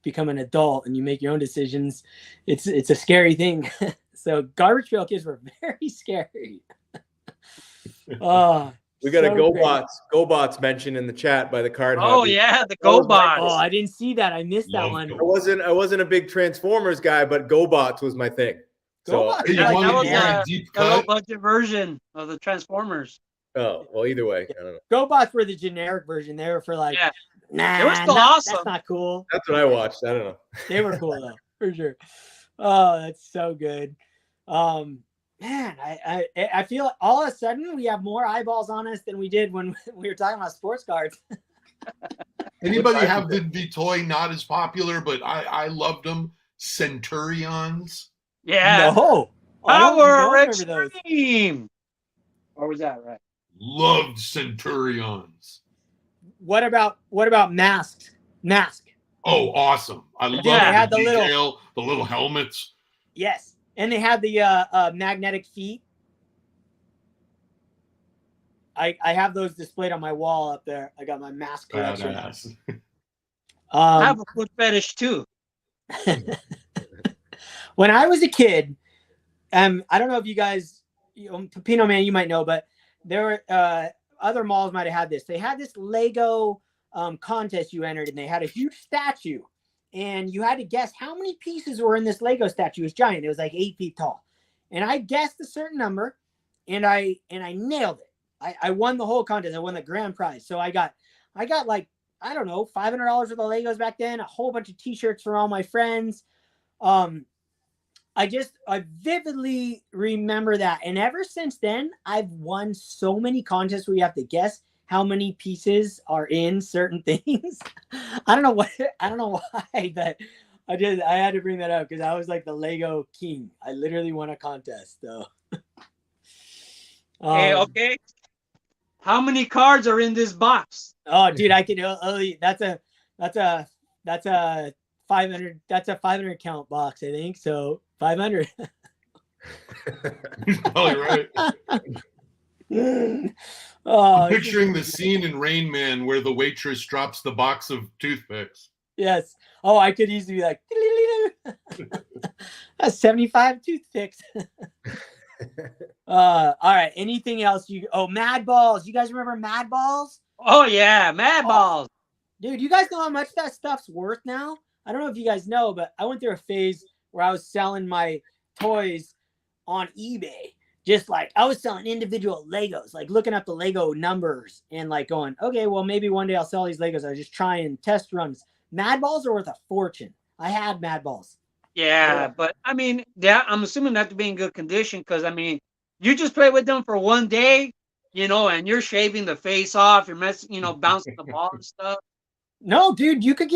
become an adult and you make your own decisions, it's a scary thing. So garbage pail kids were very scary. Oh, We got so a great. GoBots mentioned in the chat by the card. Oh hobby. yeah, the That was my- GoBots. Oh, I didn't see that. I missed that Love one. Go- I wasn't a big Transformers guy, but GoBots was my thing. So GoBots You are like wanted that was generic. a deep a low cut. budget version of the Transformers. oh well, either way, I don't know. GoBots were the generic version. They were for like, Yeah. nah, They were still that's awesome. not cool. That's what I watched. I don't know. They were cool though, for sure. Oh, that's so good. Man, I feel all of a sudden we have more eyeballs on us than we did when we were talking about sports cards. Anybody What have time the toy not as popular, but I loved them? Centurions. Yeah. No, I don't Power remember those. Extreme. Or was that right? Loved Centurions. What about Mask? Oh, awesome! I love they had the the little- detail, the little helmets. Yes, and they had the magnetic feet. I have those displayed on my wall up there. I got my Mask collection. Badass. I have a foot fetish too. When I was a kid, I don't know if you guys, Pepino man, you might know, but there were other malls might have had this. They had this Lego contest you entered, and they had a huge statue, and you had to guess how many pieces were in this Lego statue. It was giant. It was like 8 feet tall, and I guessed a certain number, and I nailed it. I won the whole contest. I won the grand prize. So I got like, I don't know, $500 worth of Legos back then, a whole bunch of t-shirts for all my friends. I vividly remember that. And ever since then, I've won so many contests where you have to guess how many pieces are in certain things. I don't know why, but I had to bring that up because I was like the Lego king. I literally won a contest though. Hey, okay. How many cards are in this box? Oh, dude, I can. That's a 500. That's a 500 count box, I think. So 500. He's probably right. Oh, I'm picturing the scene in Rain Man where the waitress drops the box of toothpicks. yes. Oh, I could easily be like, that's 75 toothpicks. All right. Anything else? Mad Balls. You guys remember Mad Balls? Oh yeah, Mad Balls. Dude, you guys know how much that stuff's worth now? I don't know if you guys know, but I went through a phase where I was selling my toys on eBay. Just like I was selling individual Legos, like looking up the Lego numbers and like going, okay, well, maybe one day I'll sell these Legos. I was just trying test runs. Mad Balls are worth a fortune. I had Mad Balls. Yeah, but I mean, I'm assuming that to be in good condition because I mean, you just play with them for one day, and you're shaving the face off, you're bouncing the ball and stuff. No, dude, you could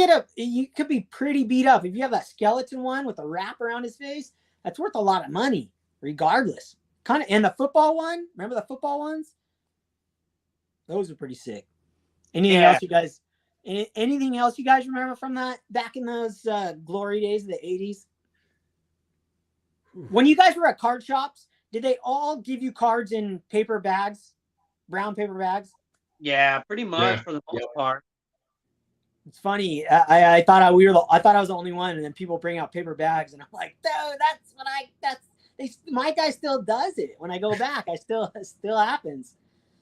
be pretty beat up. If you have that skeleton one with a wrap around his face, that's worth a lot of money, regardless. And the football one, remember the football ones? Those are pretty sick. Anything else you guys remember from that back in those glory days of the 80s? When you guys were at card shops, did they all give you cards in paper bags, brown paper bags? Yeah, pretty much for the most part. It's funny. I thought I was the only one, and then people bring out paper bags, and I'm like, dude, my guy still does it. When I go back, it still happens.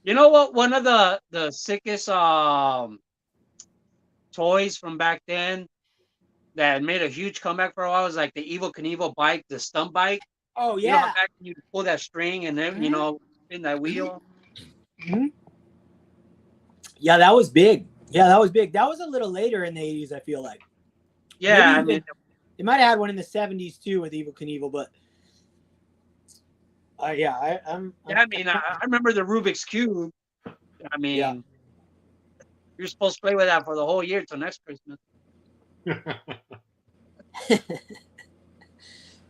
You know what? One of the sickest toys from back then that made a huge comeback for a while was like the Evel Knievel bike, the stunt bike. Oh yeah. You know how back when you pull that string and then spin that wheel. Mm-hmm. Yeah, that was big. That was a little later in the 80s, I feel like. Yeah, they might have had one in the 70s too with Evel Knievel, but I remember the Rubik's Cube. I mean, you're supposed to play with that for the whole year till next Christmas.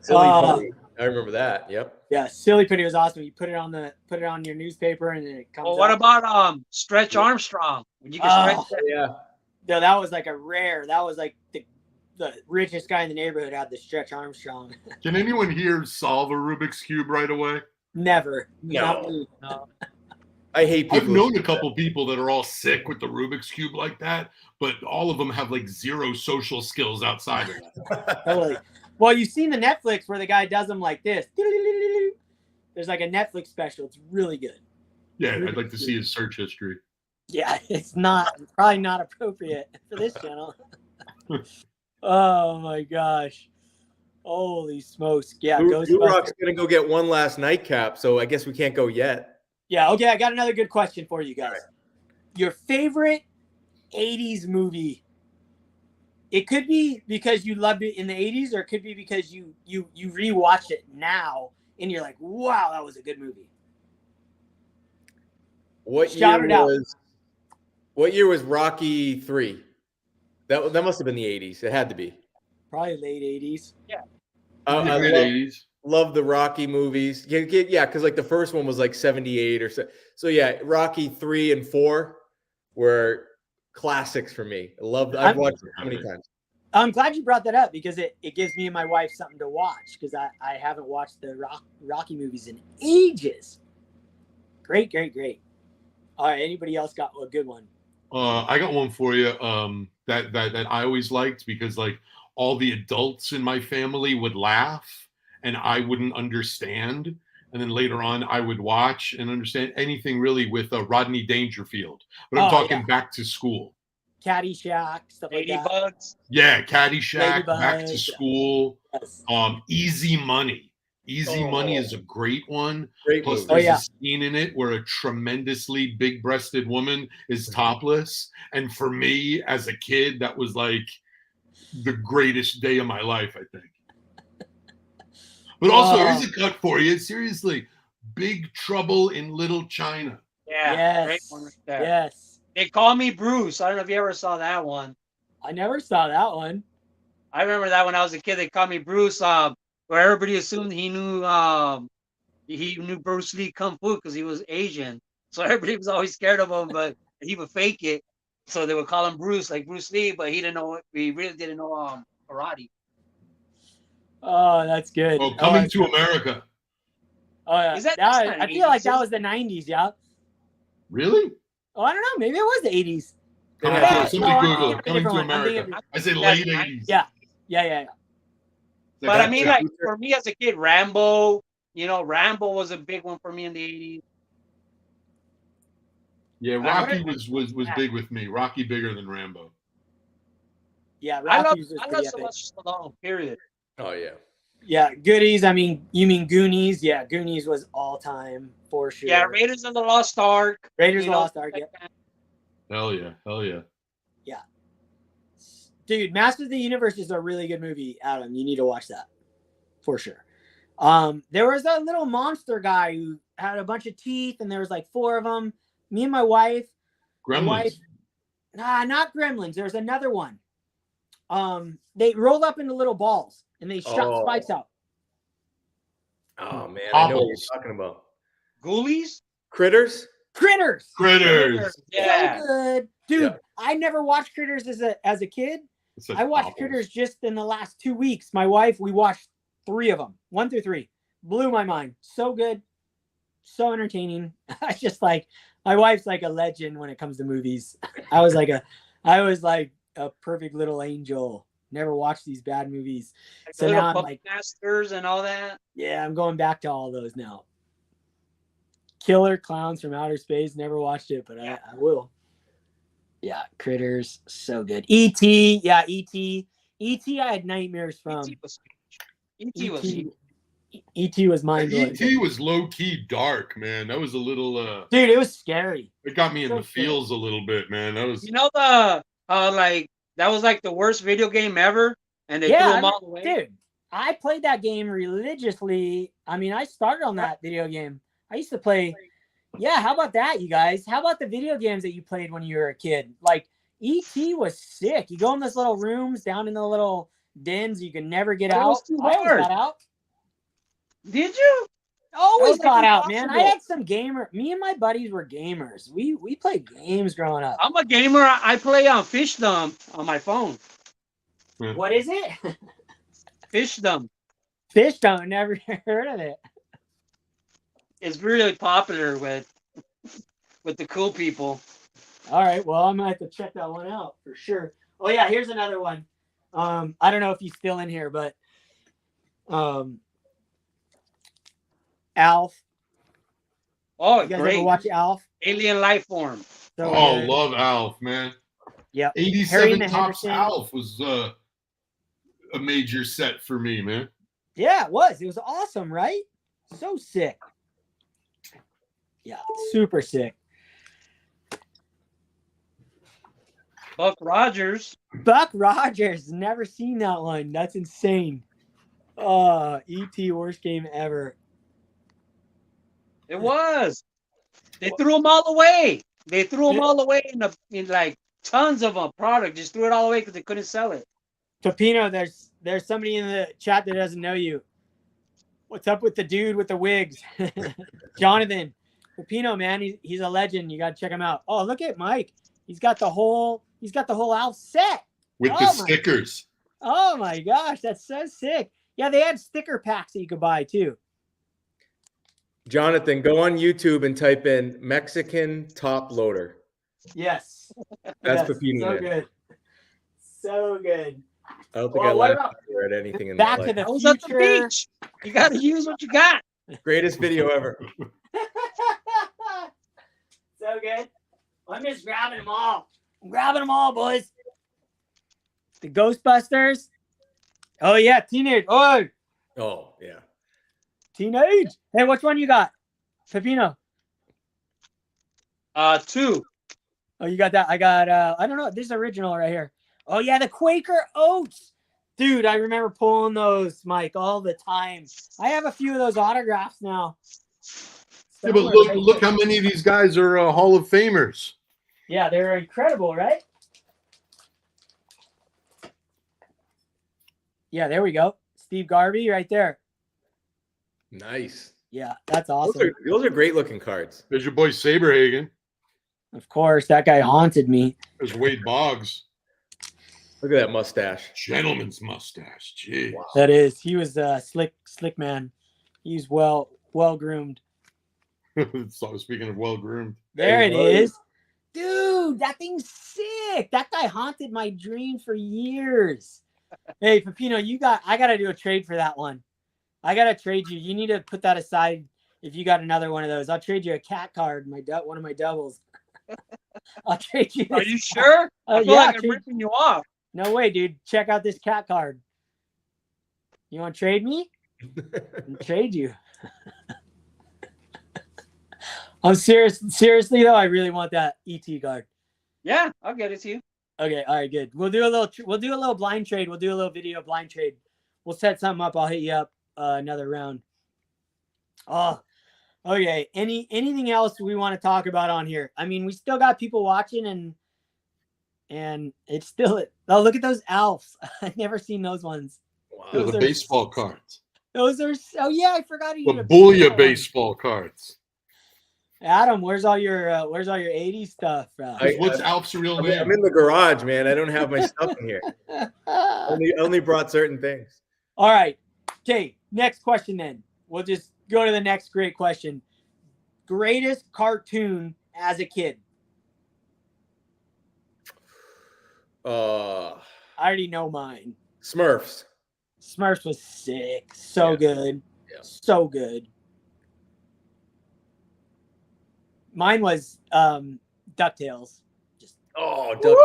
Silly Putty. I remember that. Yep. Yeah, Silly Putty was awesome. You put it on your newspaper and then it comes. Well, what about Stretch Armstrong? When you can stretch that? Yeah. No, that was like a rare. That was like the richest guy in the neighborhood had the Stretch Armstrong. Can anyone here solve a Rubik's Cube right away? Never. No. I hate people. I've known a couple people that are all sick with the Rubik's Cube like that, but all of them have like zero social skills outside of that. Totally. Well, you've seen the Netflix where the guy does them like this. There's like a Netflix special. It's really good. Yeah, I'd like to see his search history. Yeah, it's probably not appropriate for this channel. Oh my gosh. Holy smokes. Yeah, Ghostbusters gonna go get one last nightcap, so I guess we can't go yet. Yeah, okay, I got another good question for you guys. Right. Your favorite 80s movie. It could be because you loved it in the 80s, or it could be because you rewatch it now and you're like, wow, that was a good movie. What year was Rocky 3? That must have been the 80s. It had to be. Probably late 80s. Yeah. I love the Rocky movies. Yeah, because like the first one was like 78 or so. So yeah, Rocky 3 and 4 were classics for me. I've watched it so many times. I'm glad you brought that up because it gives me and my wife something to watch because I haven't watched the Rocky movies in ages. Great. All right, anybody else got a good one? I got one for you that I always liked because like all the adults in my family would laugh and I wouldn't understand. And then later on, I would watch and understand anything really with Rodney Dangerfield. But I'm talking Back to School. Caddyshack, stuff like that. Ladybugs. Yeah, Caddyshack, Ladybugs, Back to School. Yes. Easy Money. Easy Money is a great one. Great Plus, movie. there's a scene in it where a tremendously big-breasted woman is topless. And for me, as a kid, that was like the greatest day of my life, I think. But also, here's a cut for you. Seriously, Big Trouble in Little China. Yeah. Yes. Great one right there. Yes. They Call Me Bruce. I don't know if you ever saw that one. I never saw that one. I remember that when I was a kid. They called me Bruce. Where everybody assumed he knew Bruce Lee Kung Fu because he was Asian. So everybody was always scared of him, but he would fake it. So they would call him Bruce, like Bruce Lee, but he really didn't know karate. Oh, that's good. Oh, Coming to America. Oh, yeah. I feel like that was the 90s, yeah. Really? Oh, I don't know. Maybe it was the 80s. Somebody Google Coming to America. I say late 80s. Yeah. But I mean, like for me as a kid, Rambo. Rambo was a big one for me in the 80s. Yeah, Rocky was big with me. Rocky bigger than Rambo. Yeah, Rocky was I love so much Stallone. Period. Oh yeah. Yeah, Goodies. I mean, you mean Goonies? Yeah, Goonies was all time for sure. Yeah, Raiders of the Lost Ark. Raiders of the Lost Ark. Yeah. Hell yeah. Yeah. Dude, Masters of the Universe is a really good movie, Adam. You need to watch that for sure. There was a little monster guy who had a bunch of teeth, and there was like 4 of them. Me and my wife. Gremlins. Nah, not Gremlins. There's another one. They rolled up into little balls, and they shot spikes out. Oh man, I know what you're Hobbles. talking about. Ghoulies? Critters? Critters. Yeah. So good. Dude, Yeah. I never watched Critters as a kid. It's like I watched Hobbles. Critters just in the last 2 weeks. My wife, we watched 3 of them, 1 through 3. Blew my mind. So good. So entertaining. I just like, my wife's like a legend when it comes to movies. I was like a perfect little angel. Never watched these bad movies. Like So the now little I'm Puppet like, Masters and all that. yeah, I'm going back to all those now. Killer Clowns from Outer Space. Never watched it, but I will. Yeah, Critters. So good. E.T. Yeah, E.T. E.T. I had nightmares from. E.T. was E.T. was E.T. was mind blowing. E.T. was low key dark, man. That was a little. Dude, it was scary. It got me in So the feels a little bit, man. That was. You know the like that was like the worst video game ever, and they threw them all away. Dude, I played that game religiously. I mean, I started on that video game. I used to play. Yeah, how about that, you guys? How about the video games that you played when you were a kid? Like, E.T. was sick. You go in those little rooms, down in the little dens, you can never get That out. was too I always hard. got out. Did you? Always That was, got like, out, man. I impossible. had some gamer. Me and my buddies were gamers. We played games growing up. I'm a gamer. I play on Fishdom on my phone. What is it? Fishdom. Fishdom. Never heard of it. It's really popular with the cool people. All right. Well, I'm gonna have to check that one out for sure. Oh yeah, here's another one. I don't know if he's still in here, but Alf. Oh, You guys great! ever watch Alf? Alien life form. So Oh, good. love Alf, man. Yep. Harry 87 and the Tops Hendersons. Alf was a major set for me, man. Yeah, it was. It was awesome, right? So sick. Yeah, super sick. Buck Rogers. Buck Rogers. Never seen that one. That's insane. E.T. worst game ever. It was. They threw them all away. They threw them all away in like tons of a product. Just threw it all away because they couldn't sell it. Pepino, there's somebody in the chat that doesn't know you. What's up with the dude with the wigs? Jonathan. Pepino, man, he's a legend. You gotta check him out. Oh, look at Mike. He's got the whole Alf set. With the stickers. Oh my gosh, that's so sick. Yeah, they had sticker packs that you could buy too. Jonathan, go on YouTube and type in Mexican top loader. Yes. That's yes, Pepino. So Man. good. So good. I don't think Well, I what laughed about at anything in Back that to life. the I was at the Future? beach. You got to use what you got. Greatest video ever. So good. I'm just grabbing them all. I'm grabbing them all, boys. The Ghostbusters. Oh yeah, teenage. Oh, Oh, yeah. teenage. Hey, which one you got? Pepino. 2. Oh, you got that. I got I don't know. This is original right here. Oh yeah, the Quaker Oats. Dude, I remember pulling those, Mike, all the time. I have a few of those autographs now. Yeah, but look how many of these guys are Hall of Famers. Yeah, they're incredible, right? Yeah, there we go. Steve Garvey right there. Nice. Yeah, that's awesome. Those are great looking cards. There's your boy Saberhagen. Of course, that guy haunted me. There's Wade Boggs. Look at that mustache. Gentleman's mustache. Jeez. Wow. That is, he was a slick man. He's well groomed. So speaking of well groomed. There Hey, it buddy. is. Dude, that thing's sick. That guy haunted my dream for years. Hey, Pepino, I gotta do a trade for that one. I gotta trade you. You need to put that aside if you got another one of those. I'll trade you a cat card, one of my doubles. I'll trade you. Are this you cat- sure? I feel yeah, like I'm trade- ripping you off. No way, dude. Check out this cat card. You want to trade me? I'll trade you. I'm serious. Seriously though, I really want that ET card. Yeah, I'll get it to you. Okay, all right, good. We'll do a little blind trade. We'll do a little video blind trade. We'll set something up. I'll hit you up. another round. Oh, okay. Anything else we want to talk about on here? I mean, we still got people watching, and it's still. Oh, look at those Alfs. I've never seen those ones. The Those are- baseball cards. Those are. Oh yeah, I forgot you The did a Booyah one. baseball cards. Adam, where's all your 80s stuff? What's Alf's real name? I'm in the garage, man. I don't have my stuff in here. Only brought certain things. All right. Okay. Next question then. We'll just go to the next great question. Greatest cartoon as a kid? I already know mine. Smurfs. Smurfs was sick. So Yeah. good. Yeah. So good. Mine was DuckTales. Just DuckTales.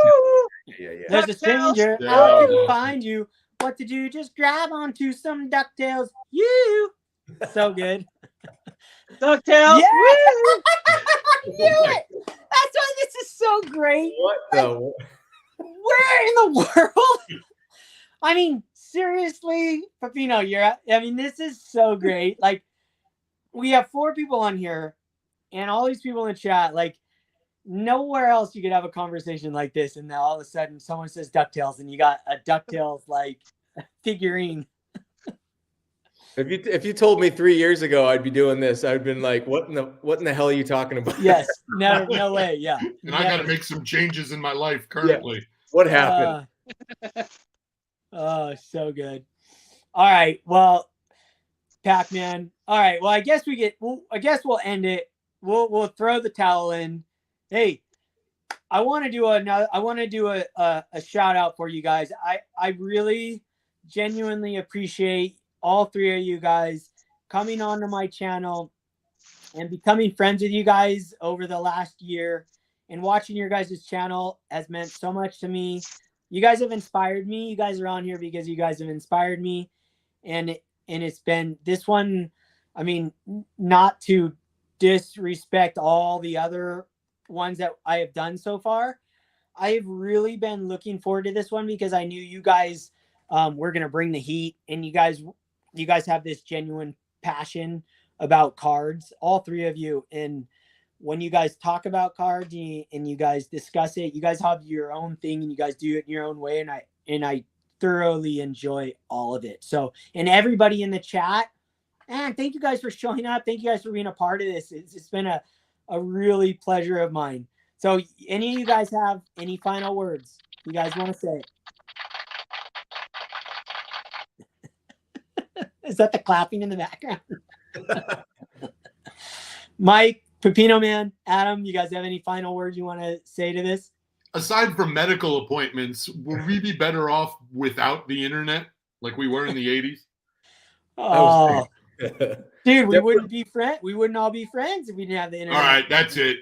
Yeah. there's a stranger Yeah. out to find you. What to do? Just grab onto some DuckTales. You. So good. DuckTales. Yeah. Woo! I knew it. That's why this is so great. What the? Where in the world? I mean, seriously, Pepino, this is so great. Like, we have 4 people on here and all these people in the chat. Like, nowhere else you could have a conversation like this. And then all of a sudden someone says DuckTales and you got a DuckTales like figurine. If you told me 3 years ago I'd be doing this, I'd been like, what in the hell are you talking about? Yes. No way. Yeah. And I got to make some changes in my life currently. What happened? Oh, so good. All right. Well, Pac-Man. All right. Well, I guess we'll end it. We'll throw the towel in. Hey, I want to do a shout out for you guys. I really genuinely appreciate all 3 of you guys coming onto my channel and becoming friends with you guys over the last year, and watching your guys' channel has meant so much to me. You guys have inspired me. You guys are on here because you guys have inspired me. And it's been this one. I mean, not to disrespect all the other ones that I have done so far. I have really been looking forward to this one because I knew you guys were going to bring the heat, and you guys have this genuine passion about cards, all 3 of you. And when you guys talk about cards and you guys discuss it, you guys have your own thing and you guys do it in your own way. And I thoroughly enjoy all of it. So, and everybody in the chat, and thank you guys for showing up. Thank you guys for being a part of this. It's been a really pleasure of mine. So any of you guys have any final words you guys want to say? Is that the clapping in the background? Mike, Pepino Man, Adam, you guys have any final words you want to say to this? Aside from medical appointments, would we be better off without the internet like we were in the 80s? Oh, dude, we wouldn't be friends. We wouldn't all be friends if we didn't have the internet. All right, that's it.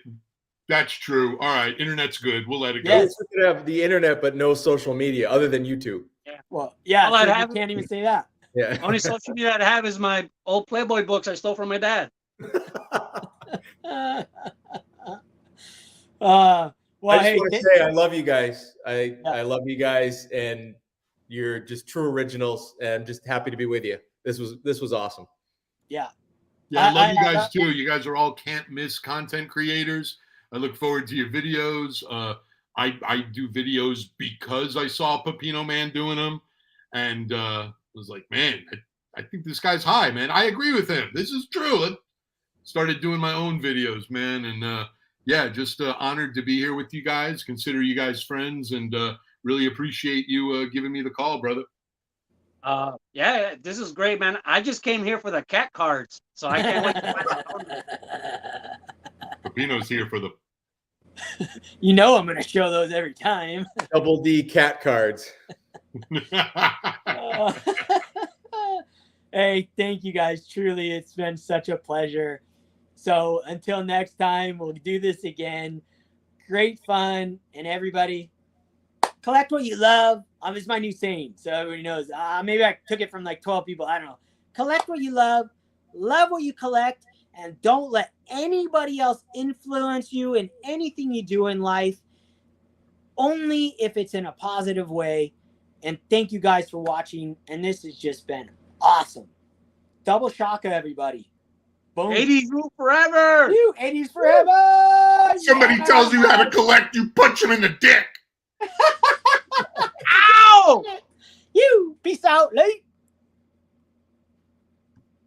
That's true. All right, internet's good. We'll let it go. Yes. We could have the internet, but no social media other than YouTube. Well, yeah, All I'd so you have- can't even say that. Yeah. Only social media I have is my old Playboy books I stole from my dad. Well, I just hey, want to say I love you guys. I love you guys, and you're just true originals. And I'm just happy to be with you. This was awesome. yeah. Yeah, I love you guys too. You guys are all can't miss content creators. I look forward to your videos. I do videos because I saw Pepino Man doing them, and was like, man, I think this guy's high, man. I agree with him. This is true. I started doing my own videos, man, and yeah, just honored to be here with you guys. Consider you guys friends, and really appreciate you giving me the call, brother. Yeah, this is great, man. I just came here for the cat cards, so I can't wait to find out. Pepino's here for the. You know I'm going to show those every time. Double D cat cards. Hey, thank you guys. Truly, it's been such a pleasure. So until next time, we'll do this again. Great fun. And everybody, collect what you love. It's my new saying, so everybody knows. Maybe I took it from like 12 people. I don't know. Collect what you love what you collect, and don't let anybody else influence you in anything you do in life, only if it's in a positive way. And thank you guys for watching, and this has just been awesome. double shaka, everybody. Boom. 80s rule forever. You 80s forever. Somebody Yeah. tells you how to collect, you punch him in the dick. Ow! You. Peace out, late.